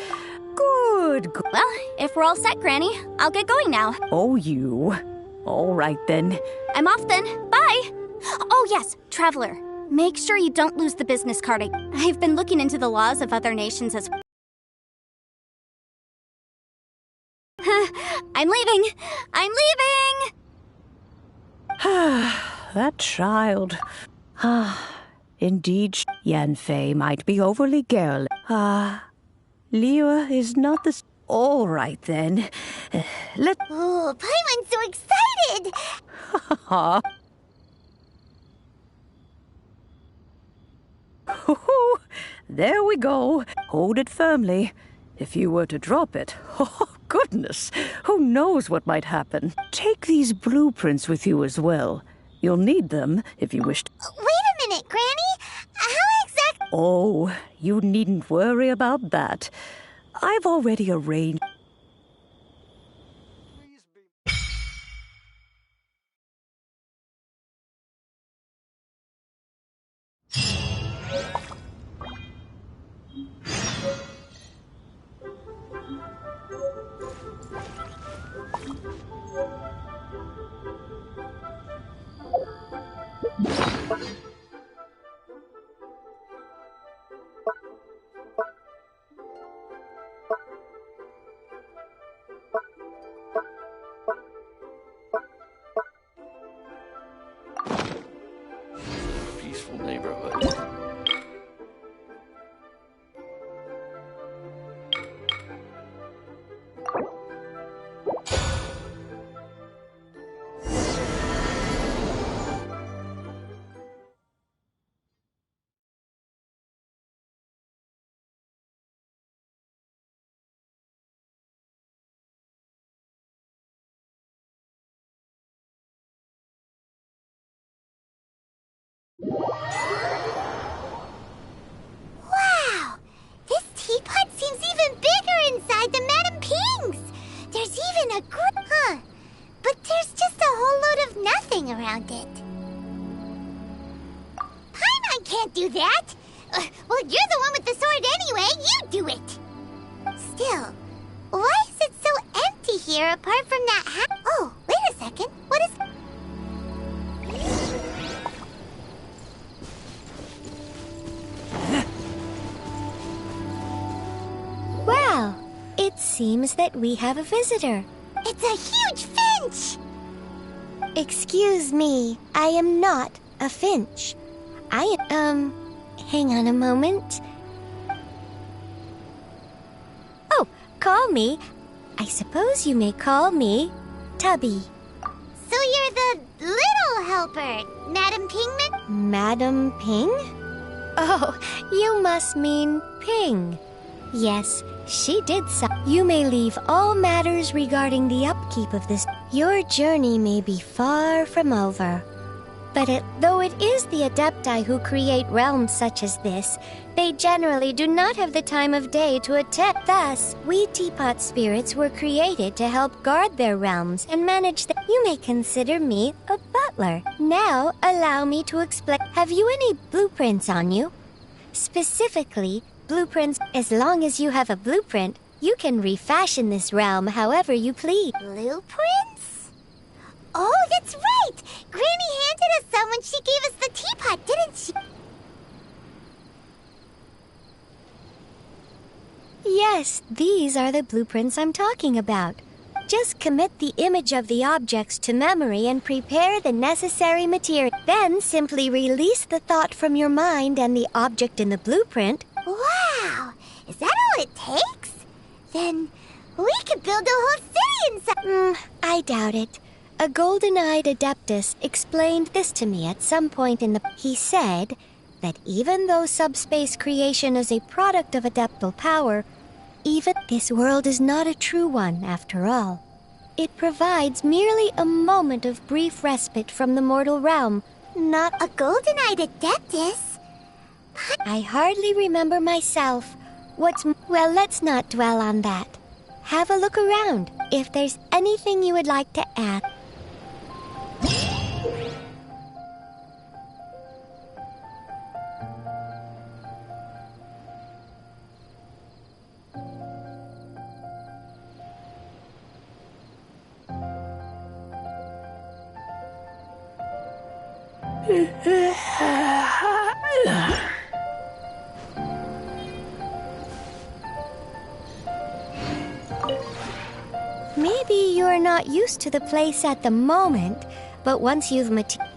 [SPEAKER 16] Good.
[SPEAKER 17] Well, if we're all set, Granny, I'll get going now.
[SPEAKER 16] Oh, you. All right, then.
[SPEAKER 17] I'm off then. Bye! Oh, yes, Traveler. Make sure you don't lose the business card. I've been looking into the laws of other nations as... I'm leaving! I'm leaving!
[SPEAKER 16] That child. Indeed, Yanfei might be overly girly. Liu is not the... All right, then.
[SPEAKER 1] Oh, Paimon's so excited!
[SPEAKER 16] There we go. Hold it firmly. If you were to drop it, oh, goodness, who knows what might happen. Take these blueprints with you as well. You'll need them if you wish to...
[SPEAKER 1] Wait a minute, Granny! How exactly...
[SPEAKER 16] Oh, you needn't worry about that. I've already arranged...
[SPEAKER 7] Peaceful neighborhood.
[SPEAKER 1] Wow! This teapot seems even bigger inside than Madame Ping's! There's even a Huh. But there's just a whole load of nothing around it. Paimon can't do that! Well, you're the one with the sword anyway, you do it! Still, why is it so empty here apart from that Oh, wait a second. What is...
[SPEAKER 22] Well, it seems that we have a visitor.
[SPEAKER 1] It's a huge finch!
[SPEAKER 22] Excuse me, I am not a finch. Hang on a moment. Oh, call me. I suppose you may call me Tubby.
[SPEAKER 1] So you're the little helper, Madame Pingman?
[SPEAKER 22] Madam Ping? Oh, you must mean Ping. Yes, she did so. You may leave all matters regarding the upkeep of this. Your journey may be far from over. But though it is the Adepti who create realms such as this, they generally do not have the time of day to attend. Thus, we teapot spirits were created to help guard their realms and manage them. You may consider me a butler. Now, allow me to explain. Have you any blueprints on you? Specifically, blueprints. As long as you have a blueprint, you can refashion this realm however you please.
[SPEAKER 1] Blueprints? Oh, that's right! Granny handed us some when she gave us the teapot, didn't she?
[SPEAKER 22] Yes, these are the blueprints I'm talking about. Just commit the image of the objects to memory and prepare the necessary material. Then simply release the thought from your mind and the object in the blueprint.
[SPEAKER 1] Wow! Is that all it takes? Then we could build a whole city inside.
[SPEAKER 22] I doubt it. A golden-eyed adeptus explained this to me at some point in the... He said that even though subspace creation is a product of adeptal power, even this world is not a true one, after all. It provides merely a moment of brief respite from the mortal realm.
[SPEAKER 1] Not a golden-eyed adeptus?
[SPEAKER 22] I hardly remember myself. Well, let's not dwell on that. Have a look around, if there's anything you would like to add. Maybe you're not used to the place at the moment, but once you've materialized...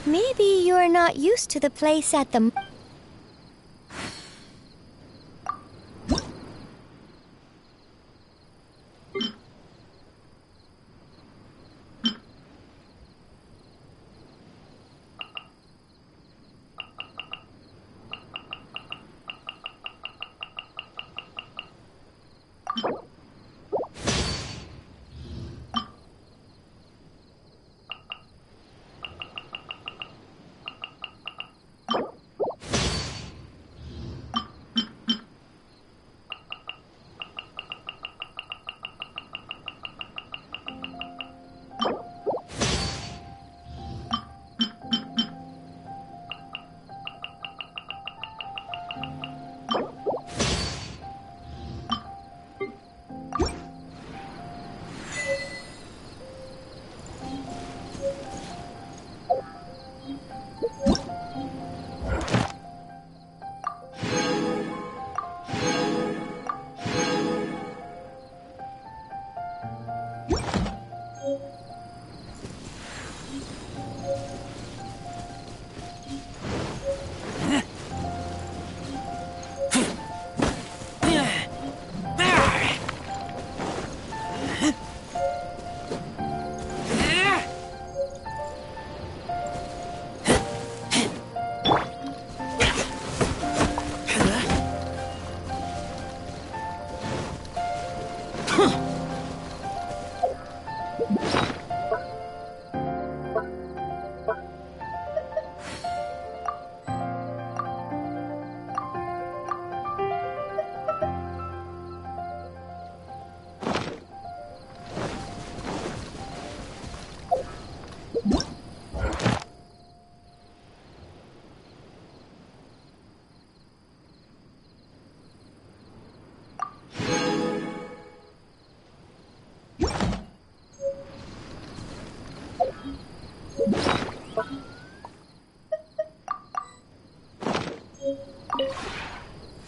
[SPEAKER 22] Maybe you're not used to the place at the...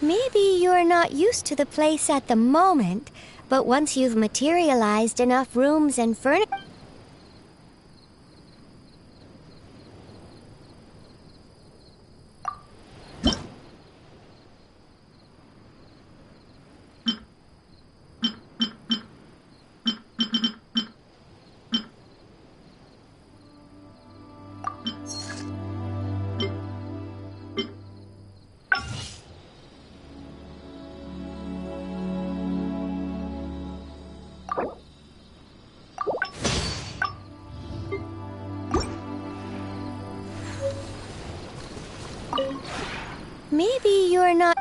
[SPEAKER 22] Maybe you're not used to the place at the moment, but once you've materialized enough rooms and furniture... Maybe you're not...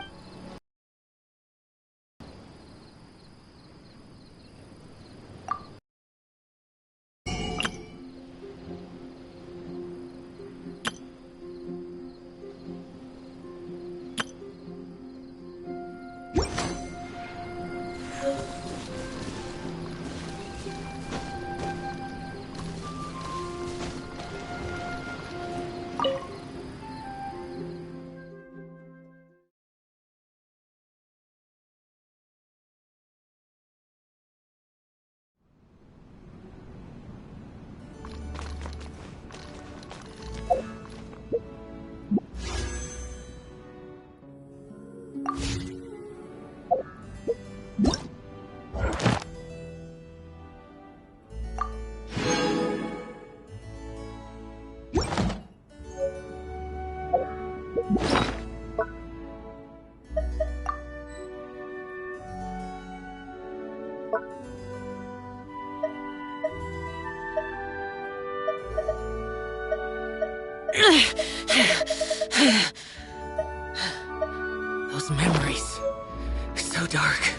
[SPEAKER 15] Those memories. So dark.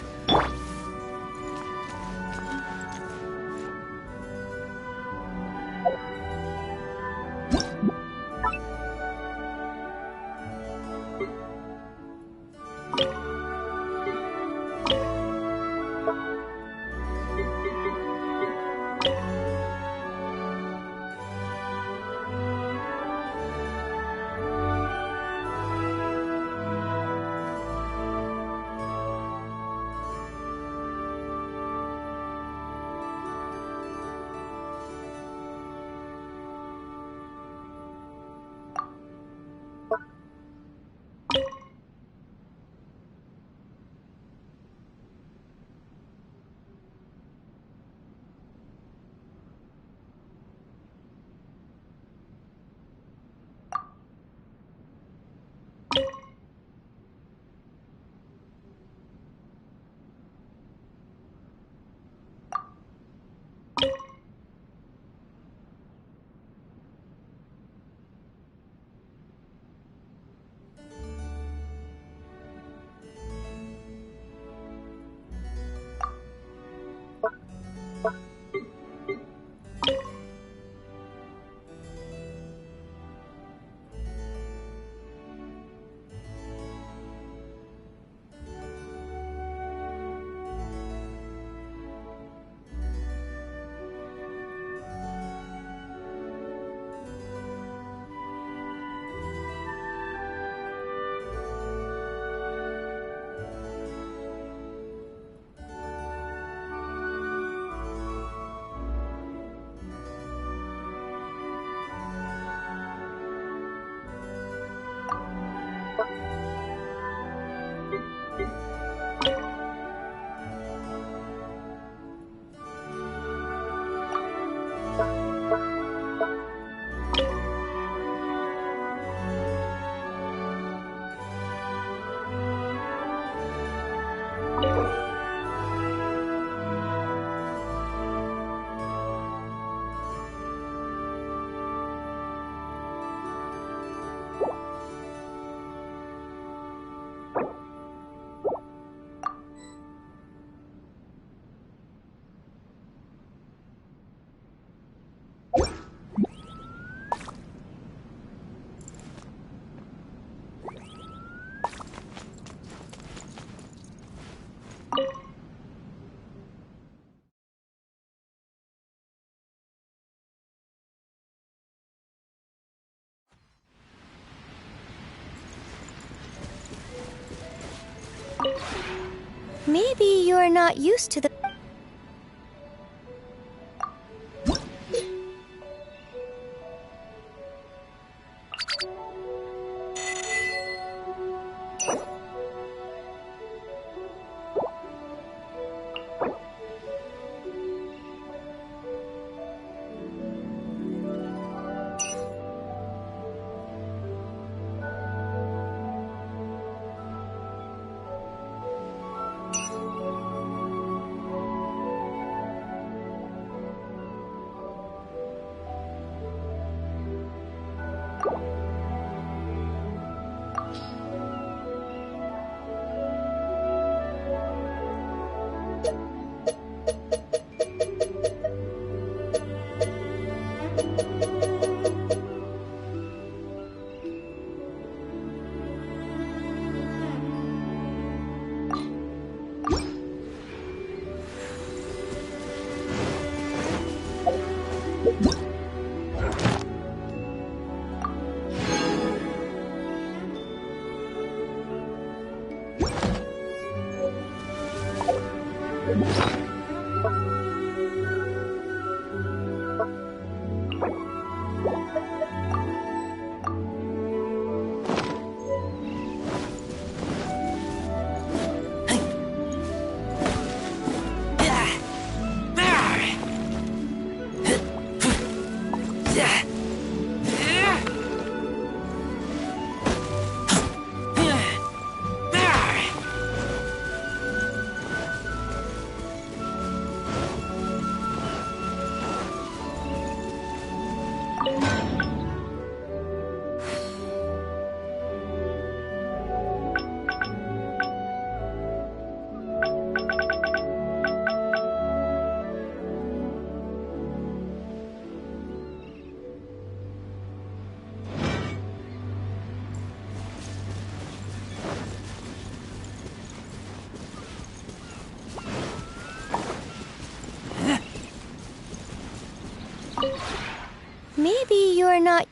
[SPEAKER 22] Maybe you're not used to the... Maybe you're not...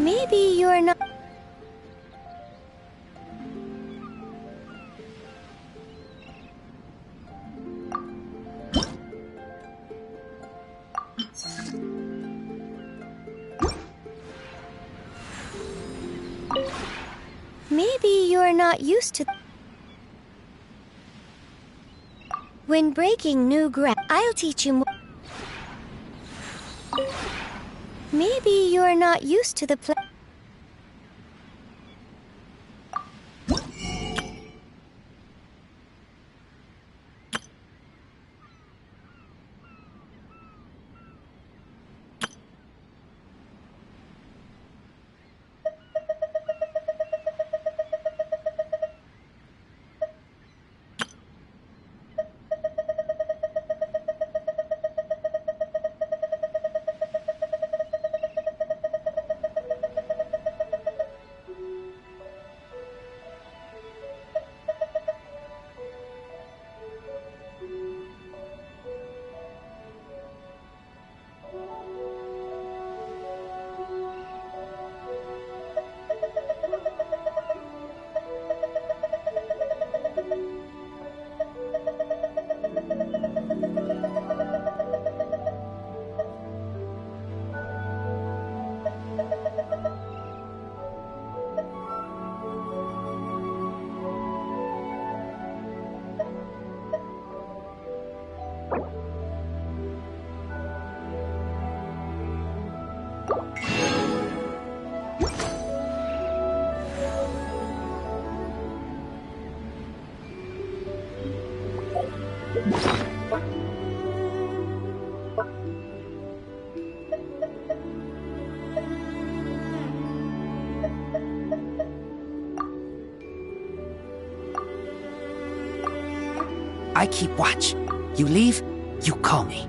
[SPEAKER 22] Maybe you're not... Maybe you're not used to... When breaking new ground, I'll teach you more. Maybe you're not used to the play.
[SPEAKER 19] I keep watch.
[SPEAKER 15] You leave, you call me.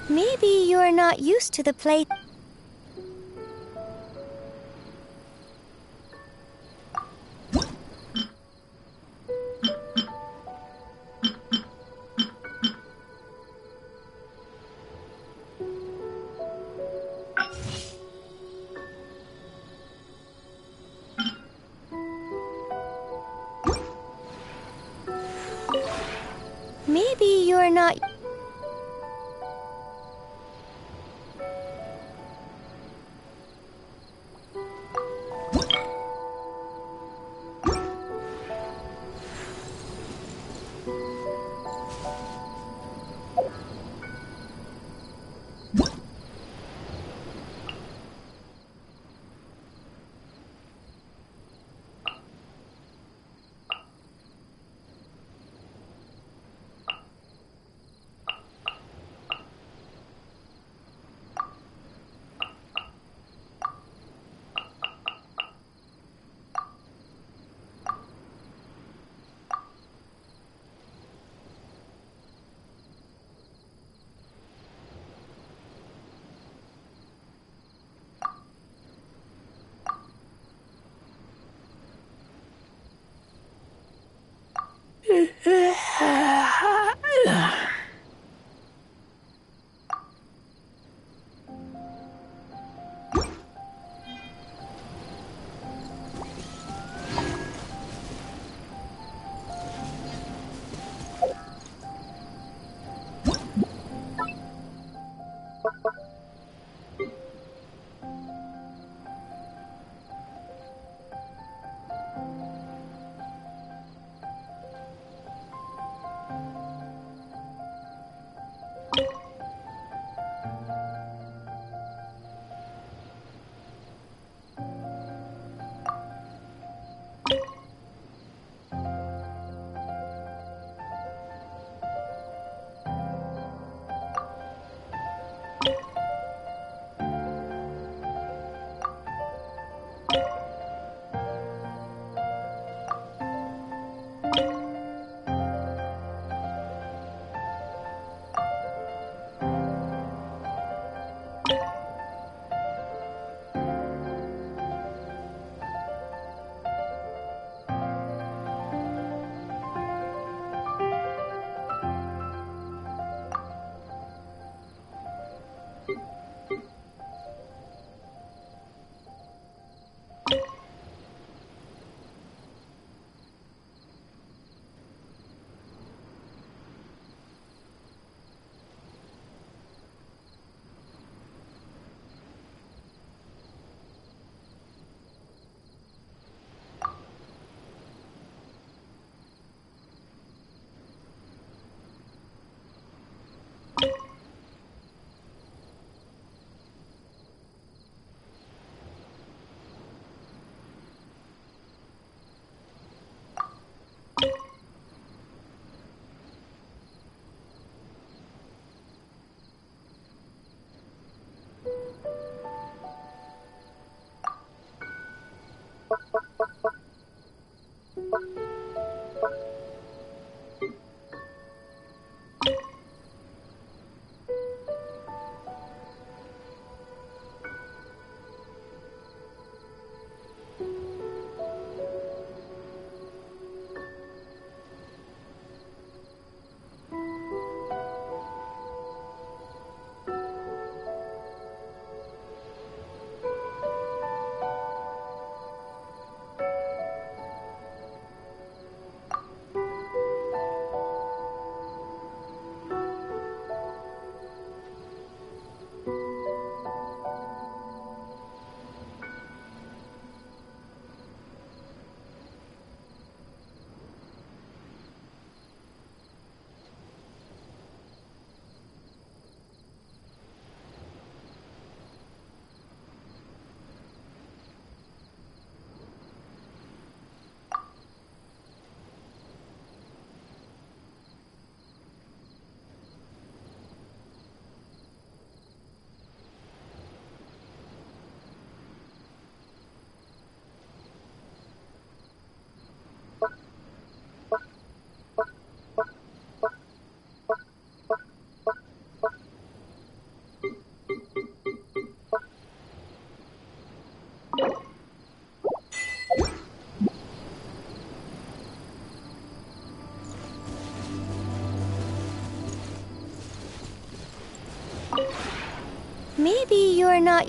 [SPEAKER 22] Maybe you're not used to the play. Maybe you're not. you're not...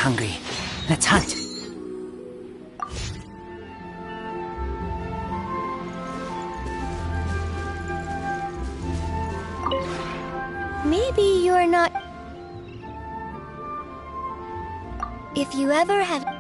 [SPEAKER 15] Hungry. Let's hunt.
[SPEAKER 22] Maybe you're not... If you ever had...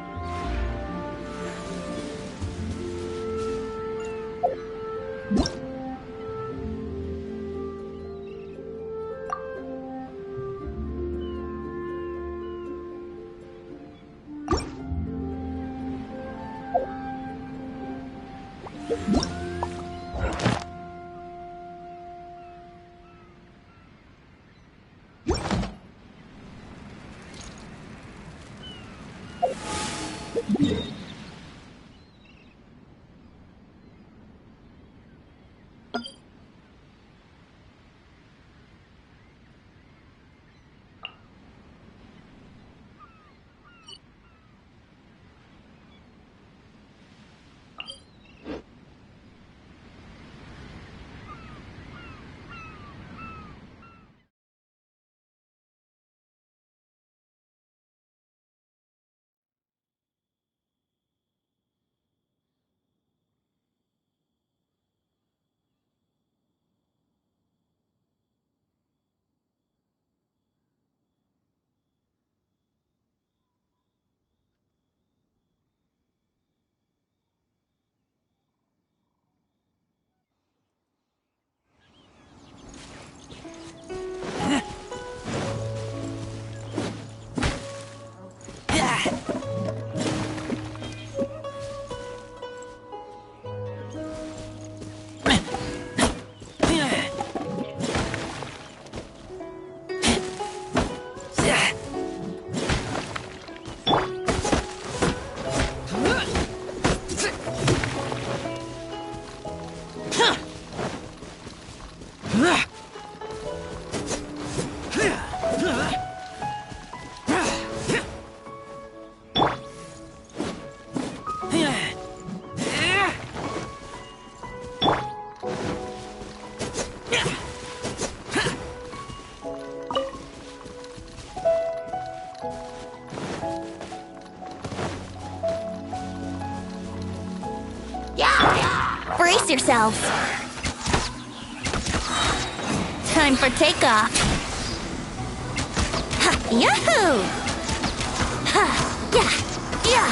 [SPEAKER 17] Brace yourselves. Time for takeoff. Ha, yahoo! Ha, yeah, yeah.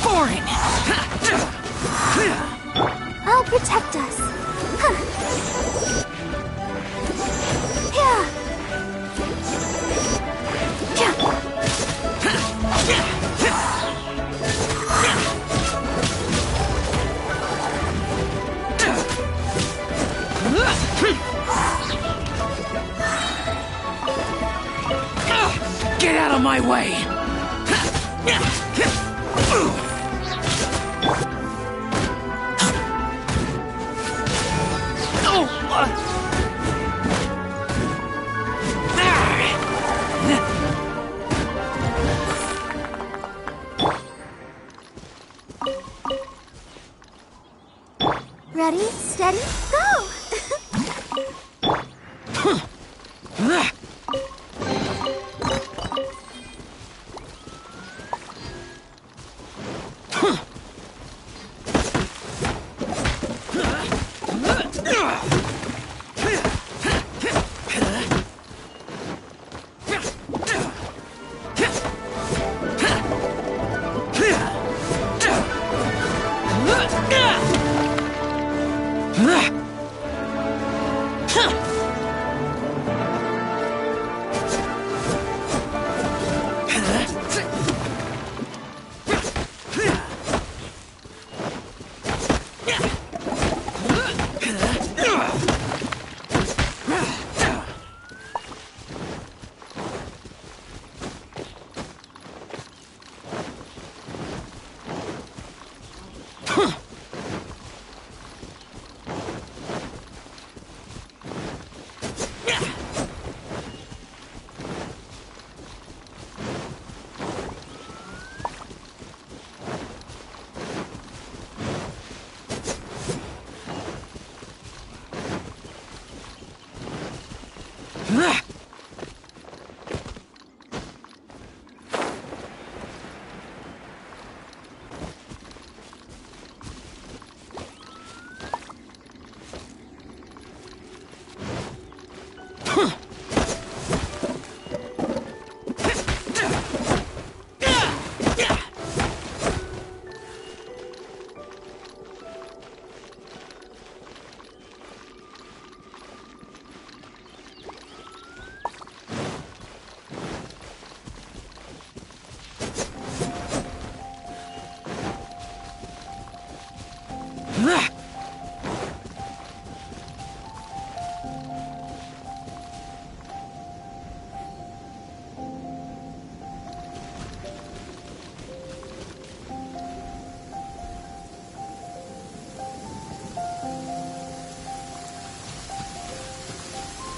[SPEAKER 19] Boring.
[SPEAKER 17] I'll protect us.
[SPEAKER 19] Get out of my way!
[SPEAKER 17] Ready, steady, go!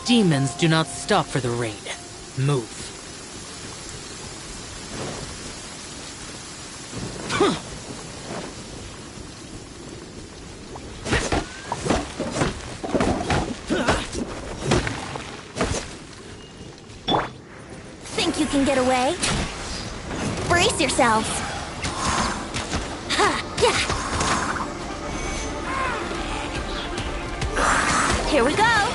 [SPEAKER 15] Demons do not stop for the raid. Move.
[SPEAKER 17] Think you can get away? Brace yourselves. Ha! Yeah! Here we go!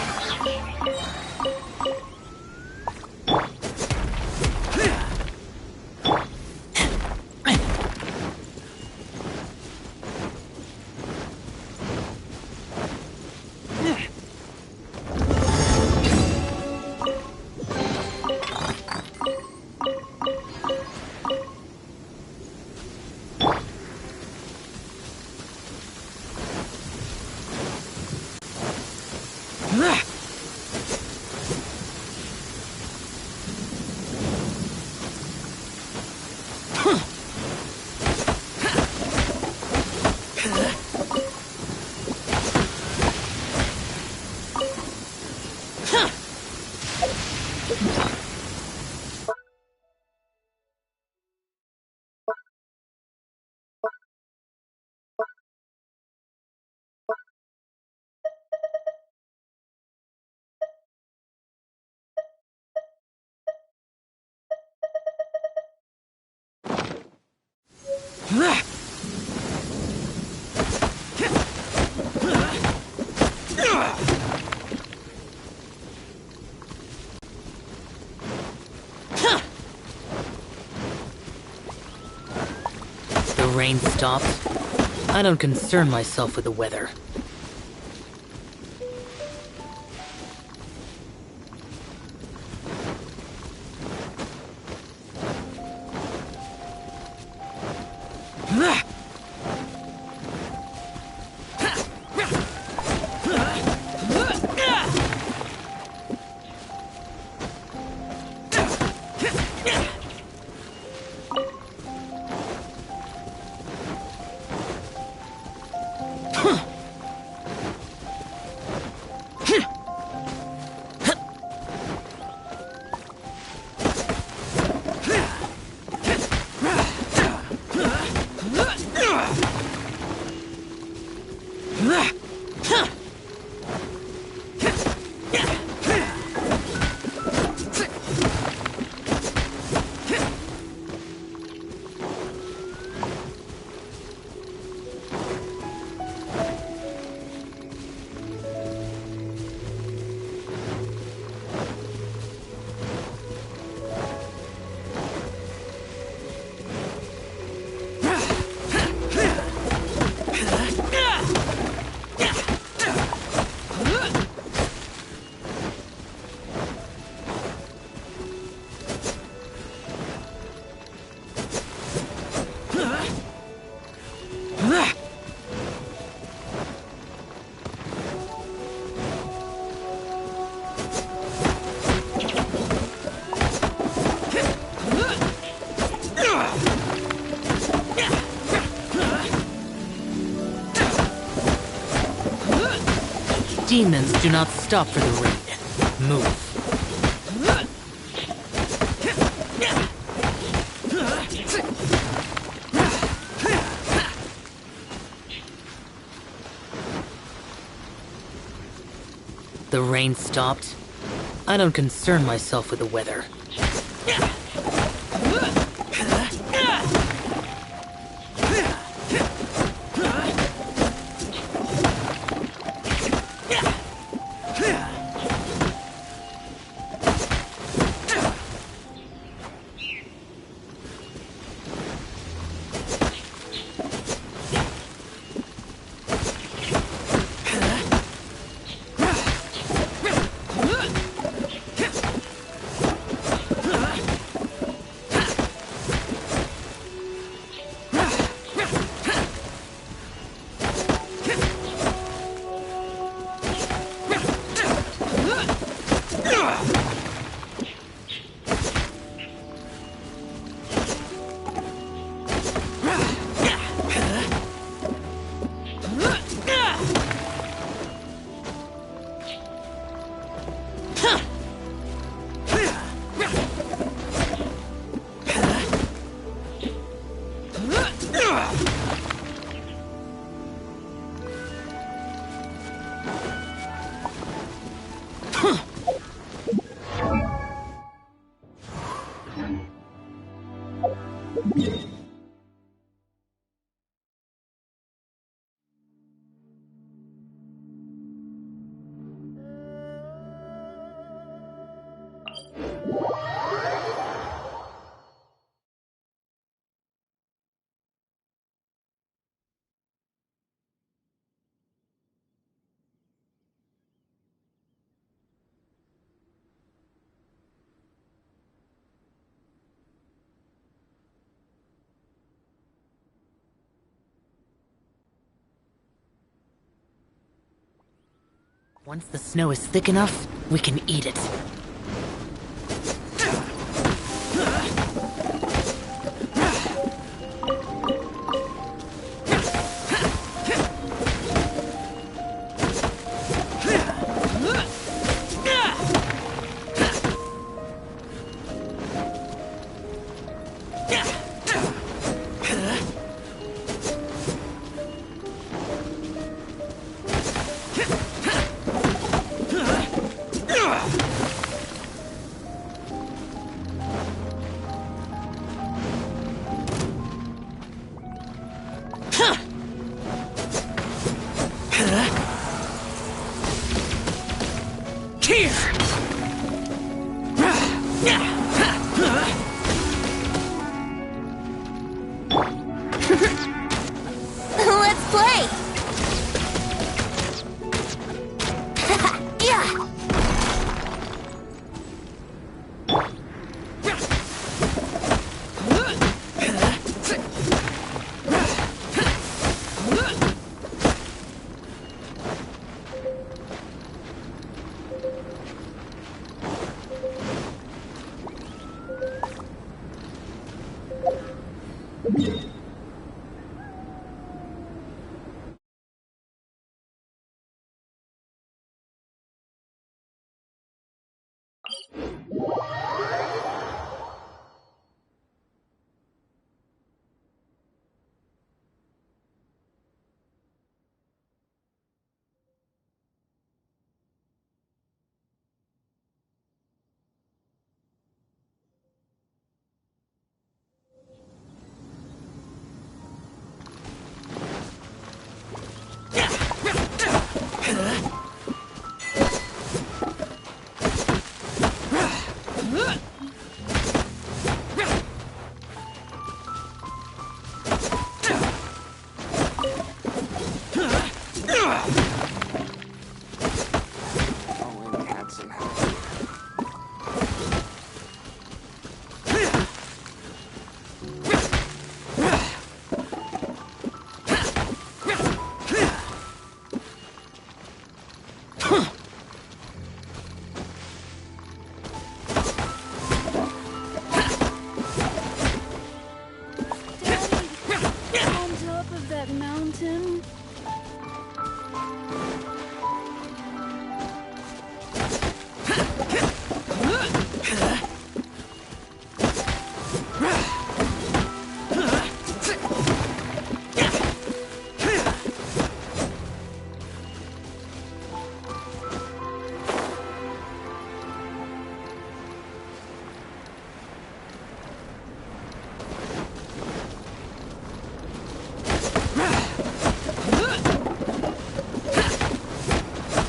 [SPEAKER 15] The rain stopped. I don't concern myself with the weather. Demons do not stop for the raid. Move. The rain stopped. I don't concern myself with the weather. Once the snow is thick enough, we can eat it.
[SPEAKER 22] Let's play! Yeah!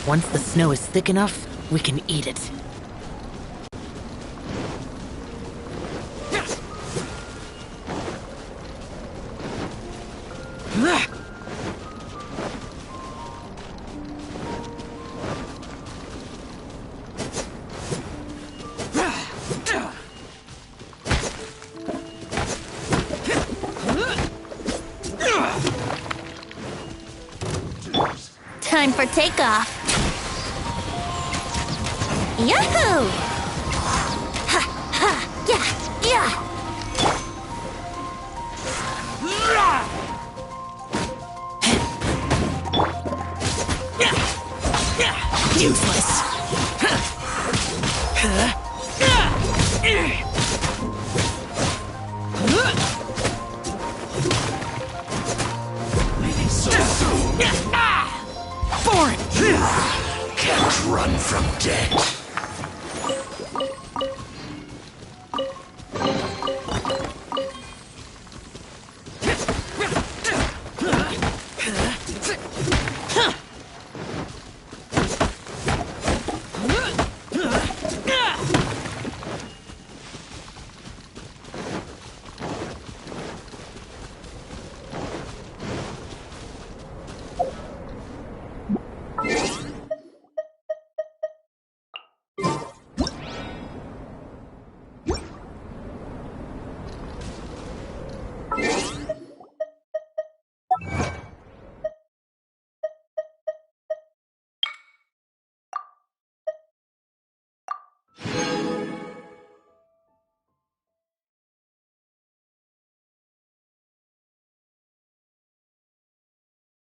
[SPEAKER 15] Once the snow is thick enough, we can eat it.
[SPEAKER 22] Time for takeoff. Yahoo! Ha ha! Yeah! Yeah!
[SPEAKER 15] Useless.
[SPEAKER 12] So soon.
[SPEAKER 15] Foreign.
[SPEAKER 12] Can't run from death.